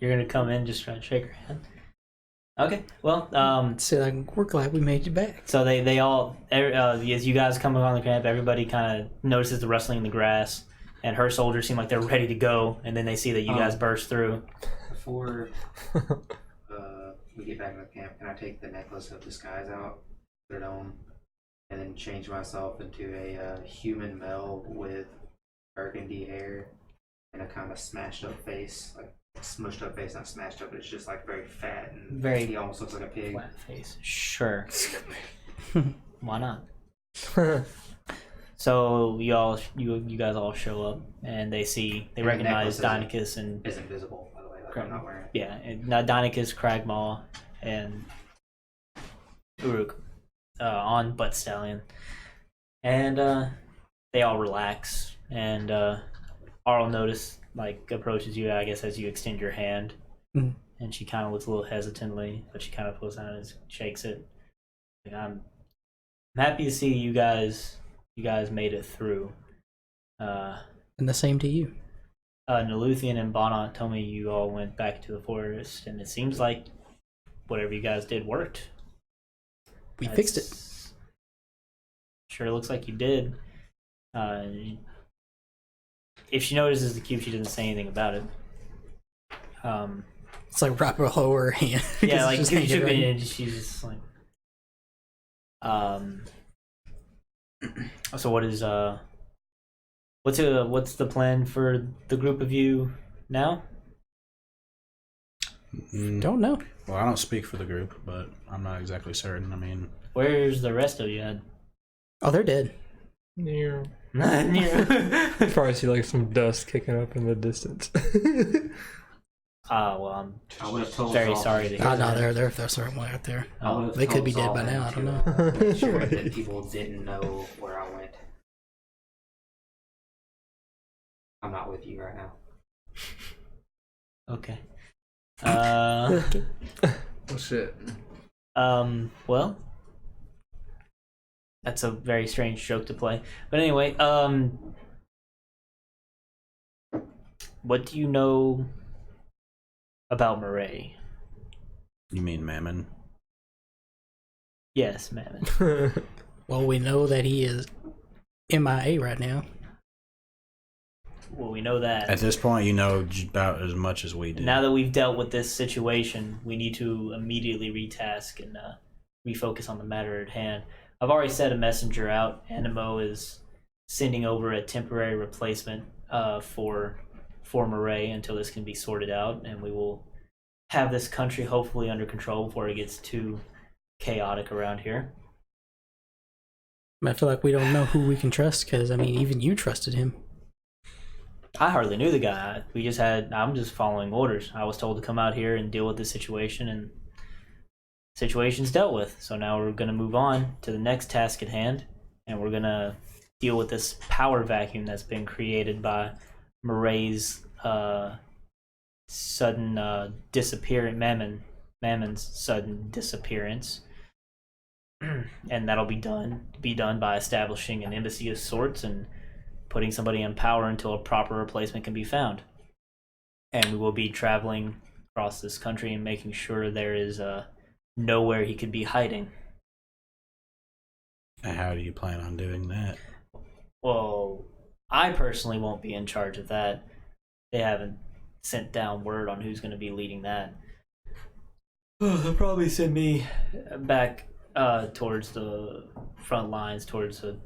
You're gonna come in just try to shake her hand. Okay, well, So we're glad we made you back. so they all as you guys come on the camp, everybody kind of notices the rustling in the grass, and her soldiers seem like they're ready to go, and then they see that you guys burst through. Before we get back in the camp, can I take the necklace of disguise out, put it on, and then change myself into a human male with burgundy hair and a kind of smashed up face, like smushed up face, not smashed up, but it's just like very fat and Very he almost looks like a pig. Flat face. Sure. Why not? So you guys all show up, and they And recognize the necklace Dynachus and Is invisible, by the way. Like I'm not wearing it. yeah, and Dynachus, Cragmaw, and Uruk on Butt Stallion, and they all relax, and Arl notice like approaches you, I guess, as you extend your hand, Mhm. and she kind of looks a little hesitantly, but she kind of pulls out and shakes it. Like, I'm happy to see you guys made it through. And the same to you. Naluthian and Bonnet told me you all went back to the forest, and it seems like whatever you guys did worked. We fixed it. Sure looks like you did. If she notices the cube, she doesn't say anything about it. It's like right below her hand. Yeah, like Just she hanging should right be, in. and she's just like, So what is what's the plan for the group of you now? Don't know. Well, I don't speak for the group, but I'm not exactly certain. I mean, Where's the rest of you? Oh, they're dead. Near. Near. Probably see like some dust kicking up in the distance. Well, I'm I would have told very Zoltan- sorry to hear Oh, no, that. they're certainly out there. I would have They could told be dead by Zoltan now, I don't to, know. make sure that people didn't know where I went. I'm not with you right now. Okay. Oh shit. Well, that's a very strange joke to play. But anyway, what do you know about Murray? you mean Mammon? Yes, Mammon. Well, we know that he is MIA right now. Well, we know that. At this point, you know about as much as we do. Now that we've dealt with this situation, we need to immediately retask and refocus on the matter at hand. I've already sent a messenger out. Animo is sending over a temporary replacement for Murray until this can be sorted out, and we will have this country hopefully under control before it gets too chaotic around here. I feel like we don't know who we can trust because, I mean, even you trusted him. I hardly knew the guy. I'm just following orders. I was told to come out here and deal with the situation, and situation's dealt with. So now we're going to move on to the next task at hand, and we're going to deal with this power vacuum that's been created by Murray's sudden disappearance, Mammon's sudden disappearance. And that'll be done by establishing an embassy of sorts and putting somebody in power until a proper replacement can be found. And we will be traveling across this country and making sure there is nowhere he could be hiding. And how do you plan on doing that? Well, I personally won't be in charge of that. They haven't sent down word on who's going to be leading that. They'll probably send me back towards the front lines, towards the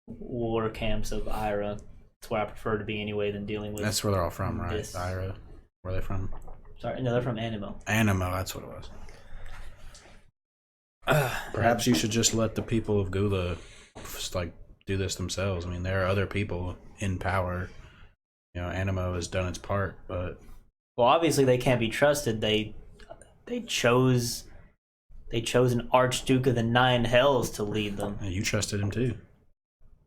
war camps of Ira. That's where I prefer to be anyway than dealing with. That's where they're all from, right? This. Ira. Where are they from? Sorry, no, they're from Animo. Animo, that's what it was. Perhaps you should just let the people of Gula do this themselves. I mean, there are other people in power. Animo has done its part, but well, obviously they can't be trusted. They chose an Archduke of the Nine Hells to lead them. you trusted him too.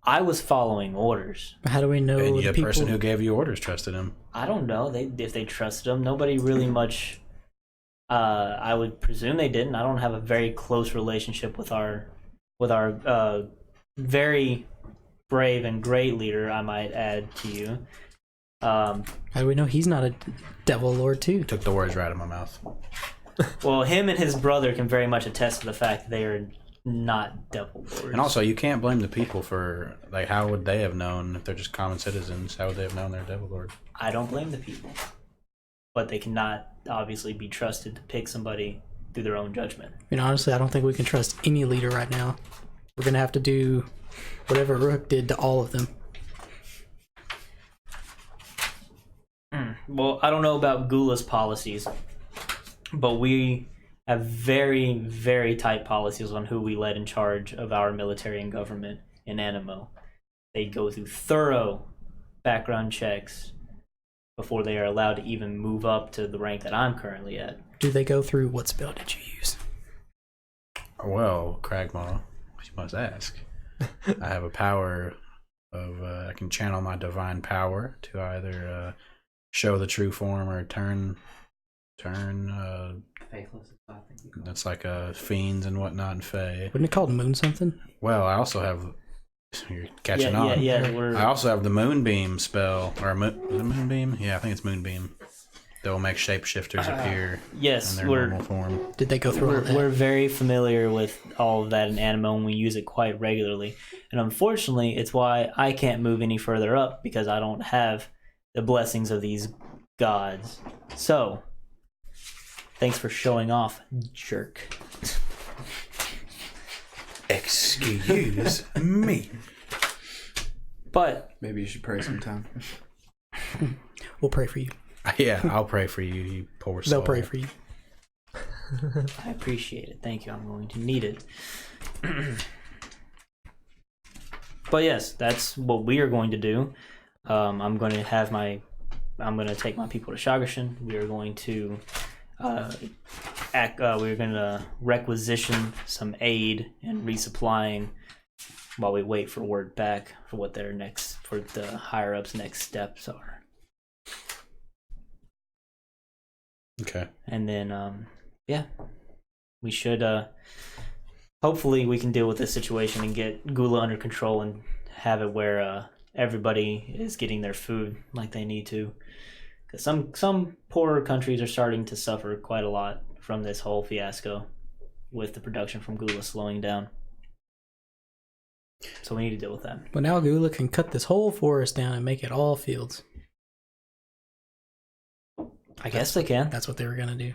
I was following orders. How do we know And the the people? person who gave you orders trusted him. I don't know if they trusted him. Nobody really much. I would presume they didn't. I don't have a very close relationship with our very brave and great leader. I might add to you. How do we know he's not a devil lord too? Took the words right out of my mouth. Well, him and his brother can very much attest to the fact that they are not devil lords. And also, you can't blame the people for, how would they have known if they're just common citizens? How would they have known they're devil lord? I don't blame the people. But they cannot obviously be trusted to pick somebody through their own judgment. Honestly, I don't think we can trust any leader right now. We're going to have to do whatever Rook did to all of them. Well, I don't know about Gula's policies, but we have very, very tight policies on who we let in charge of our military and government in Animo. They go through thorough background checks before they are allowed to even move up to the rank that I'm currently at. Do they go through what spell did you use? Well, Cragmaw, you must ask. I have a power of, I can channel my divine power to either show the true form or turn Faithless, I think. that's like fiends and whatnot and fae. Wasn't it called Moon something? Well, I also have, you're catching Yeah, on. yeah. I also have the Moonbeam spell, or is it Moonbeam? Yeah, I think it's Moonbeam. That will make shapeshifters appear Yes, in their normal form. Did they go through all that? We're very familiar with all of that in Animo, and we use it quite regularly. And unfortunately, it's why I can't move any further up, because I don't have the blessings of these gods. So, thanks for showing off, jerk. Excuse me. But Maybe you should pray sometime. We'll pray for you. Yeah, I'll pray for you, you poor soul. They'll pray for you. I appreciate it. Thank you. I'm going to need it. But yes, that's what we are going to do. I'm going to take my people to Shagashan. We are going to we're going to requisition some aid and resupplying while we wait for word back for what their for the higher ups' next steps are. Okay. And then we should hopefully we can deal with this situation and get Gula under control and have it where everybody is getting their food like they need to, because some poorer countries are starting to suffer quite a lot from this whole fiasco with the production from Gula slowing down. So we need to deal with that. But now Gula can cut this whole forest down and make it all fields. I guess they can. That's what they were going to do.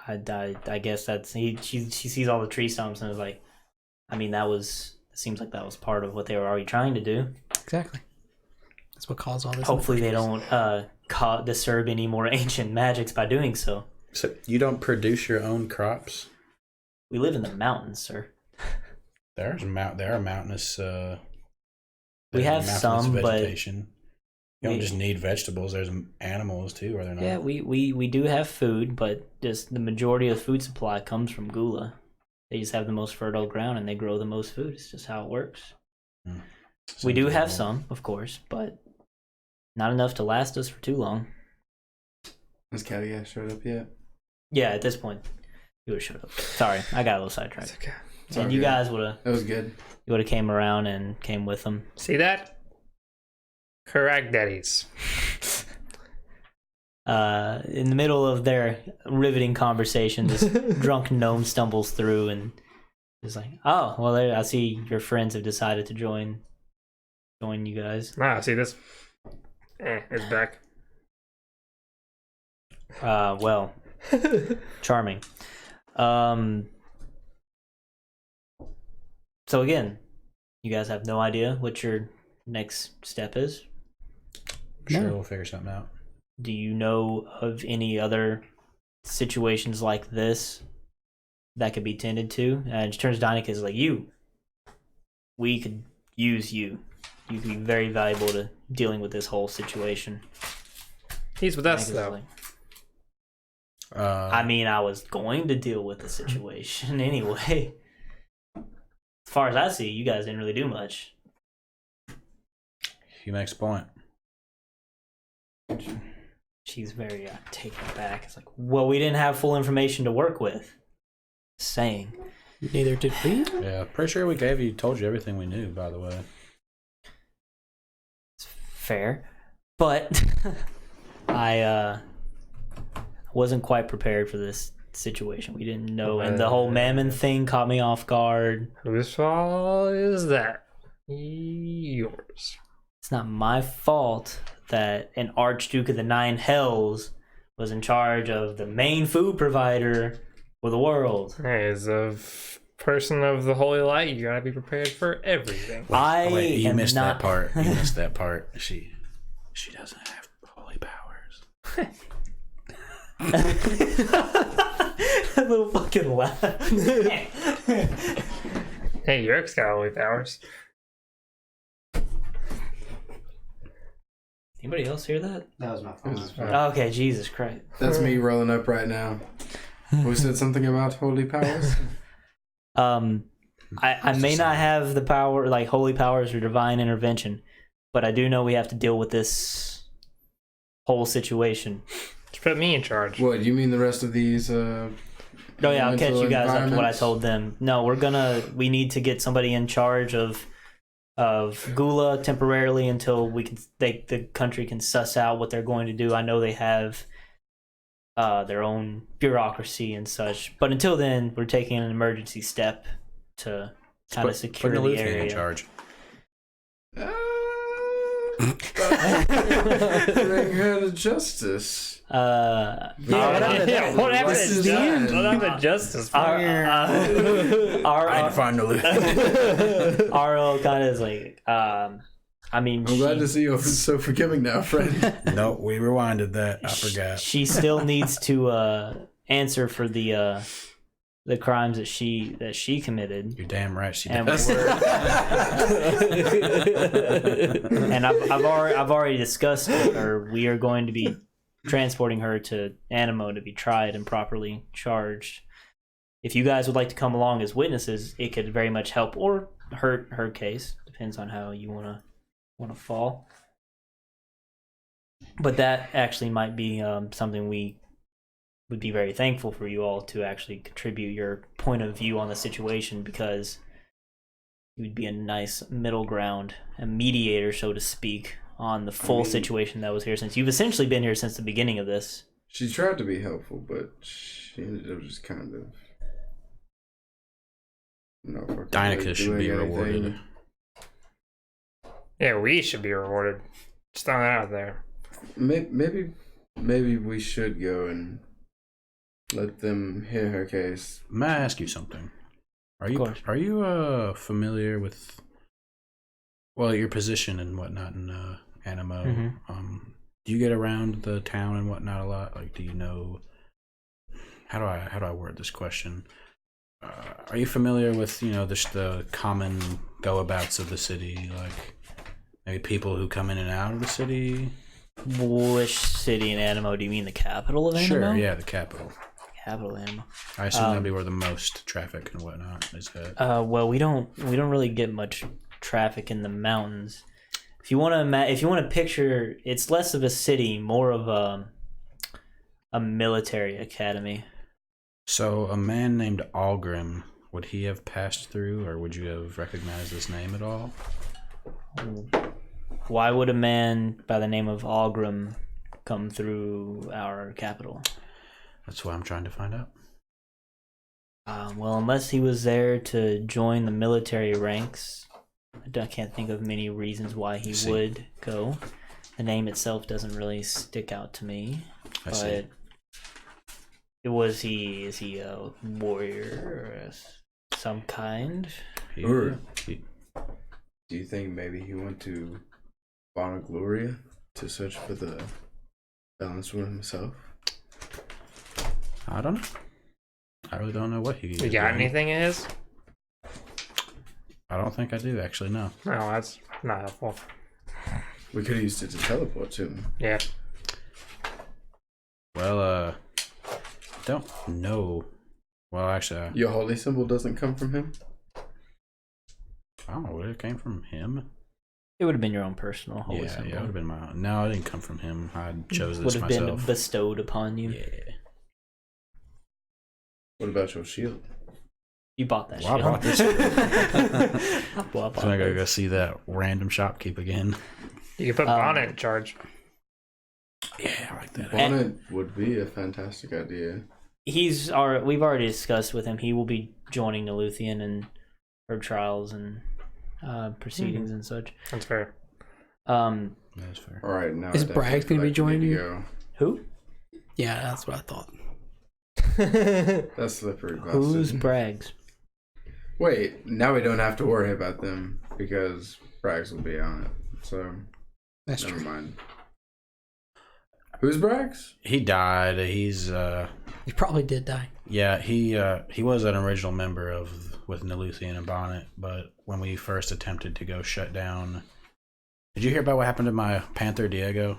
I guess that's she sees all the tree stumps and is like, I mean, it seems like that was part of what they were already trying to do. Exactly. That's what caused all this. Hopefully they don't disturb any more ancient magics by doing so. So you don't produce your own crops? We live in the mountains, sir. There are mountainous. We have some, vegetation. You don't we- just need vegetables. There's animals too, are there not? Yeah, we do have food, but just the majority of the food supply comes from Gula. They just have the most fertile ground and they grow the most food. It's just how it works. We do have some, of course, but not enough to last us for too long. Has Catty Guy showed up yet? Yeah, at this point, you would have showed up. Sorry, I got a little sidetracked. It's okay. And all you good. guys would have That was good. came around and came with them. See that? Cragdaddies. In the middle of their riveting conversation, this drunk gnome stumbles through and is like, "Oh, well, I see your friends have decided to join you guys." See this? It's back. Well, charming. So again, you guys have no idea what your next step is? Sure, No. we'll figure something out. Do you know of any other situations like this that could be tended to? And she turns to Dynachus like, we could use you. You could be very valuable to dealing with this whole situation. He's with us, Dynachus is though. like, I mean, I was going to deal with the situation anyway. As far as I see, you guys didn't really do much. He makes a point. She's very taken aback. It's like, well, we didn't have full information to work with. Saying. Neither did we. Yeah, pretty sure we told you everything we knew, by the way. It's fair. But I wasn't quite prepared for this situation. We didn't know, and the whole Mammon thing caught me off guard. Whose fault is that? Yours. It's not my fault that an Archduke of the Nine Hells was in charge of the main food provider for the world. Hey, as a person of the Holy Light, you gotta be prepared for everything. Wait, you am missed not... that part. You missed that part. She doesn't have holy powers. That little fucking laugh. Hey, Yurik's got holy powers. Anybody else hear that? That was my fault. Okay, Jesus Christ. That's me rolling up right now. Who said something about holy powers? I may not have the power, like holy powers or divine intervention, but I do know we have to deal with this whole situation. Just put me in charge. What, you mean the rest of these Oh yeah, I'll catch you guys up to what I environments? told them. No, we need to get somebody in charge of Gula temporarily until the country can suss out what they're going to do. I know they have their own bureaucracy and such, but until then, we're taking an emergency step to kind of secure Put the Luthien area. in charge. Bring her to justice. Yeah, What happened This to is justice? done. What happened to justice? our I had to find the Luthien. Arlo kind of is like, I mean, I'm glad to see you so forgiving now, friend. No, we rewinded that. I forgot. she still needs to answer for the crimes that she committed. You're damn right she And does. And I've already discussed with her. We are going to be transporting her to Animo to be tried and properly charged. If you guys would like to come along as witnesses, it could very much help or hurt her case. Depends on how you wanna fall. But that actually might be something we would be very thankful for you all to actually contribute your point of view on the situation, because you would be a nice middle ground, a mediator, so to speak, on the full situation that was here, since you've essentially been here since the beginning of this. She tried to be helpful, but she ended up just kind of not fucking Dynachus should be doing rewarded. anything. Yeah, we should be rewarded. Just throwing that out there. Maybe we should go and let them hear her case. May I ask you something? Of course. Are you familiar with your position and whatnot in Animo? Mm-hmm. Do you get around the town and whatnot a lot? Like, do you know how do I word this question? Are you familiar with just the common go-abouts of the city, like maybe people who come in and out of the city? Which city in Animo? Do you mean the capital of Animo? Sure, yeah, the capital. Capital of Animo. I assume that'd be where the most traffic and whatnot is at. Well, we don't really get much traffic in the mountains. If you want to picture, it's less of a city, more of a military academy. So, a man named Algrim, would he have passed through, or would you have recognized his name at all? Why would a man by the name of Algrim come through our capital? That's what I'm trying to find out. Well, unless he was there to join the military ranks, I can't think of many reasons why he would go. The name itself doesn't really stick out to me. I see. Is he a warrior or some kind? Do you think maybe he went to Fauna Gloria to search for the balance one himself? I don't know. I really don't know what he. You got anything in his? I don't think I do, actually. No. No, that's not helpful. We could have used it to teleport to him. Yeah. Well, don't know. Well, actually, Your holy symbol doesn't come from him? I don't know where it came from. Him? It would have been your own personal holy symbol. Yeah, it would have been my own. No, it didn't come from him. I chose this would have myself. been bestowed upon you. Yeah. What about your shield? You bought that Well, I shit. bought this. Well, I bought So I gotta this. go see that random shopkeep again. You could put Bonnet in charge. Yeah, I like that. Bonnet would be a fantastic idea. We've already discussed with him. He will be joining the Luthien and her trials and proceedings and such. That's fair. That's fair. All right, now Is I definitely Bragg feel gonna be like we joining need to you? go. Who? Yeah, that's what I thought. That's slippery bastard. Who's Braggs? Wait, now we don't have to worry about them because Braggs will be on it. So That's never true. mind. Who's Braggs? He died. He's He probably did die. yeah. He was an original member with Neluthien and Bonnet, but when we first attempted to go shut down, did you hear about what happened to my Panther Diego?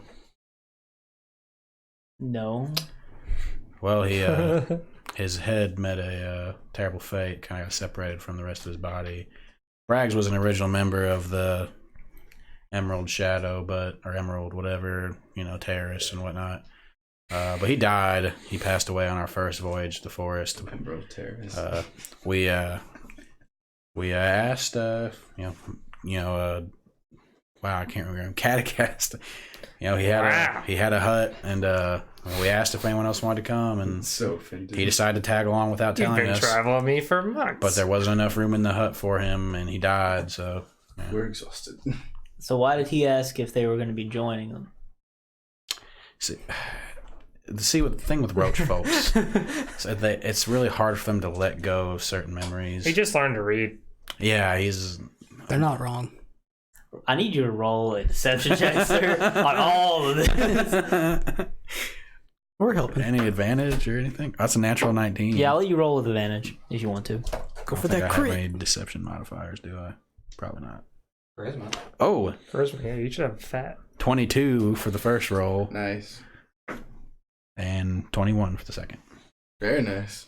No. Well, he his head met a terrible fate. Kind of got separated from the rest of his body. Braggs was an original member of the Emerald Shadow, or Emerald whatever, terrorists and whatnot. But he died. He passed away on our first voyage to the forest. Emerald Terrace. We asked wow, I can't remember him. Catacast. He had a hut, and we asked if anyone else wanted to come, and So offended. he decided to tag along without You've telling been us. traveling me for months. But there wasn't enough room in the hut for him, and he died. So yeah. We're exhausted. So why did he ask if they were going to be joining them? See what the thing with roach folks, it's really hard for them to let go of certain memories. He just learned to read. Yeah, They're not wrong. I need you to roll a deception check, sir, on all of this. We're helping. any advantage or anything? That's a natural 19. Yeah, I'll let you roll with advantage if you want to. Go I for don't think that I crit. have any deception modifiers, do I? Probably not. Charisma. Oh, Charisma, yeah, you should have fat. 22 for the first roll Nice. and 21 for the second. Very nice.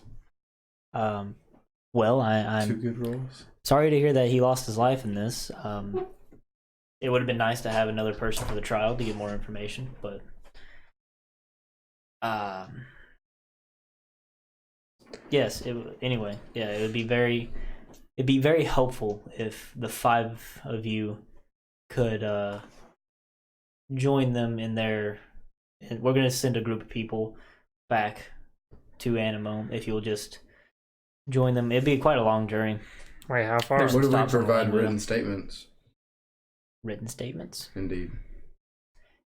Well, I'm 2 good rolls. sorry to hear that he lost his life in this. It would have been nice to have another person for the trial to get more information, but yes. Anyway, yeah, it'd be very helpful if the 5 of you could join them in their. We're gonna send a group of people back to Animo. If you'll just join them, it'd be quite a long journey. Wait, how far? There's- What do we stops on the provide way. written statements? Written statements. Indeed.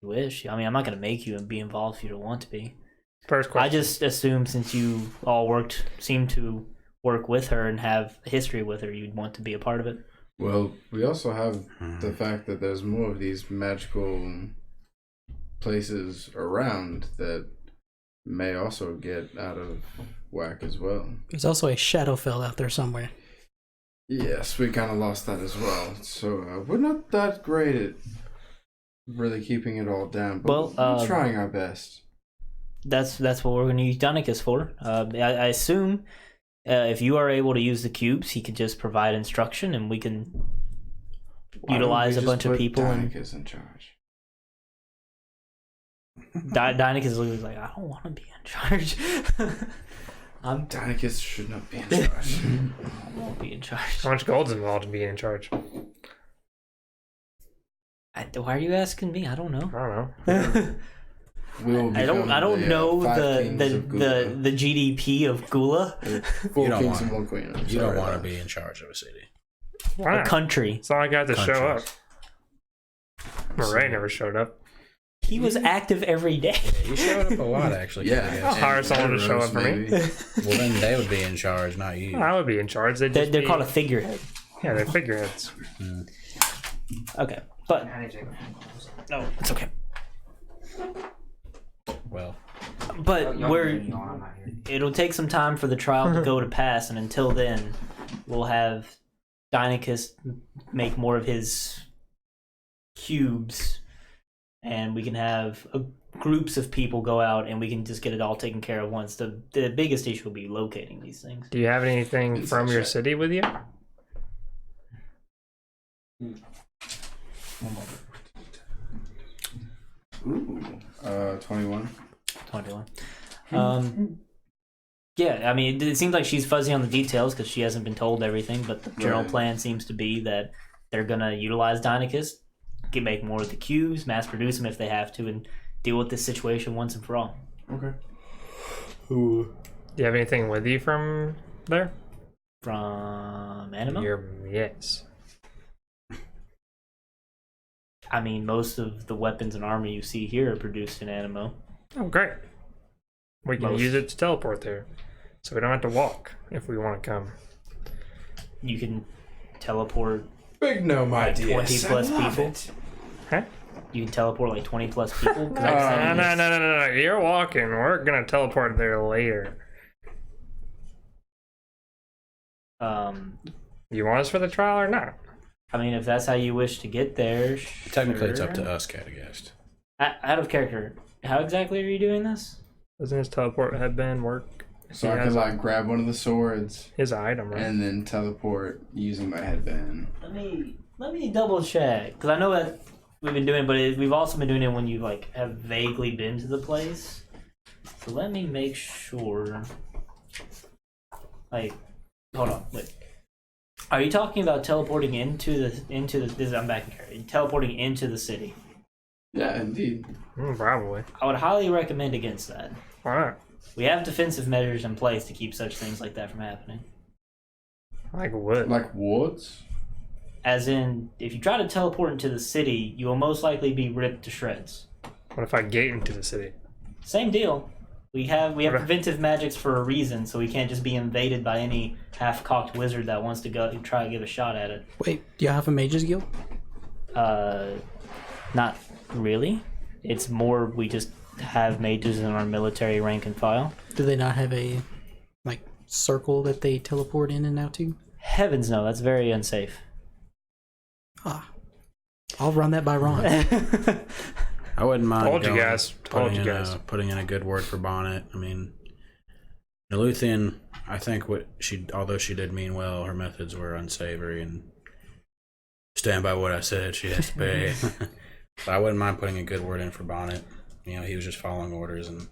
You wish. I mean, I'm not gonna make you and be involved if you don't want to be. First question. I just assumed since you all seem to work with her and have a history with her, you'd want to be a part of it. Well, we also have the fact that there's more of these magical places around that may also get out of whack as well. There's also a Shadowfell out there somewhere. Yes, we kind of lost that as well. So we're not that great at really keeping it all down, but we're trying our best. That's what we're going to use Dynachus for. I assume if you are able to use the cubes, he could just provide instruction, and we can utilize a bunch of people. Dynachus in charge. Dynachus is like, I don't want to be in charge. Dynachus should not be in charge. I won't be in charge. How much gold's involved in being in charge? Why are you asking me? I don't know. I don't know. I don't know the GDP of Gula. Four You don't kings want- and one queen. I'm You don't sorry. want to be in charge of a city. Why A not? country. It's not like I had to show up. Countries. Murray never showed up. He was active every day. You showed up a lot, actually. Yeah. I'll hire someone to show up for me. Maybe. Well, then they would be in charge, not you. I would be in charge. They're called a figurehead. Yeah, they're figureheads. Okay, but I need to take a phone call. no, it's okay. Well, But Y'all we're can yawn, I'm not here. it'll take some time for the trial to go to pass, and until then, we'll have Dynachus make more of his cubes, and we can have groups of people go out, and we can just get it all taken care of once. The biggest issue will be locating these things. Do you have anything It's from a your check. city with you? Ooh. 21. 21. Yeah, I mean, it seems like she's fuzzy on the details because she hasn't been told everything, but the general Right. plan seems to be that they're going to utilize Dynachus, make more of the cubes, mass produce them if they have to, and deal with this situation once and for all. Okay. Do you have anything with you from there? From Anima? Yes. I mean, most of the weapons and armor you see here are produced in Animo. Oh, great. We can Most. use it to teleport there. So we don't have to walk if we want to come. You can teleport Big gnome like idea. 20 plus people. Huh? You can teleport like 20 plus people. 'Cause No. You're walking. We're going to teleport there later. You want us for the trial or not? I mean, if that's how you wish to get there, technically it's up sure. to us, Catagast. Out of character, how exactly are you doing this? Doesn't his teleport headband work? So He I has could like grab one of the swords his item, right? and then teleport using my headband. Let me double check because I know that we've been doing it, but we've also been doing it when you like have vaguely been to the place. So let me make sure. Like, hold on, wait. Are you talking about teleporting into the? This is, I'm back in character. Teleporting into the city. Yeah, indeed. Probably. I would highly recommend against that. Why not? We have defensive measures in place to keep such things like that from happening. Like wood. Like wards? As in, if you try to teleport into the city, you will most likely be ripped to shreds. What if I gate into the city? Same deal. We have preventive magics for a reason, so we can't just be invaded by any half-cocked wizard that wants to go try to give a shot at it. Wait, do you have a mages guild? Not really. It's more we just have mages in our military rank and file. Do they not have a like circle that they teleport in and out to? Heavens no, that's very unsafe. Ah, I'll run that by Ron. I wouldn't mind Told you going- guys. Told you guys. Putting in a good word for Bonnet. I mean, Naluthian, I think although she did mean well, her methods were unsavory, and stand by what I said. She has to pay. But I wouldn't mind putting a good word in for Bonnet. You know, he was just following orders, and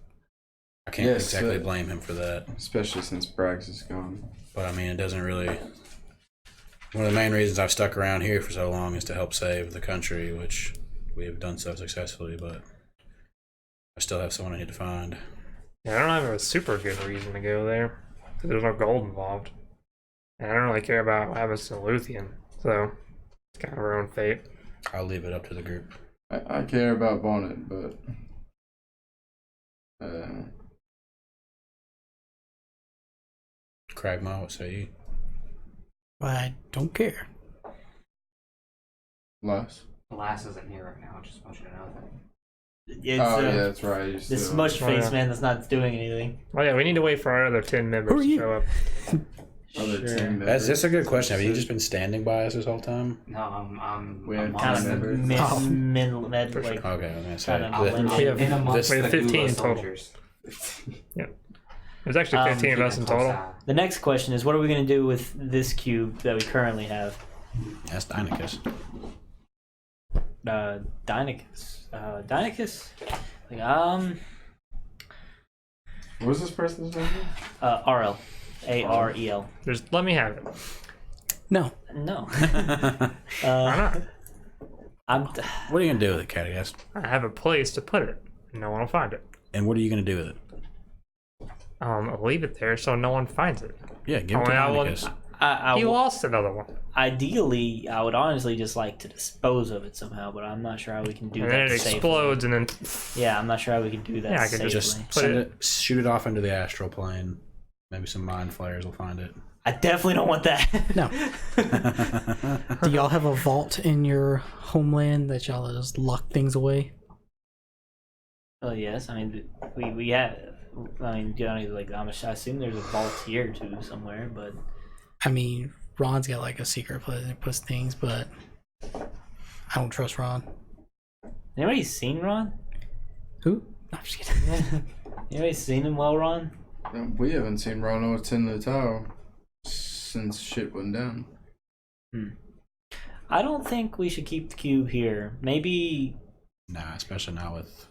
I can't Yes, exactly blame him for that. Especially since Braggs is gone. But I mean, it doesn't really. One of the main reasons I've stuck around here for so long is to help save the country, which we have done so successfully, but I still have someone I need to find. Yeah, I don't have a super good reason to go there. Because there's no gold involved. And I don't really care about what happens to Luthian. So, it's kind of our own fate. I'll leave it up to the group. I care about Bonnet, but Cragma, what say you? I don't care. Less. Lass isn't here right now. Just want you to know that. It's, Yeah, that's right. You this still- smudge face yeah. man that's not doing anything. Oh yeah, we need to wait for our other 10 members Who are to you? show up. Other Sure. 10 That's a good question. Have you members. just been standing by us this whole time? No, I'm. We I'm had Kind ten of members. med, For like, Okay, I was gonna say. Kinda I'll blend We have- in amongst we have the 15 Gula total. soldiers. There's actually 15 of Keep us a in close total. eye. the next question is, what are we gonna do with this cube that we currently have? That's Dynachus. Dynachus. Dynachus. Like, What was this person's name? RL. AREL. Let me have it. No. No. Why not? I'm. What are you gonna do with it, Catty? I have a place to put it. No one will find it. And what are you gonna do with it? I'll leave it there so no one finds it. Yeah, give it to Only I won't- Dynachus. I He lost another one. ideally, I would honestly just like to dispose of it somehow, but I'm not sure how we can do And that then it safely. explodes and then Yeah, I'm not sure how we can do that Yeah, I could safely. Just Put send it- it, shoot it off into the astral plane. Maybe some mind flayers will find it. I definitely don't want that. No. Do y'all have a vault in your homeland that y'all just lock things away? Oh yes, I mean we have. I mean, you know, like I assume there's a vault here too somewhere, but I mean, Ron's got like a secret place that puts things, but I don't trust Ron. anybody seen Ron? Who? No, I'm just kidding. Anybody seen him well, Ron? We haven't seen Ron attend the tower since shit went down. I don't think we should keep the cube here. Maybe Nah, especially not with.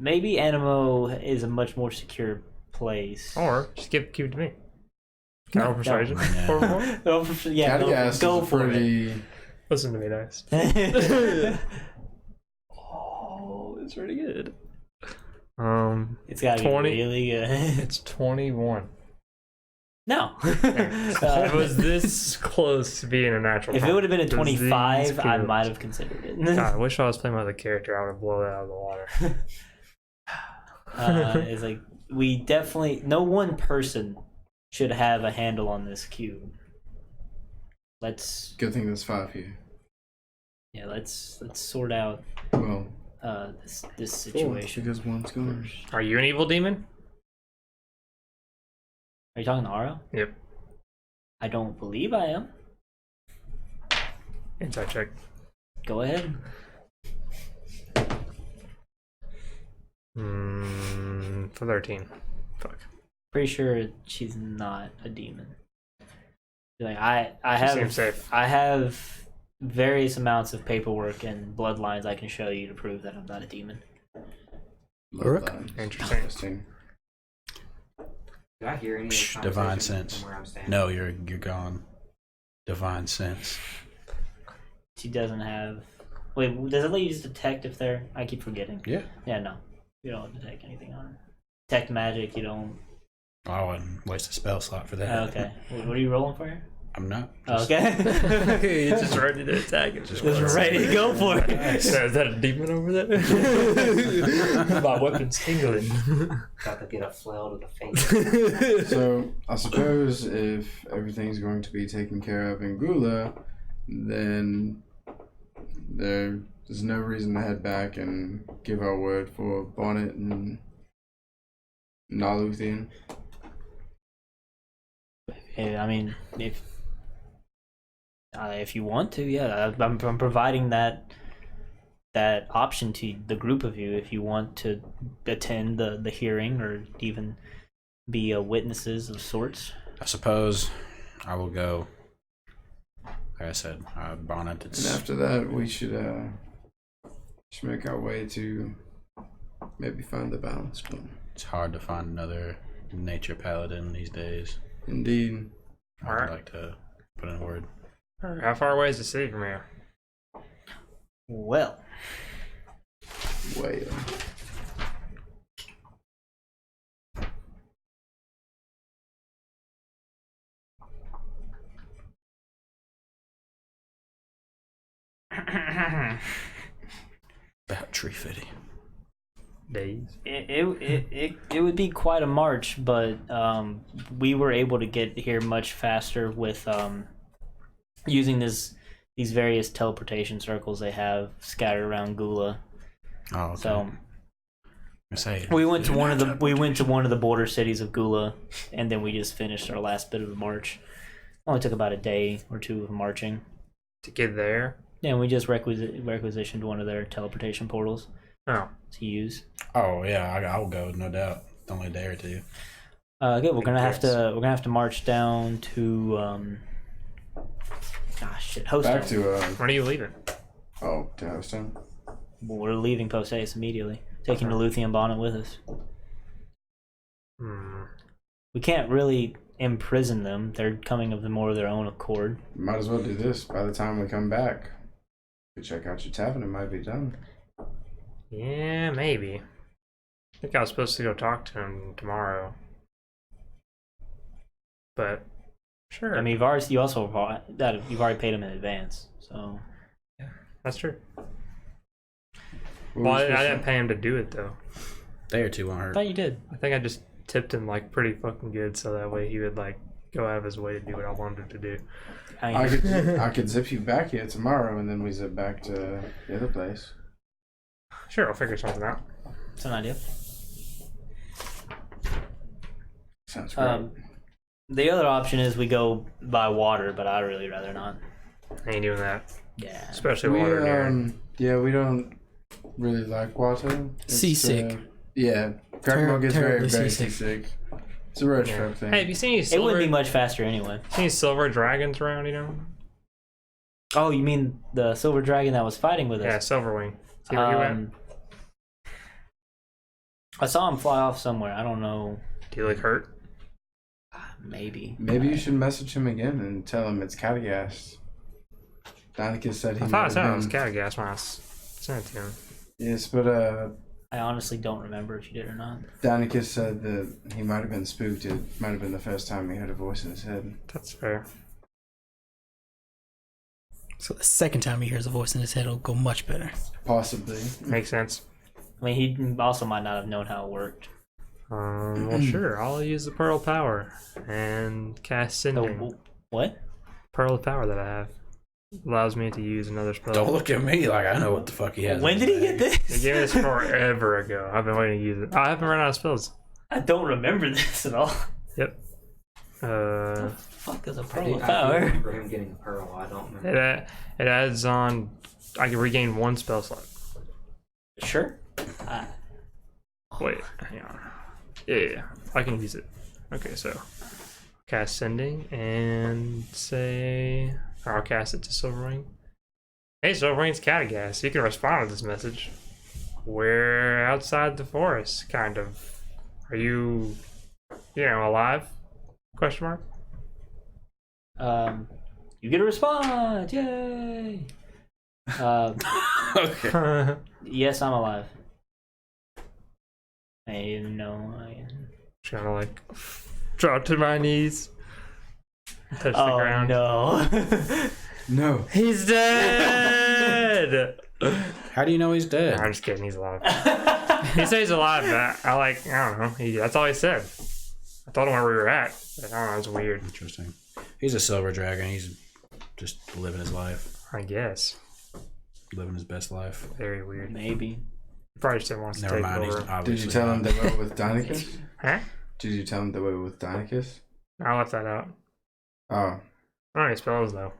Animo is a much more secure place. or just give the cube to me. Can I roll persuasion? Yeah. Or more? Yeah, Catty go is for it. pretty. Listen to me, nice. Oh, it's pretty good. It's It's gotta 20. be really good. 21. No. It was this close to being a natural. If it would have been a It was these 25, I cubes. might have considered it. God, I wish I was playing with a character. I would have blown it out of the water. It's like we definitely no one person should have a handle on this cube. Let's Good thing there's 5 here. let's sort out Well, this 4, situation. because one's gone. Are you an evil demon? Are you talking to Aro? Yep. I don't believe I am. Insight check. Go ahead. For 13. Fuck. Pretty sure she's not a demon. Like I She seems have safe. I have various amounts of paperwork and bloodlines I can show you to prove that I'm not a demon. Rook? Bloodlines. Interesting. Did I hear any of Psh, this divine conversation sense. from where I'm standing? No, you're gone. Divine sense. She doesn't have. Wait, does it let you just detect if they're? I keep forgetting. Yeah. Yeah, no, you don't detect anything on her. Detect magic, you don't. I wouldn't waste a spell slot for that. Oh, okay. What are you rolling for here? I'm not. Oh, okay. You're just ready to attack it. Just Just ready to go for it. Is that a demon over there? My weapon's tingling. Got to get a flail to the face. So, I suppose if everything's going to be taken care of in Gula, then there's no reason to head back and give our word for Bonnet and Naluthian. Yeah, I mean, if you want to, yeah, I'm providing that option to the group of you if you want to attend the hearing or even be witnesses of sorts. I suppose I will go. Like I said, Bonnet. And after that, we should make our way to maybe find the balance point. It's hard to find another nature paladin these days. Indeed. I would Alright. like to put in a word. How far away is the city from here? Well, Well, About tree fitty. days. It would be quite a march, but we were able to get here much faster with using these various teleportation circles they have scattered around Gula. Oh, okay. So We went to one of the border cities of Gula, and then we just finished our last bit of the march. Only took about a day or two of marching To get there? Yeah, and we just requisitioned one of their teleportation portals Oh. to use. Oh yeah, I'll go, no doubt. Only a day or two. Good. We're gonna have to march down to Hostone. Back to When are you leaving? to Hostone. Well, we're leaving Post Ace immediately, taking the Luthien bonnet with us. We can't really imprison them. They're coming of more of their own accord. Might as well do this. By the time we come back, we check out your tavern. It might be done. Yeah, maybe. I think I was supposed to go talk to him tomorrow. But sure. I mean, you've already paid him in advance, so That's true. What Well, was I supposed didn't to- pay him to do it though. Day or two won't I hurt. thought you did. I think I just tipped him like pretty fucking good, so that way he would like go out of his way to do what I wanted him to do. I could zip you back here tomorrow, and then we zip back to the other place. Sure, I'll figure something out. It's an idea. Sounds great. The other option is we go by water, but I'd really rather not. I ain't doing that, Yeah. especially we water near. yeah, we don't really like water. It's, Seasick. Yeah, Crackmo gets very terribly very seasick. seasick. It's a road Yeah. truck thing. Hey, have you seen any It wouldn't silver? be much faster anyway. Seen any silver dragons around? You know? Oh, you mean the silver dragon that was fighting with Yeah, us? Silverwing. See where he went? I saw him fly off somewhere. I don't know. Do you look hurt? Maybe. Maybe you should message him again and tell him it's Catagast. Dynachus said he I might thought I have said it was been- Catagast when I sent it to him. Yes, but I honestly don't remember if you did or not. Dynachus said that he might have been spooked. It might have been the first time he heard a voice in his head. That's fair. So the second time he hears a voice in his head, it'll go much better. Possibly. Makes sense. I mean, he also might not have known how it worked. Well, sure. I'll use the Pearl of Power and cast Sending. What? Pearl of Power that I have allows me to use another spell. Don't look at me like I know what the fuck he has. When did he get They this? gave me this forever ago. I've been waiting to use it. I haven't run out of spells. I don't remember this at all. Yep. Fuck is a I pearl do of power? remember him getting a pearl. I don't remember. It adds on. I can regain one spell slot. Sure. Wait, hang on. Yeah, I can use it. Okay, so cast Sending and say, or I'll cast it to Silverwing. Hey, Silverwing's Catagast. You can respond to this message. We're outside the forest, kind of. Are you, alive? Question mark. You get a response. Yay. Okay. Yes, I'm alive. I know I am. Just gonna like drop to my knees, touch the Oh ground. no. No. He's dead. How do you know he's dead? I'm just kidding. He's alive. He said he's alive, but I don't know. That's all he said. I told him where we were at. But I don't know. It's weird. Interesting. He's a silver dragon. He's just living his life, I guess. living his best life. Very weird. Maybe. Probably just didn't want to Never take mind. He's over. Did obviously you tell him not. they were with Dynachus? Huh? Did you tell him they were with Dynachus? I left that out. Oh. I don't know any spells though.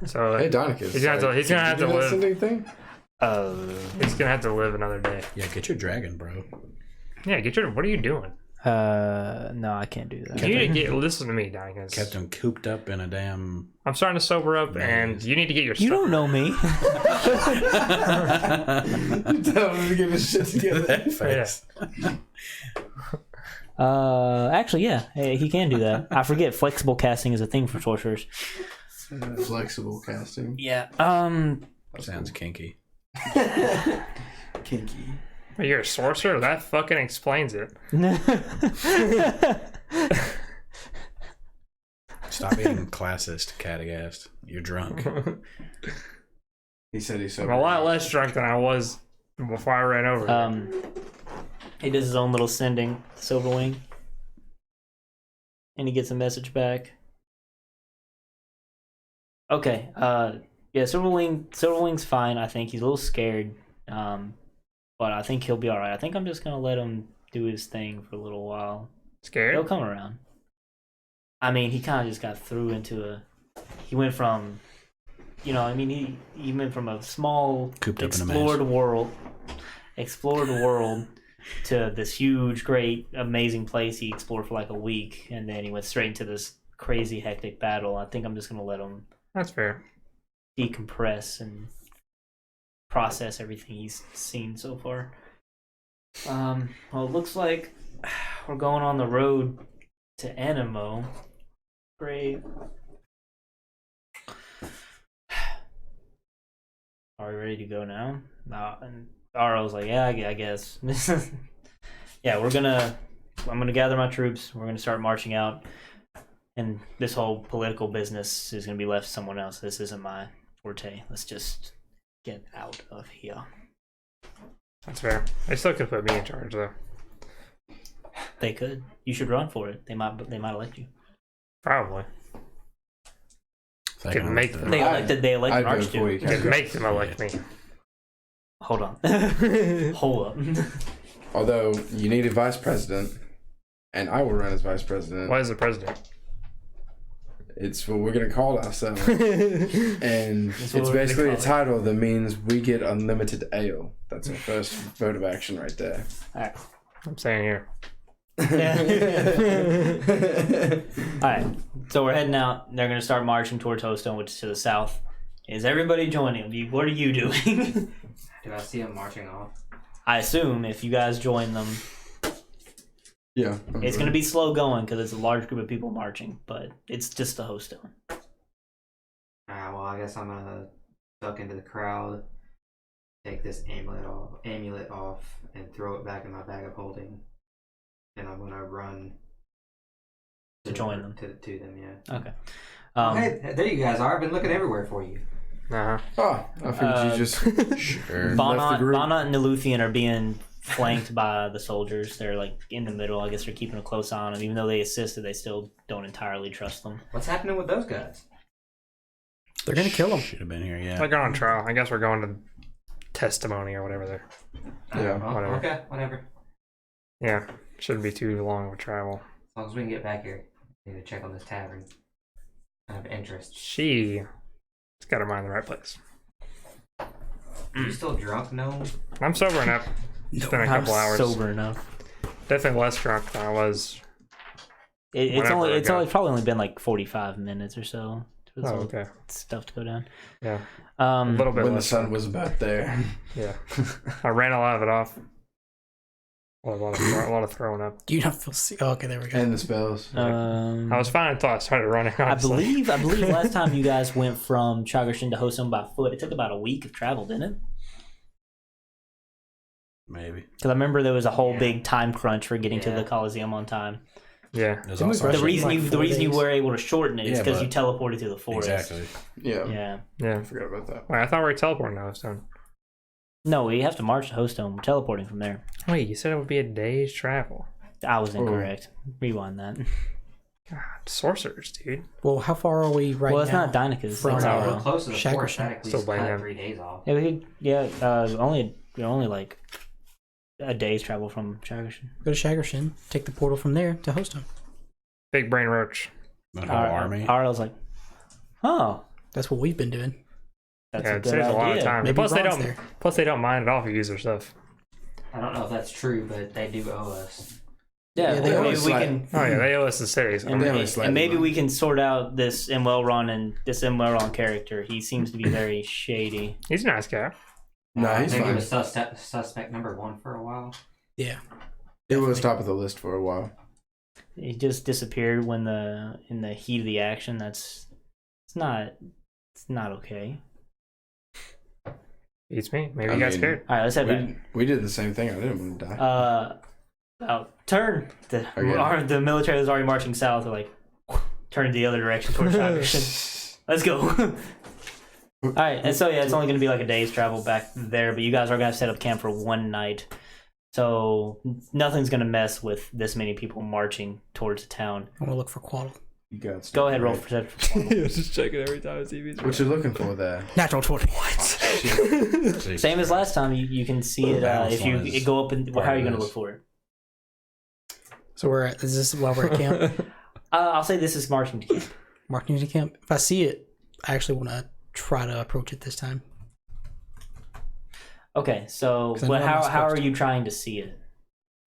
So Hey, Dynachus. He's gonna have to- he's did gonna you have do to that live. sending thing? he's gonna have to live another day. Yeah, get your dragon, bro. Yeah, what are you doing? No, I can't do that. You need to listen to me, Dynachus. Kept him cooped up in a damn. I'm starting to sober up, and you need to get your You stuff. don't know me. You tell him to get his shit together. That face. Actually, yeah, hey, he can do that. I forget flexible casting is a thing for sorcerers. Flexible casting. Yeah. Sounds kinky. Kinky. You're a sorcerer? That fucking explains it. Stop being classist, Catagast. You're drunk. He said he's I'm sober. a lot less drunk than I was Before I ran over. He does his own little sending, Silverwing, and he gets a message back. Okay, yeah, Silverwing's fine. I think he's a little scared, but I think he'll be all right. I think I'm just gonna let him do his thing for a little while. Scared? He'll come around. I mean, he kind of just got through into a. He went from, he went from a small Cooped up in a explored world to this huge, great, amazing place he explored for like a week, and then he went straight into this crazy, hectic battle. I think I'm just gonna let him That's fair. decompress and process everything he's seen so far. Well, it looks like we're going on the road to Animo. Great. Are we ready to go now? No, and Arl's like, yeah, I guess. Yeah, I'm gonna gather my troops. We're gonna start marching out, and this whole political business is gonna be left to someone else. This isn't my forte. Let's just get out of here. That's fair. They still could put me in charge though. They could. You should run for it. They might elect you. Probably. Could make them. They elected an I'd vote archduke. for you. Could make them elect me. Hold on. Hold up. Although you need a vice president, and I will run as vice president. Why is the president? It's what we're gonna call ourselves, and That's it's what we're gonna basically a call it. title that means we get unlimited ale. That's our first vote of action right there. Alright. I'm saying here. Alright. So we're heading out. They're gonna start marching towards Hostone, which is to the south. Is everybody joining? What are you doing? Do I see him marching off? I assume if you guys join them, Yeah, it's going to be slow going because it's a large group of people marching, but it's just a Hostone. Well, I guess I'm gonna duck into the crowd, take this amulet off, and throw it back in my bag of holding, and I'm gonna run To join them. To them, yeah. Okay. Hey, there you guys are. I've been looking everywhere for you. Uh-huh. Oh, I figured you just Sure. left the group. Bonnet and Naluthian are being flanked by the soldiers. They're like in the middle. I guess they're keeping a close eye on them. Even though they assisted, they still don't entirely trust them. What's happening with those guys? They're gonna kill him. Should have been here, yeah. They're going on trial. I guess we're going to testimony or whatever there. Yeah, Well, whatever. Okay, whatever. Yeah. Shouldn't be too long of a travel. As long as we can get back here, I need to check on this tavern. I have interest. She's got her mind in the right place. You still drunk, no? I'm sober enough. It's been a couple hours. Sober enough. Definitely less drunk than I was. It's Whenever I only got- probably only been like 45 minutes or so. There's Oh, all okay. stuff to go down. Yeah. A little bit when the less. sun was about there. Yeah. I ran a lot of it off. A lot of throwing up. Do you not feel sick? Oh, okay, there we go. And the spells. I was fine until I started running. I honestly. believe last time you guys went from Chagashin to Hosum by foot, it took about a week of travel, didn't it? Maybe. Because I remember there was a whole Yeah. big time crunch for getting to Yeah. the Coliseum on time. Yeah. There's Didn't we also rush The it? reason like you 4 days. were able to shorten it is Yeah, because but- you teleported through the forest. Exactly. Yeah. Yeah. Yeah. I forgot about that. Wait, I thought we were teleporting now, Stone. No, we have to march to Hostone. We're teleporting from there. Wait, you said it would be a day's travel. I was incorrect. Rewind that. God, sorcerers, dude. Well, how far are we right now? Well, it's not Dynachus. From, It's We're Auro. close to the Shaker forest. Shack. That at Still least blame cut him. 3 days off. Only like a day's travel from Chagashin. Go to Shagershin, take the portal from there to Hostone. Big brain roach. That whole army. Arl's like, oh, That's what we've been doing. that's Yeah, a it good saves idea. a lot of time. Maybe Plus they Ron's don't. there. Plus they don't mind at all if you use their stuff. I don't know if that's true, but they do owe us. Yeah, Yeah, they maybe always we like- can. Oh yeah, they owe us the city. So And, They I'm- only slightly and maybe mind. we can sort out this Imwelron character. He seems to be very shady. he's a nice guy. Nah, he's Maybe fine. was suspect number 1 for a while. Yeah. It was top of the list for a while. He just disappeared when in the heat of the action. It's not okay. Beats me. Maybe I you got mean- scared. All right, let's head back. We did the same thing. I didn't want to die. Turn. The military is already marching south. They're like, turn the other direction towards Chagashin. Let's go. All right, and so yeah, it's only going to be like a day's travel back there, but you guys are going to set up camp for one night, so nothing's going to mess with this many people marching towards the town. I want to look for Quaddle. You got Go ahead, roll for perception. Just checking every time I see these. What you looking for there? Natural 20. Same as last time. You can see it if you go up and how are you going to look for it? So is this while we're at camp? I'll say this is marching to camp. Marching to camp. If I see it, I actually want to try to approach it this time. Okay, so how are you trying to see it?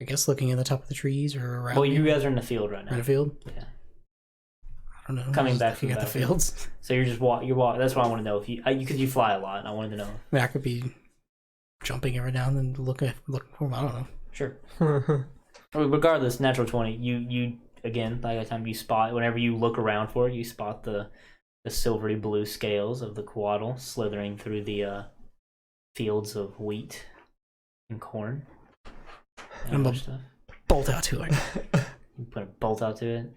I guess looking at the top of the trees or around. Well, you guys are in the field right now. In the field? Yeah. I don't know. Coming back from the fields. So you're just walk. That's what I want to know. If you fly a lot, I wanted to know. I mean, I could be jumping every now and then looking for them. I don't know. Sure. Regardless, natural 20. You again, by the time you spot, whenever you look around for it, you spot the silvery blue scales of the Quaddle slithering through the fields of wheat and corn. And I'm a bolt out to it. You put a bolt out to it.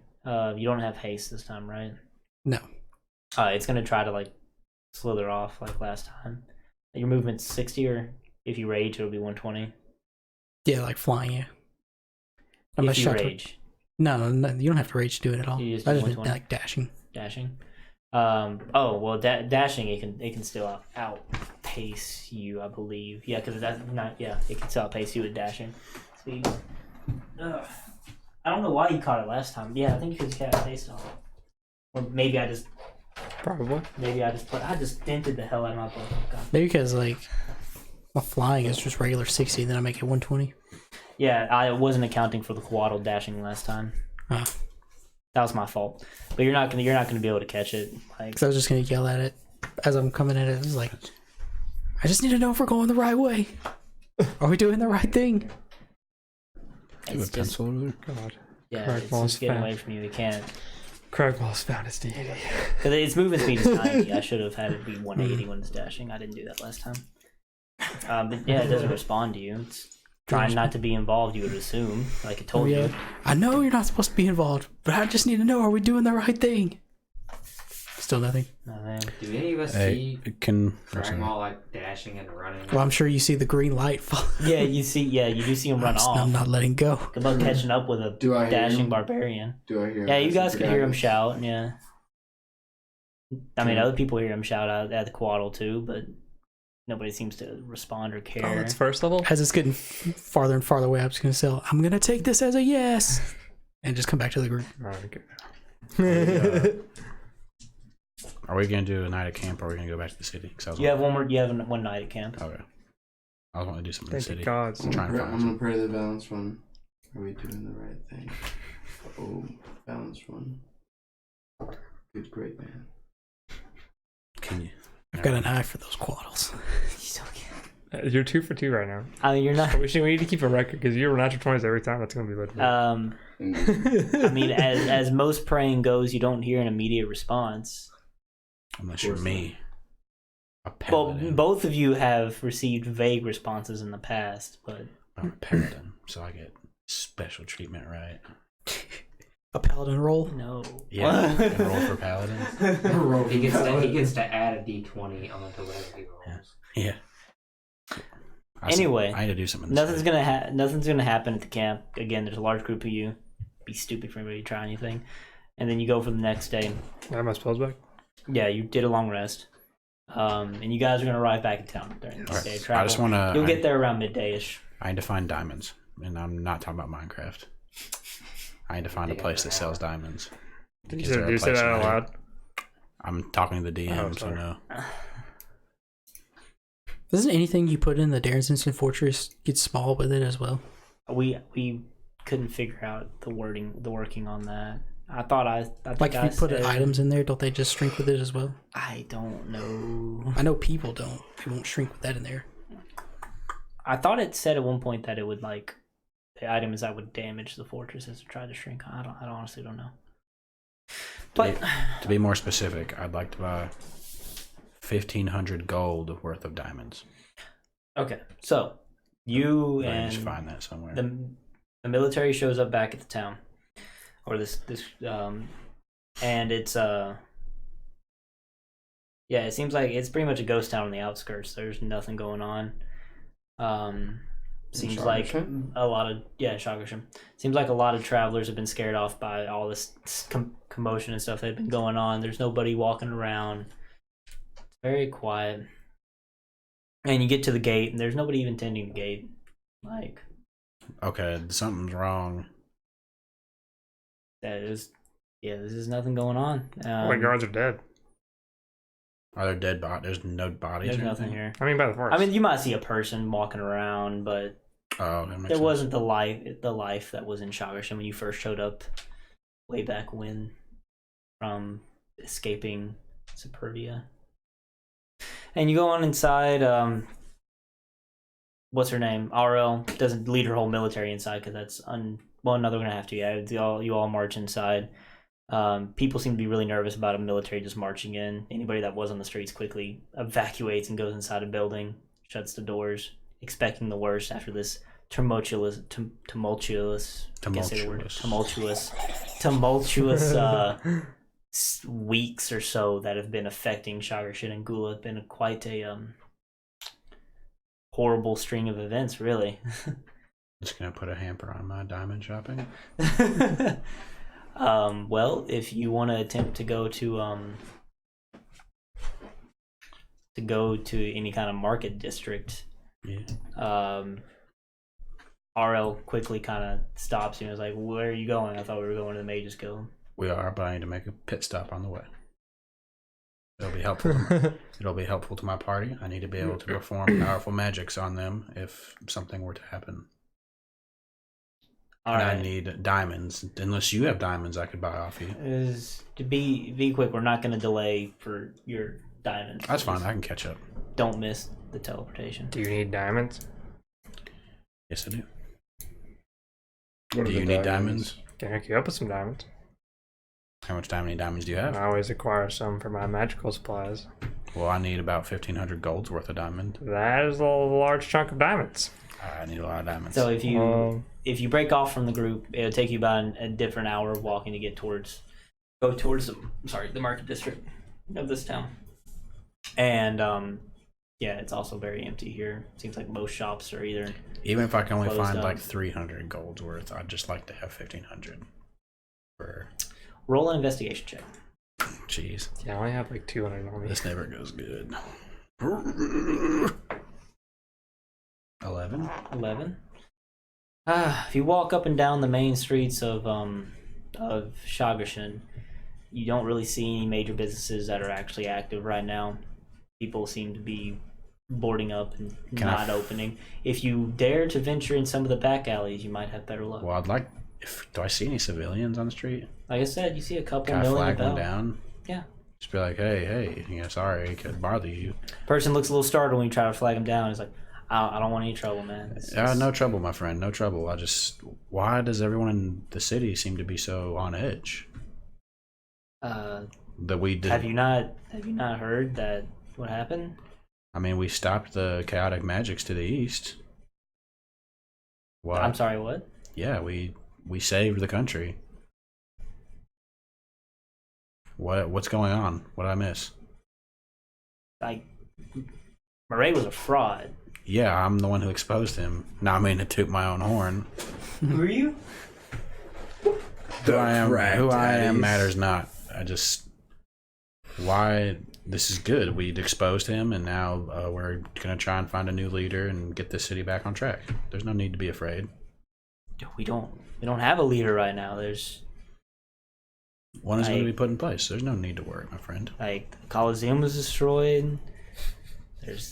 You don't have haste this time, right? No. It's gonna try to like slither off like last time. Your movement's 60, or if you rage, it'll be 120. Yeah, like flying. Yeah. If you rage. No, you don't have to rage to do it at all. You just I do just 120. like dashing. Dashing. Dashing it can still outpace you, I believe. Yeah, because that's not. Yeah, it can still outpace you with dashing speed. I don't know why you caught it last time. Yeah, I think because you got taste on it. Or maybe I just dented the hell out of my book. Maybe because like my flying is just regular 60, then I make it 120. Yeah, I wasn't accounting for the Quaddle dashing last time. Oh. That was my fault. But you're not gonna be able to catch it. Like, Cause I was just gonna yell at it as I'm coming at it. It was like, I just need to know if we're going the right way. Are we doing the right thing? it's just, God. yeah, Craig it's Moss just getting fan. away from you. It can't. Cragdaddies found his deity. Because its movement speed is 90. I should have had it be 180 when it's dashing. I didn't do that last time. But yeah, it doesn't respond to you. It's trying not to be involved, you would assume. Like it told you. I know you're not supposed to be involved, but I just need to know, are we doing the right thing? Still nothing. Nothing. Do any of us see Can Dragmaw like dashing and running? Well, I'm sure you see the green light fall. Yeah, you do see him run off. I'm not letting go. Good luck catching up with a Do I hear dashing him? barbarian. Do I hear? Yeah, you him? guys can hear him shout. Yeah. I mean, other people hear him shout out at the Quaddle too, but nobody seems to respond or care. Oh, it's first level? As it's getting farther and farther away, I'm just gonna say, I'm gonna take this as a yes, and just come back to the group. Okay. Are we gonna do a night at camp, or are we gonna go back to the city? You have one night at camp. Okay. I was wanting to do something in Thank the you, city. gods. Try and I'm find gonna pray the balance one. Are we doing the right thing? Oh, balance one. Good, great man. Can you? I've got an eye for those Quaddles. You're 2 for 2 right now. I mean, you're not. We need to keep a record because you're natural 20s every time. That's gonna be lit. I mean, as most praying goes, you don't hear an immediate response. Unless you're me. A Well, paladin. both of you have received vague responses in the past, but I'm a paladin, so I get special treatment, right? A paladin roll. no. Yeah. I can roll for paladin. He gets to add a d20 onto whatever he rolls. Yeah. Anyway, I need to do something. in the Nothing's city. gonna happen at the camp. Again, there's a large group of you. It'd be stupid for anybody to try anything. And then you go for the next day. I have my spells back. Yeah, you did a long rest. And you guys are gonna arrive back in town during this Alright, day of travel. I just want to. You'll get there around midday-ish. I need to find diamonds, and I'm not talking about Minecraft. I need to find a place that sells diamonds. Did Is you there a say place that out around here? loud? I'm talking to the DM, Oh, so sorry. no. Doesn't anything you put in the Darren's Instant Fortress get small with it as well? We couldn't figure out the working on that. I think Like if I you put said- items in there, don't they just shrink with it as well? I don't know. I know people don't. They won't shrink with that in there. I thought it said at one point that it would like the items that would damage the fortresses to try to shrink. I honestly don't know. But To be more specific, I'd like to buy 1,500 gold worth of diamonds. okay, so you I can and just find that somewhere. the military shows up back at the town, or and it's Yeah, it seems like it's pretty much a ghost town on the outskirts. There's nothing going on. Seems like a lot of Shagarsham. Seems like a lot of travelers have been scared off by all this commotion and stuff that had been going on. There's nobody walking around. It's very quiet. And you get to the gate, and there's nobody even tending the gate. Like, okay, something's wrong. there's nothing going on. All the guards are dead. Are there dead bodies? There's no bodies. There's or nothing anything? here. I mean, by the forest. I mean, you might see a person walking around, but Oh, that makes there sense. wasn't the life that was in Shagarsham when you first showed up way back when from escaping Superbia. And you go on inside. What's her name? RL doesn't lead her whole military inside because that's well, no, they're gonna have to. Yeah, you all march inside. People seem to be really nervous about a military just marching in. Anybody that was on the streets quickly evacuates and goes inside a building, shuts the doors, expecting the worst after this tumultuous weeks or so that have been affecting Shagarsham and Gula. Have been quite a horrible string of events, really. Just gonna put a hamper on my diamond shopping. Well, if you want to attempt to go to any kind of market district, Yeah. RL quickly kind of stops you and is like, "Where are you going? I thought we were going to the Mages Guild." We are, but I need to make a pit stop on the way. It'll be helpful. It'll be helpful to my party. I need to be able to perform powerful magics on them if something were to happen. All and right. I need diamonds. Unless you have diamonds, I could buy off you. Is to be quick. We're not going to delay for your diamonds. That's fine. I can catch up. Don't miss the teleportation. Do you need diamonds? Yes, I do. What Do are you the need diamonds? Can I hook you up with some diamonds? How much diamonds do you have? I always acquire some for my magical supplies. Well, I need about 1,500 gold's worth of diamond. That is a large chunk of diamonds. I need a lot of diamonds. So if you break off from the group, it'll take you about a different hour of walking to go towards the market district of this town. And it's also very empty here. Seems like most shops are either Even if I can only closed find up. like 300 gold's worth, I'd just like to have 1,500. For roll an investigation check. jeez, Yeah, I only have like 200 on me. this never goes good. 11. 11. If you walk up and down the main streets of Shagarsham, you don't really see any major businesses that are actually active right now. People seem to be boarding up and not opening. If you dare to venture in some of the back alleys, you might have better luck. Well, I'd like. Do I see any civilians on the street? Like I said, you see a couple Can I milling flag one about. down? Yeah. Just be like, hey, sorry, I could bother you. Person looks a little startled when you try to flag him down. He's like, I don't want any trouble, man. No trouble, my friend. No trouble. Why does everyone in the city seem to be so on edge? That we did. Have you not heard that what happened? I mean, we stopped the chaotic magics to the east. What? I'm sorry, what? Yeah, we saved the country. What's going on? What did I miss? Like, Murray was a fraud. Yeah, I'm the one who exposed him. Now I mean to toot my own horn. Were you? Who I am Cragdaddies. matters not. Why this is good. We exposed him, and now we're gonna try and find a new leader and get this city back on track. There's no need to be afraid. We don't have a leader right now. There's One is going to be put in place. There's no need to worry, my friend. like the Coliseum was destroyed.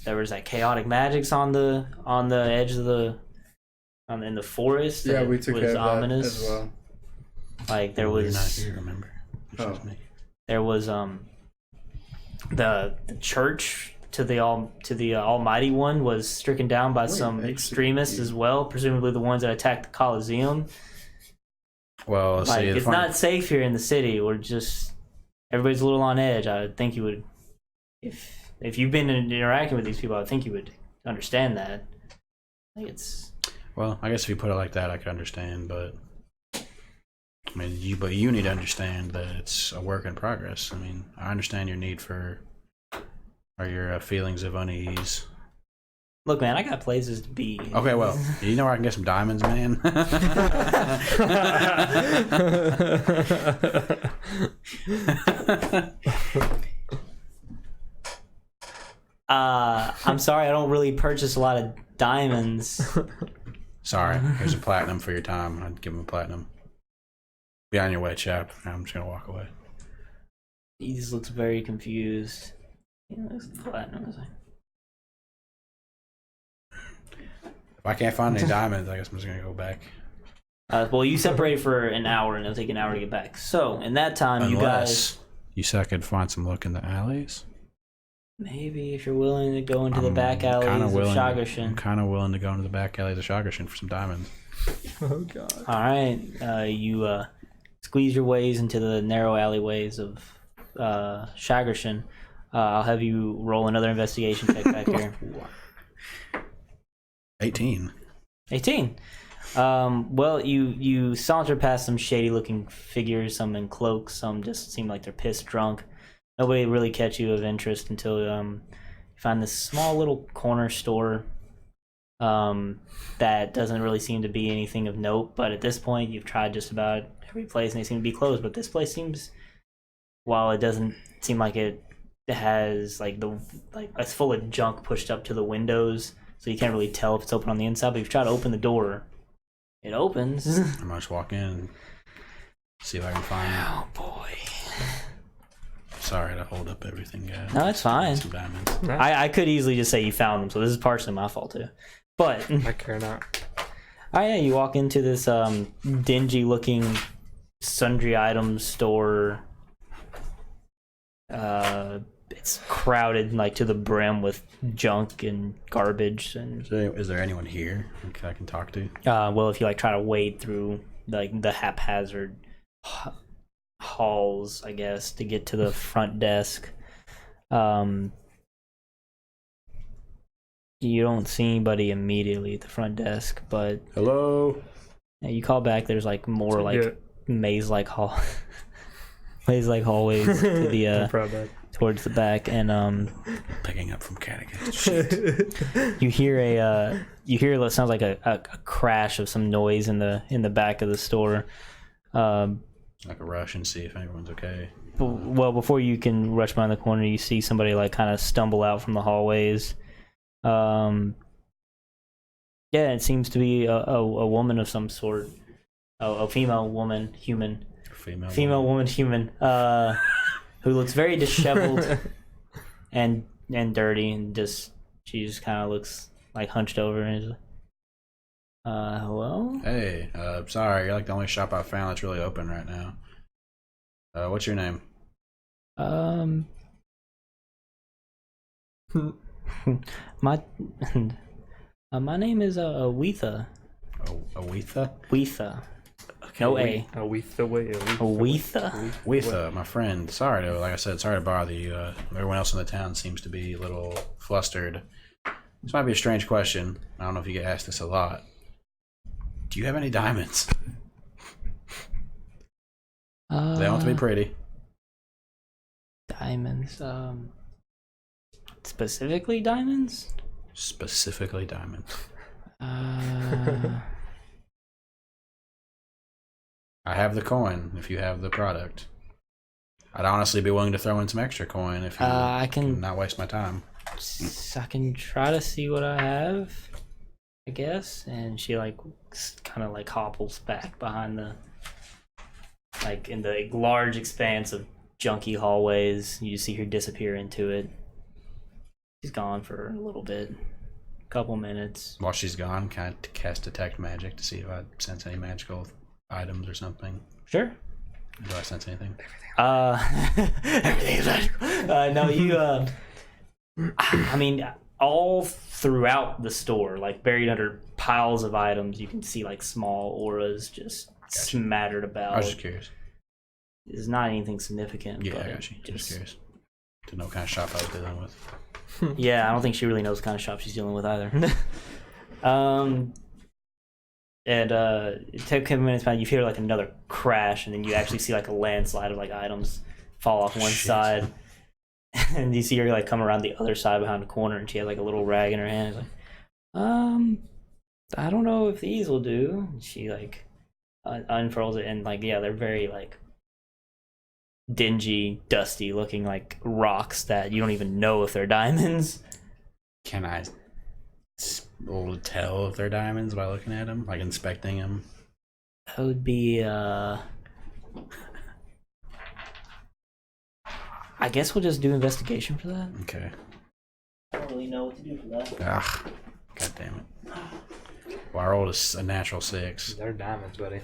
There was like chaotic magics on the edge of in the forest. Yeah, that we took was care of ominous. that as well. Like there You're was not here, remember? It's Oh. just me. there was the church to the Almighty One was stricken down by some extremists as well, presumably the ones that attacked the Coliseum. Well, Like, see, it's not safe here in the city. We're just everybody's a little on edge. I think you would, if you've been interacting with these people, I think you would understand that. Like it's Well, I guess if you put it like that, I could understand, but I mean, you need to understand that it's a work in progress. I mean, I understand your need for are your feelings of unease? Look, man, I got places to be. Okay, well, you know where I can get some diamonds, man? I'm sorry, I don't really purchase a lot of diamonds. Sorry, here's a platinum for your time. I'd give him a platinum. Be on your way, chap. I'm just gonna walk away. He just looks very confused. He looks platinum. If I can't find any diamonds, I guess I'm just gonna go back. Well, you separated for an hour, and it'll take an hour to get back. So, in that time, you guys... You said I could find some look in the alleys? Maybe if you're willing to go into the back alleys of I'm Shagashin. kind of willing to go into the back alleys of Shagashin for some diamonds. Oh god. All right, you squeeze your ways into the narrow alleyways of Shagashin. I'll have you roll another investigation check back here. 18. 18. Well, you saunter past some shady-looking figures, some in cloaks, some just seem like they're pissed drunk. Nobody really catch you of interest until you find this small little corner store that doesn't really seem to be anything of note. But at this point, you've tried just about every place, and they seem to be closed. But this place seems, while it doesn't seem like it has it's full of junk pushed up to the windows, so you can't really tell if it's open on the inside. But you've tried to open the door. It opens. I might just walk in and see if I can find. Oh boy. Sorry to hold up everything, guys. No, it's fine. Some diamonds. I could easily just say you found them, so this is partially my fault too. But I care not. oh yeah, you walk into this dingy looking sundry items store. It's crowded like to the brim with junk and garbage and Is there anyone here I can talk to? well, if you try to wade through the haphazard halls, I guess, to get to the front desk, you don't see anybody immediately at the front desk, but Hello? you call back. There's more Yeah. maze-like hallways to the I'm proud of that. towards the back, and Picking up from Catechist. Shit. you hear what sounds like a crash of some noise in the back of the store. Like a rush and see if everyone's okay. Well, before you can rush behind the corner, you see somebody kind of stumble out from the hallways. Yeah, it seems to be a woman of some sort, a female woman, human, female woman, human, who looks very disheveled and dirty, and she just kind of looks hunched over and is hello? Hey, sorry, you're the only shop I found that's really open right now. What's your name? My name is Aweetha. Aweetha? Weetha. No A. Aweetha. Aweetha, my friend. Sorry to bother you. Everyone else in the town seems to be a little flustered. This might be a strange question. I don't know if you get asked this a lot. Do you have any diamonds? They don't have to be pretty. Diamonds. Specifically diamonds? Specifically diamonds. Uh, I have the coin if you have the product. I'd honestly be willing to throw in some extra coin if you I can not waste my time. I can try to see what I have, I guess. And she kind of hobbles back behind the in the large expanse of junky hallways. You see her disappear into it. She's gone for a little bit, couple minutes. While she's gone, can I cast detect magic to see if I sense any magical items or something? Sure. Do I sense anything? Everything is magical. No, you I mean, all throughout the store, buried under piles of items, you can see small auras just smattered about. I was just curious. It's not anything significant. Yeah, but I got you. Just curious to know what kind of shop I was dealing with. Yeah, I don't think she really knows what kind of shop she's dealing with either. And it took a couple minutes, you hear another crash, and then you actually see a landslide of items fall off one side. And you see her like come around the other side behind the corner, and she has like a little rag in her hand. She's like, I don't know if these will do. And she like unfurls it, and like they're very like dingy, dusty looking like rocks that you don't even know if they're diamonds. Can I tell if they're diamonds by looking at them, like inspecting them? That would be I guess we'll just do investigation for that. Okay. I don't really know what to do for that. Ah, god damn it. Well, I rolled a natural 6. They're diamonds, buddy.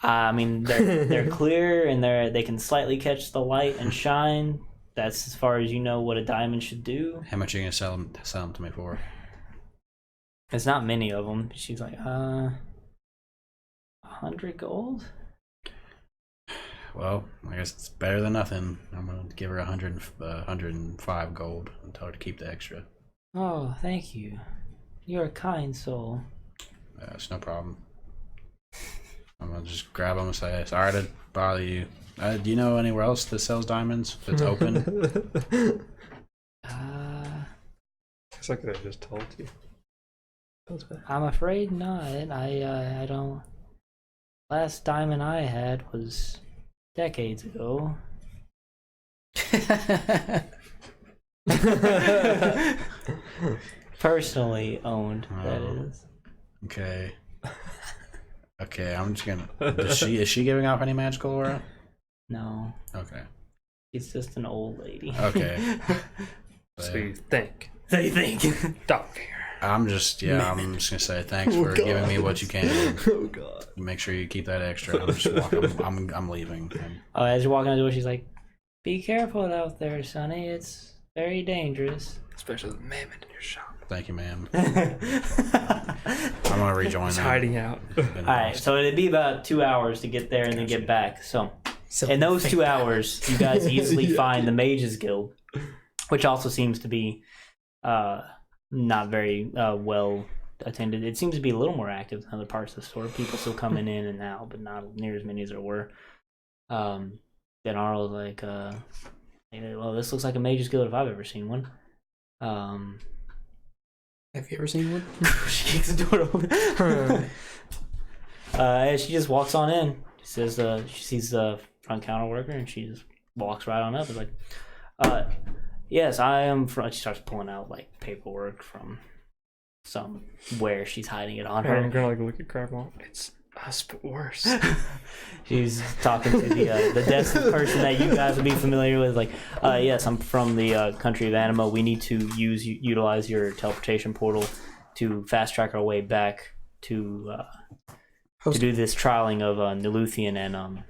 I mean, they're clear and they can slightly catch the light and shine. That's as far as you know what a diamond should do. How much are you gonna sell them to me for? It's not many of them. She's like, 100 gold. Well, I guess it's better than nothing. I'm gonna give her 105 gold and tell her to keep the extra. Oh, thank you. You're a kind soul. It's no problem. I'm gonna just grab them and say, sorry to bother you. Do you know anywhere else that sells diamonds that's open? It's like they just told you. I'm afraid not. I don't. Last diamond I had was decades ago. Personally owned, that is. Okay. Okay, I'm just gonna. Is she giving off any magical aura? No. Okay. She's just an old lady. Okay. So you think? So you think? Don't care. I'm just gonna say thanks for giving me what you can. Oh god. Make sure you keep that extra. I'm just walking. I'm leaving. As you're walking out the door, she's like, "Be careful out there, Sonny. It's very dangerous." Especially the mammoth in your shop. Thank you, ma'am. I'm gonna rejoin He's them. hiding out. Alright, so it'd be about 2 hours to get there and then get back. So So in those 2 hours, you guys easily find the Mages Guild, which also seems to be not very well attended. It seems to be a little more active than other parts of the store. People still coming in and out, but not near as many as there were. Then Arl was like, well, this looks like a Mages Guild if I've ever seen one. Have you ever seen one? She kicks the door open. And she just walks on in. She says she sees the front counter worker and she just walks right on up. It's like, yes, I am from. She starts pulling out like paperwork from somewhere. She's hiding it on her. I'm gonna like look at Crabwell. It's us, but worse. She's talking to the desk person that you guys would be familiar with. Like, yes, I'm from the country of Anima. We need to utilize your teleportation portal to fast track our way back to do this trialing of Niluthian and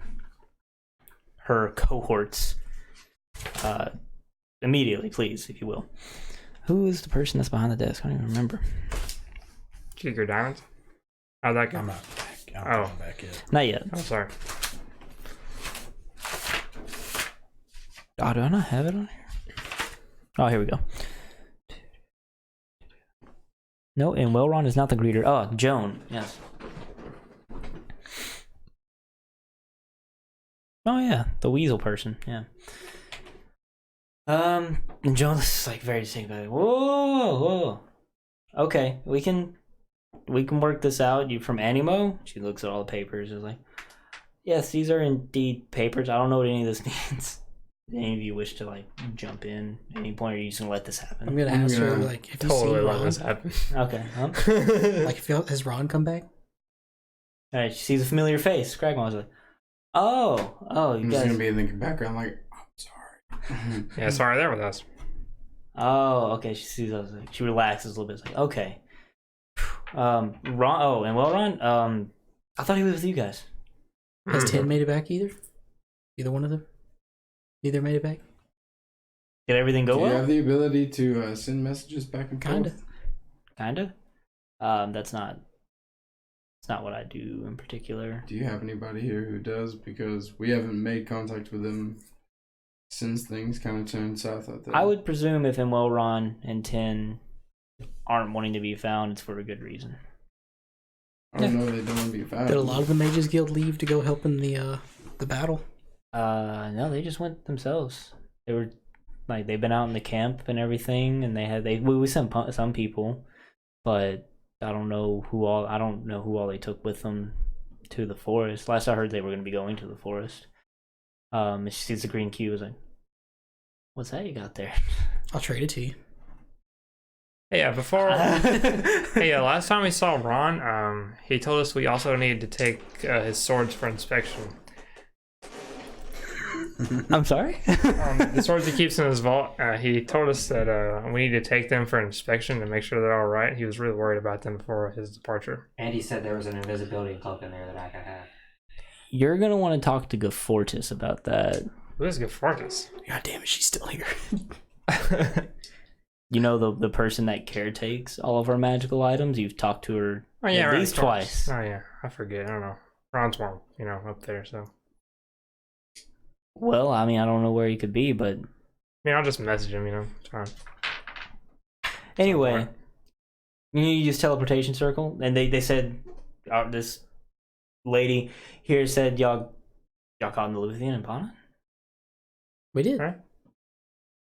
her cohorts. Immediately, please, if you will. Who is the person that's behind the desk? I don't even remember. Did you get your diamonds? How'd that go? I'm not back. I'm not back yet. Not yet. Oh, sorry. Oh, do I not have it on here? Oh, here we go. No, and Welron is not the greeter. Oh, Joan. Yes. Oh, yeah. The weasel person. Yeah. And Joan is like very distinct. Like, whoa. Okay, we can work this out. You from Animo? She looks at all the papers. Is like, yes, these are indeed papers. I don't know what any of this means. Do any of you wish to like jump in at any point, or are you just gonna let this happen? I'm gonna ask her like, if you Totally seen let Ron? this happen. Okay. Like, has Ron come back? All right. She sees a familiar face. Cragmon's like, oh, you I'm just guys. gonna be in the background like, I'm sorry. Yeah, sorry, they're with us. Oh, okay. She sees us. Like, she relaxes a little bit. It's like, okay. Ron. Oh, and well, Ron. I thought he was with you guys. Has Tin made it back either? Either one of them? Neither made it back? Did everything go Do you well? have the ability to send messages back and forth? Kinda. That's not what I do in particular. Do you have anybody here who does? Because we haven't made contact with them since things kind of turned south out there. I would presume if Ron and Tin aren't wanting to be found, it's for a good reason. I don't know. They don't want to be found. Did a lot of the Mages Guild leave to go help in the battle? No, they just went themselves. They were Like they've been out in the camp and everything, and we sent some people, but I don't know who all they took with them to the forest. Last I heard, they were going to be going to the forest. And she sees the green cube. Is like, what's that you got there? I'll trade it to you. Hey, yeah, last time we saw Ron, he told us we also needed to take his swords for inspection. I'm sorry? The swords he keeps in his vault, he told us that we need to take them for inspection to make sure they're all right. He was really worried about them before his departure. And he said there was an invisibility cloak in there that I could have. You're going to want to talk to Gafortis about that. Who is Gafortis? God damn it, she's still here. You know the person that caretakes all of our magical items? You've talked to her at least twice. Oh, yeah. I forget. I don't know. Ron's more, up there, so. Well, I mean, I don't know where he could be, but... I mean, I'll just message him, It's fine. Anyway, you use teleportation circle, and they said, this lady here said, y'all caught Niluthian and Pana? We did. Right.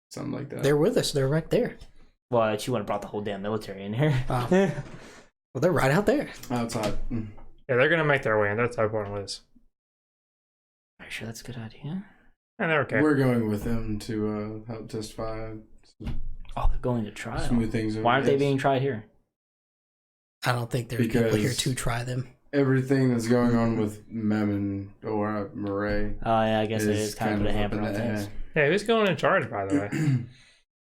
Something like that. They're with us. They're right there. Well, she wouldn't have brought the whole damn military in here. Well, they're right out there. Outside. Yeah, they're going to make their way in. That's how important it is. Are you sure that's a good idea? And they're okay. We're going with them to help testify. Oh, they're going to trial. Smooth things over. Why aren't they being tried here? I don't think there's people here to try them. Everything that's going on with Mammon or Murray. Oh, yeah, I guess it is kind of a hamper on things. Yeah, who's going in charge, by the way?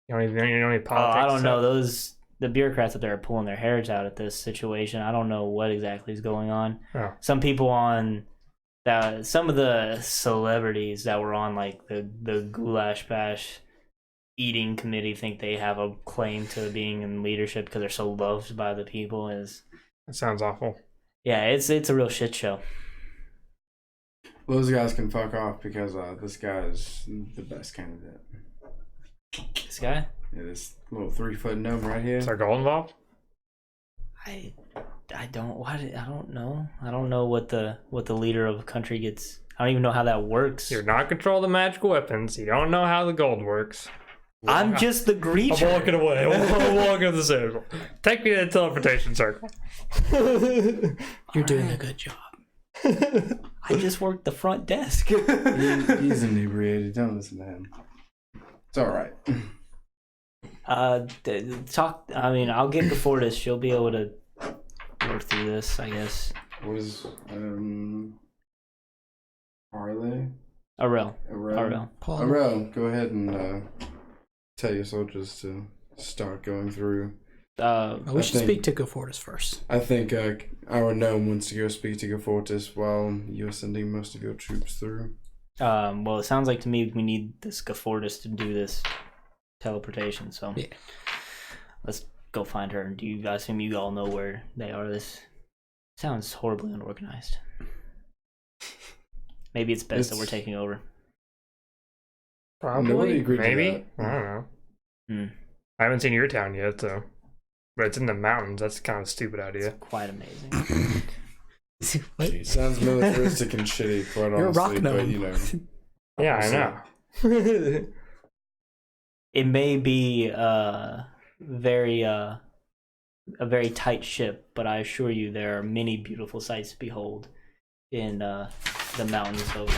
You don't need politics. I don't know. The bureaucrats up there are pulling their hairs out at this situation. I don't know what exactly is going on. Oh. Some people on that, some of the celebrities that were on like the Goulash Bash eating committee think they have a claim to being in leadership because they're so loved by the people. That sounds awful. Yeah, it's a real shit show. Those guys can fuck off because this guy is the best candidate. This guy? Yeah, this little 3-foot gnome right here. Is there gold involved? I don't know. I don't know what the leader of a country gets. I don't even know how that works. You're not control the magical weapons. You don't know how the gold works. I'm just the greeter. I'm walking away. I'm walking to the circle. Take me to the teleportation circle. You're doing a good job. I just worked the front desk. He's inebriated. Don't listen to him. It's all right. Talk. I mean, I'll get before this. She'll be able to work through this, I guess. Was Harley? Arel. Paul. Arel, go ahead and tell your soldiers to start going through. We should speak to Gafortis first. I think our gnome wants to go speak to Gafortis while you're sending most of your troops through. Well, it sounds like to me we need this Gafortis to do this teleportation, so yeah. Let's go find her. Do you guys assume you all know where they are? This sounds horribly unorganized. Maybe it's best that we're taking over. Probably. Nobody agreed to Maybe. that. I don't know. I haven't seen your town yet, so. But it's in the mountains. That's kind of a stupid idea. Quite amazing. Wait. Sounds militaristic and shitty, quite You're honestly. a rock gnome. But, Yeah, I know. It may be a very tight ship, but I assure you there are many beautiful sights to behold in the mountains of.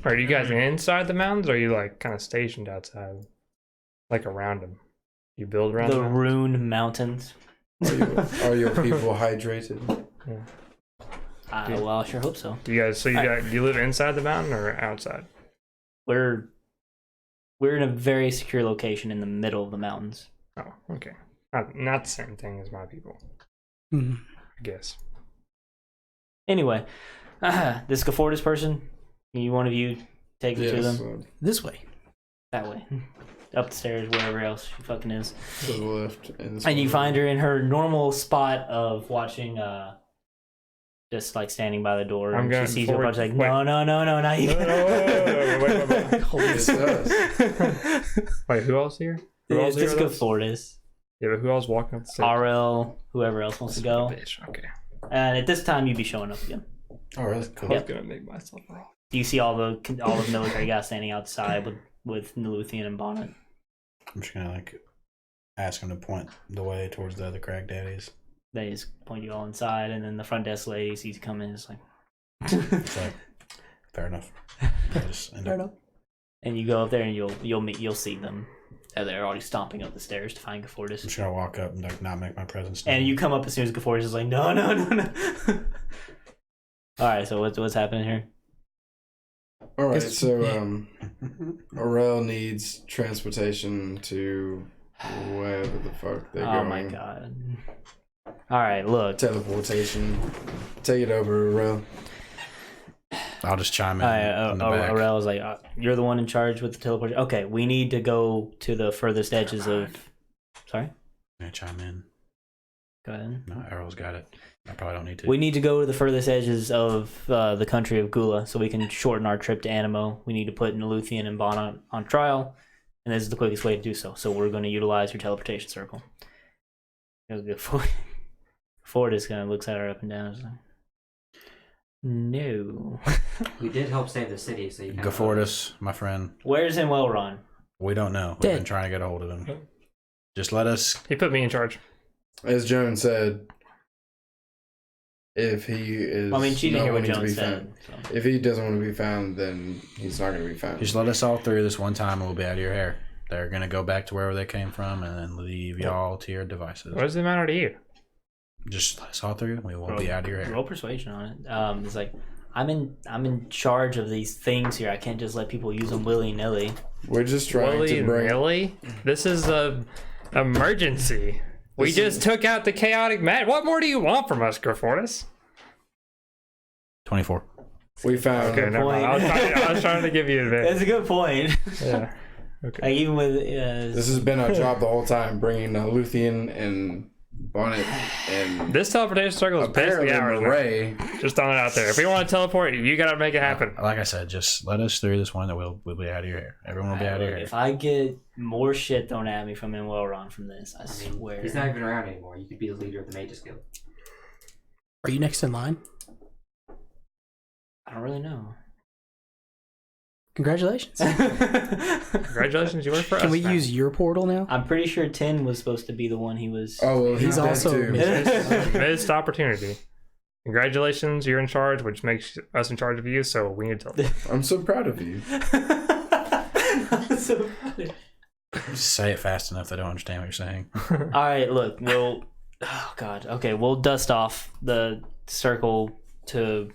Are you guys inside the mountains, or are you like kind of stationed outside, like around them? You build around the them? Rune Mountains. Are your people hydrated? Yeah. Well, I sure hope so. Do you guys? So do you live inside the mountain or outside? We're in a very secure location in the middle of the mountains. Oh, okay. Not the same thing as my people, Mhm. I guess. Anyway, this Gafortis person, one of you take it to them. This way. That way. Up the stairs, wherever else she fucking is. To the left. And you find her in her normal spot of watching, just like standing by the door. I'm And going she sees you forward. approach, like, no, not you. Wait. Holy Yes, does. Wait, who else here? Who Yeah, else it's just here? Gafortis. Yeah, but who else walking up the stairs? RL, whoever else wants to go. Bitch. Okay. And at this time, you'd be showing up again. Oh, that's cool. I was gonna make myself wrong. You see all the military guys standing outside with Niluthian and Bonnet. I'm just gonna like ask him to point the way towards the other Cragdaddies. They just point you all inside, and then the front desk lady sees you come in. It's like, It's like, fair enough. fair enough. And you go up there, and you'll see them. They're already stomping up the stairs to find Gaffortis. I'm just gonna walk up and like not make my presence known. And you come up as soon as Gaffortis is like, no. All right, so what's happening here? All right, so Roil needs transportation to wherever the fuck they're going. Oh my god! All right, look. Teleportation. Take it over, Roil. I'll just chime in the back. Aurel is like, you're the one in charge with the teleportation. Okay, we need to go to the furthest edges of. Sorry. Can I chime in? Go ahead. No, Errol's got it. I probably don't need to. We need to go to the furthest edges of the country of Gula so we can shorten our trip to Animo. We need to put Naluthian and Bon on trial, and this is the quickest way to do so. So we're going to utilize your teleportation circle. Ford is going to looks at her up and down. Like, no. We did help save the city, so you can. Gaffortis, my friend. Where's Inwellron? We don't know. We've been trying to get a hold of him. Just let us. He put me in charge. As Joan said, if he is. Well, I mean, she didn't hear what wanting to Joan be said. found, So. if he doesn't want to be found, then he's not going to be found. Just let us all through this one time, and we'll be out of your hair. They're gonna go back to wherever they came from, and then leave y'all to your devices. What does it matter to you? Just let us all through. We won't be out of your hair. Roll persuasion on it. It's like I'm in charge of these things here. I can't just let people use them willy nilly. We're just trying to bring. Really? This is a emergency. We just took out the chaotic mad. What more do you want from us, Gaffortis? 24. We found. Okay, never mind. I was trying to give you advantage. That's a good point. Yeah. Okay. Like even with This has been our job the whole time, bringing Luthian and Bonnet and This teleportation circle is apparently basically ours. Murray. Just throwing it out there. If we want to teleport, you gotta make it happen. Like I said, just let us through this one, and we'll be out of your hair. Everyone will be out of your hair. if I get more shit thrown at me from Inwellron from this, I I mean, swear. he's not even around anymore. You could be the leader of the Mages Guild. Are you next in line? I don't really know. Congratulations. Congratulations, you work for us. Can we now. use your portal now? I'm pretty sure Tin was supposed to be the one he was. Oh, well, He's dead also too. Missed opportunity. Congratulations, you're in charge, which makes us in charge of you, so we need to. I'm so proud of you. So funny. Just say it fast enough they don't understand what you're saying. All right, look, we'll. Oh God. Okay, we'll dust off the circle to.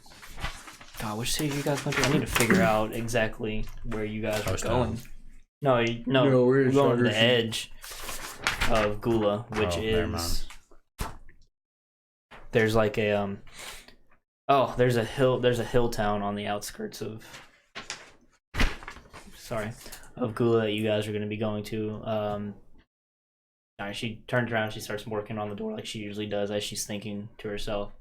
God, which city are you guys going to? I need to figure out exactly where you guys are going. No, No, we're going to the Shaggy. edge of Gula, which never mind. is. There's like a there's a hill town on the outskirts of. Of Gula that you guys are going to be going to. She turns around, she starts working on the door like she usually does as she's thinking to herself.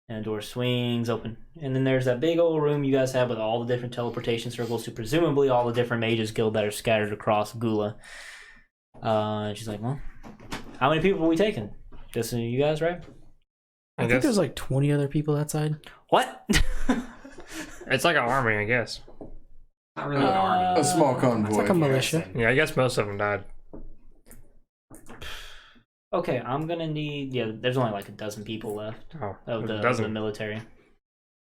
And the door swings open. And then there's that big old room you guys have with all the different teleportation circles to presumably all the different Mages Guild that are scattered across Gula. And she's like, well, how many people are we taking? Just you guys, right? I think there's like 20 other people outside. What? It's like an army, I guess. Not really an army. A small convoy. It's like a militia. Yeah, I guess most of them died. Okay, I'm gonna need. Yeah, there's only like a dozen people left Oh, of a the dozen. military.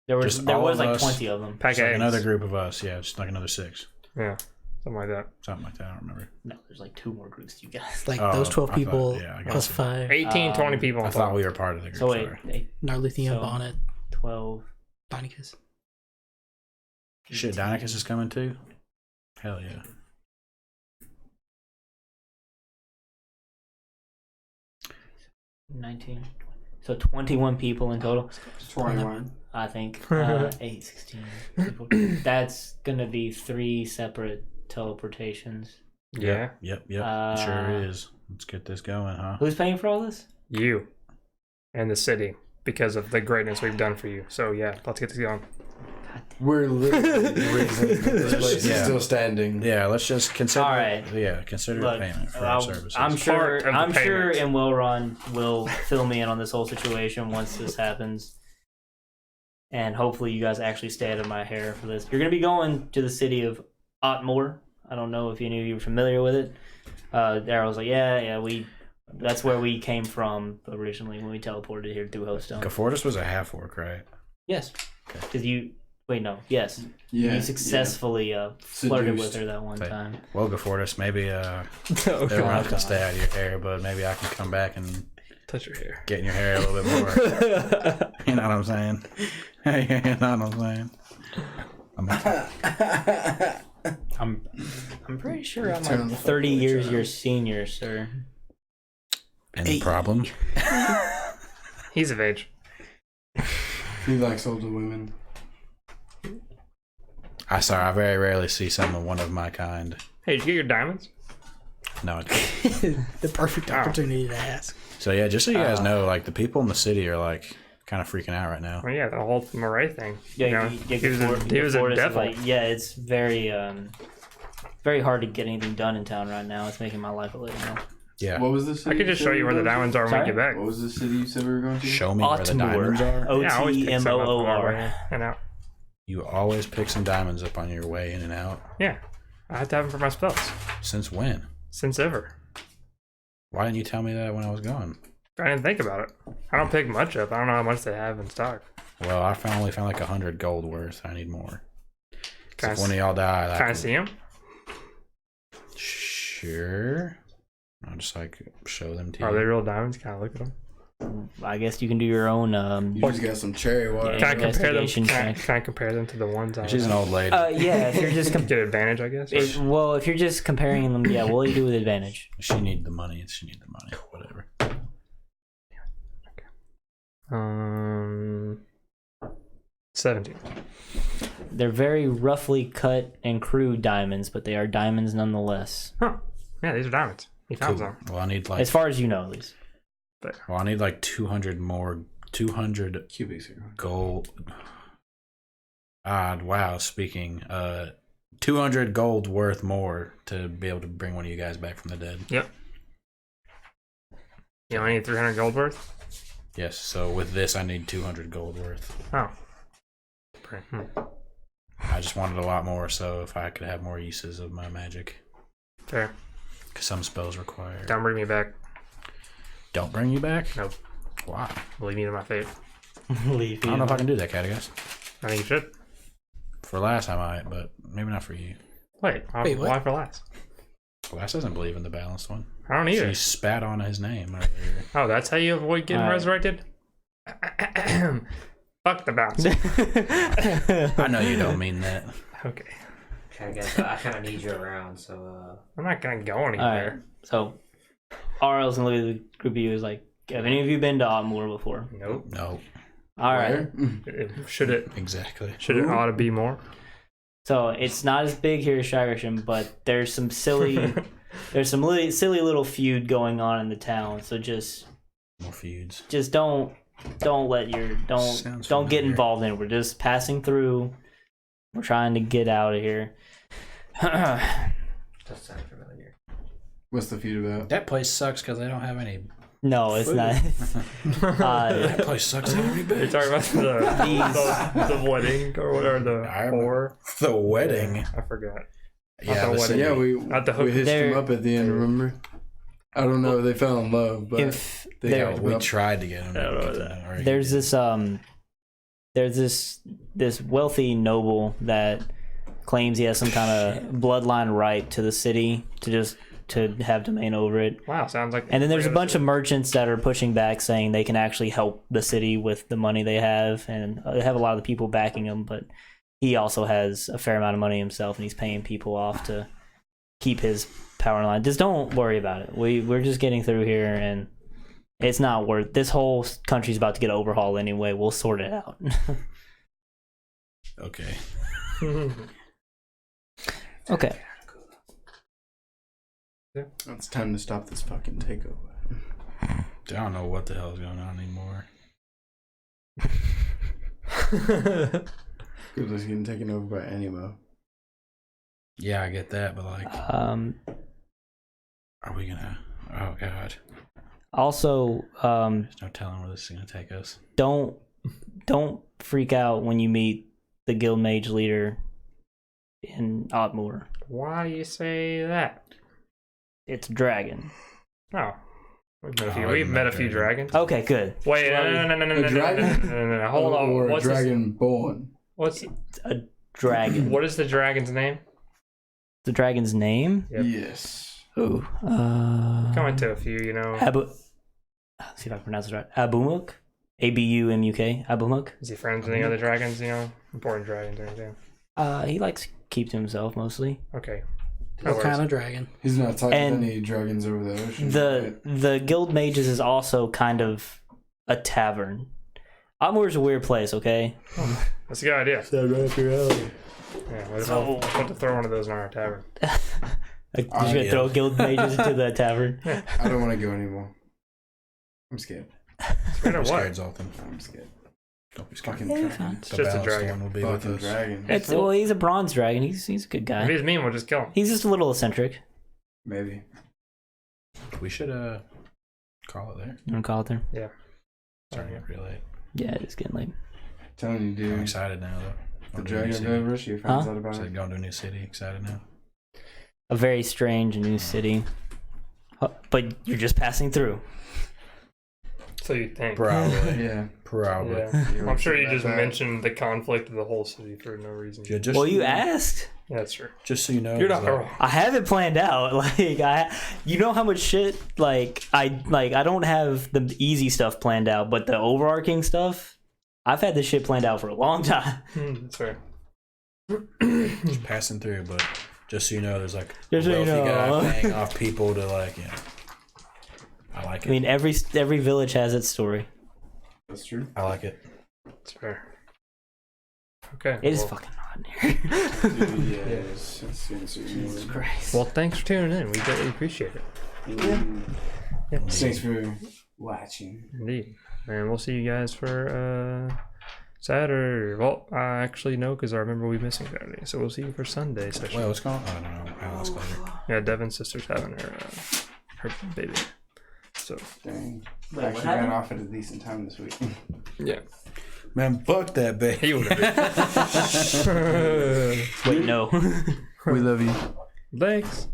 There was Just all of like us. 20 of them. Pack It's like eggs. another group of us. Yeah, just like another 6. Yeah, something like that. Something like that. I don't remember. No, there's like 2 more groups. You guys. Like Oh, those 12 I thought- people yeah, I got plus you. 5. 18, 20 people. I in thought total. we were part of the group. So wait, sorry. Narluthian, So- Bonnet, 12. Dynachus. Shit, Dynachus is coming too? Hell yeah. $19. So 21 people in total, 21. I think. 8, 16 people. That's gonna be 3 separate teleportations. Yeah, Yep. It Uh, sure is. Let's get this going, huh? Who's paying for all this? you and the city because of the greatness we've done for you. So yeah, let's get this going. We're literally the reason this place is Yeah. still standing. Yeah, let's just consider. All right. Yeah, consider Look, payment for our services. I'm sure. Part of the I'm sure, payment. and Wellron will fill me in on this whole situation once this happens. And hopefully, you guys actually stay out of my hair for this. You're going to be going to the city of Otmore. I don't know if any of you are familiar with it. Daryl was like, yeah, that's where we came from originally when we teleported here through Hostone. Gafortis was a half orc, right? Yes. Because yes. Yeah. You successfully flirted with Seduced. her that one time. Well, Gafortis, maybe Oh, everyone else God. can stay out of your hair, but maybe I can come back and Touch your hair. get in your hair a little bit more. You know what I'm saying? You know what I'm saying? I'm pretty sure I'm Turn like the 30 fucking years lights your on. senior, sir. Any problem? He's of age. He likes older women. I very rarely see someone one of my kind. Hey, did you get your diamonds? No, I don't. The perfect opportunity to ask. So yeah, just so you guys know, like the people in the city are like kind of freaking out right now. Well, yeah, the whole Murray thing. Yeah, you know, he was a Fortis is devil. like, yeah, it's very hard to get anything done in town right now. It's making my life a little hell. Yeah, What was the city? I could just show you where the diamonds are when we Sorry? get back. What was the city you said we were going to? show me where the diamonds are. Yeah, I always pick some up on our way OTMOOR. in and out. You always pick some diamonds up on your way in and out. Yeah, I have to have them for my spells Since when? since ever. Why didn't you tell me that when I was gone? I didn't think about it. I don't pick much up. I don't know how much they have in stock. Well, I only found like 100 gold worth. I need more. Can If I one of y'all die, Can I see them? Sure. I'll just like show them to you. Are they real diamonds? Can I look at them? I guess you can do your own. You just got some cherry water. Yeah. Can I compare them? Investigation check. Can I compare them to the ones I She's an old lady. Yeah, if you're just get advantage, I guess. if you're just comparing them, yeah, what do you do with advantage? She need the money. She need the money. Whatever. 17. They're very roughly cut and crude diamonds, but they are diamonds nonetheless. Huh. Yeah, these are diamonds. He found Cool. some. Well, I need like As far as you know, at least. 200 more. 200 Cubics here. gold. Wow. Speaking. 200 gold worth more to be able to bring one of you guys back from the dead. Yep. You only need 300 gold worth? Yes. So with this, I need 200 gold worth. Oh. I just wanted a lot more, so if I could have more uses of my magic, Fair. because some spells require. Don't bring me back. Don't bring you back. Nope. Why? Leave me to my fate. Leave I don't know if I can do that, Catagast. I think you should. For last, I might, but maybe not for you. Wait, Wait, what? why for last? Last doesn't believe in the balanced one. I don't either. She spat on his name earlier. Oh, that's how you avoid getting resurrected? Fuck the bounce. I know you don't mean that. Okay. I guess I kind of need you around, so I'm not going to go Alright, anywhere. so RL's gonna look at the group of you is like, have any of you been to Otmore before? Nope. No, Alright. Should it exactly. ought to be more? So it's not as big here as Shigersham, but there's some silly silly little feud going on in the town. So just More feuds. don't let your Sounds don't get familiar. involved in it. We're just passing through. We're trying to get out of here. does sound familiar. What's the feud about? That place sucks because they don't have any. No, it's not. That place sucks every You're bit. talking about the wedding or whatever, the I remember. horror? The wedding. I forgot. Yeah, the the wedding. city. Yeah, we At the hook- hitched They're- him up at the end. Remember? I don't know if they fell in love, but If they there- hooked We up. tried to get him. I don't know that. or he there's did. this wealthy noble that claims he has some kind of bloodline right to the city to have domain over it. Wow, sounds like. And then there's a bunch of merchants that are pushing back, saying they can actually help the city with the money they have, and they have a lot of the people backing him. But he also has a fair amount of money himself, and he's paying people off to keep his power line. Just don't worry about it. We're just getting through here, and it's not worth. This whole country's about to get overhauled anyway. We'll sort it out. Okay. Okay. It's time to stop this fucking takeover. I don't know what the hell is going on anymore. Because it's getting taken over by Animo. Yeah, I get that, but like, are we gonna? Oh god, Also, there's no telling where this is gonna take us. don't freak out when you meet the guild mage leader in Otmore. Why you say that? It's a dragon. Oh. We've met a few dragons. Okay, good. Wait, no, dragon? hold on. Or a What's dragon born? What's A dragon. what is the dragon's name? The dragon's name? Yep. Yes. Ooh. Coming to a few, you know. Let's see if I can pronounce it right. Abumuk? Abumuk? Abumuk? Is he friends with any other dragons, you know? Important dragons or anything? He likes to keep to himself mostly. Okay. What kind of dragon? He's not talking And to any dragons over the ocean. The Guild Mages is also kind of a tavern. Amur's a weird place, okay? That's a good idea. That right up your alley. Yeah, we'll have to throw one of those in our tavern. Like, you're gonna throw Guild Mages into the tavern? I don't want to go anymore. I'm scared. Scared of Scared, what? Zoltan. I'm scared. Don't be scared. Fucking Yeah, dragon. It's just a dragon. Will be with Fucking us. dragon. Well, he's a bronze dragon. He's a good If guy. he's mean, we'll just kill him. He's just a little eccentric. Maybe. We should call it there. You wanna call it there? Yeah. Starting to relate. Yeah, it's getting late. Telling you, I'm dude. excited now though. The Going to a new dragon city. of Everest, you found Huh? out about Said it. going to a new city. Excited now. A very strange new city. But you're just passing through. So you think. Probably. Yeah. Probably. Yeah. You I'm sure you about just that? mentioned the conflict of the whole city for no reason. Yeah, just Well, you asked. Yeah, that's true. just so you know, You're not like, wrong. I have it planned out. You know how much shit I don't have the easy stuff planned out, but the overarching stuff, I've had this shit planned out for a long time. That's fair. just passing through, but just so you know, there's like Just so you wealthy know. guy paying off people to like, I like it. I mean, every village has its story. That's true. I like it. That's fair. Okay. It is well, fucking hot in here. Dude, yes. Jesus Christ. well, thanks for tuning in. We greatly appreciate it. Yeah. Thanks for watching. Indeed. And we'll see you guys for Saturday. Well, I actually know because I remember we missing Saturday. So we'll see you for Sunday session. Wait, what's going on? I don't know. Alice later. Yeah, Devin's sister's having her baby. So Dang. Wait, Actually got off at a decent time this week. yeah. Man, fuck that baby. He would have. Wait, no. We love you. Thanks.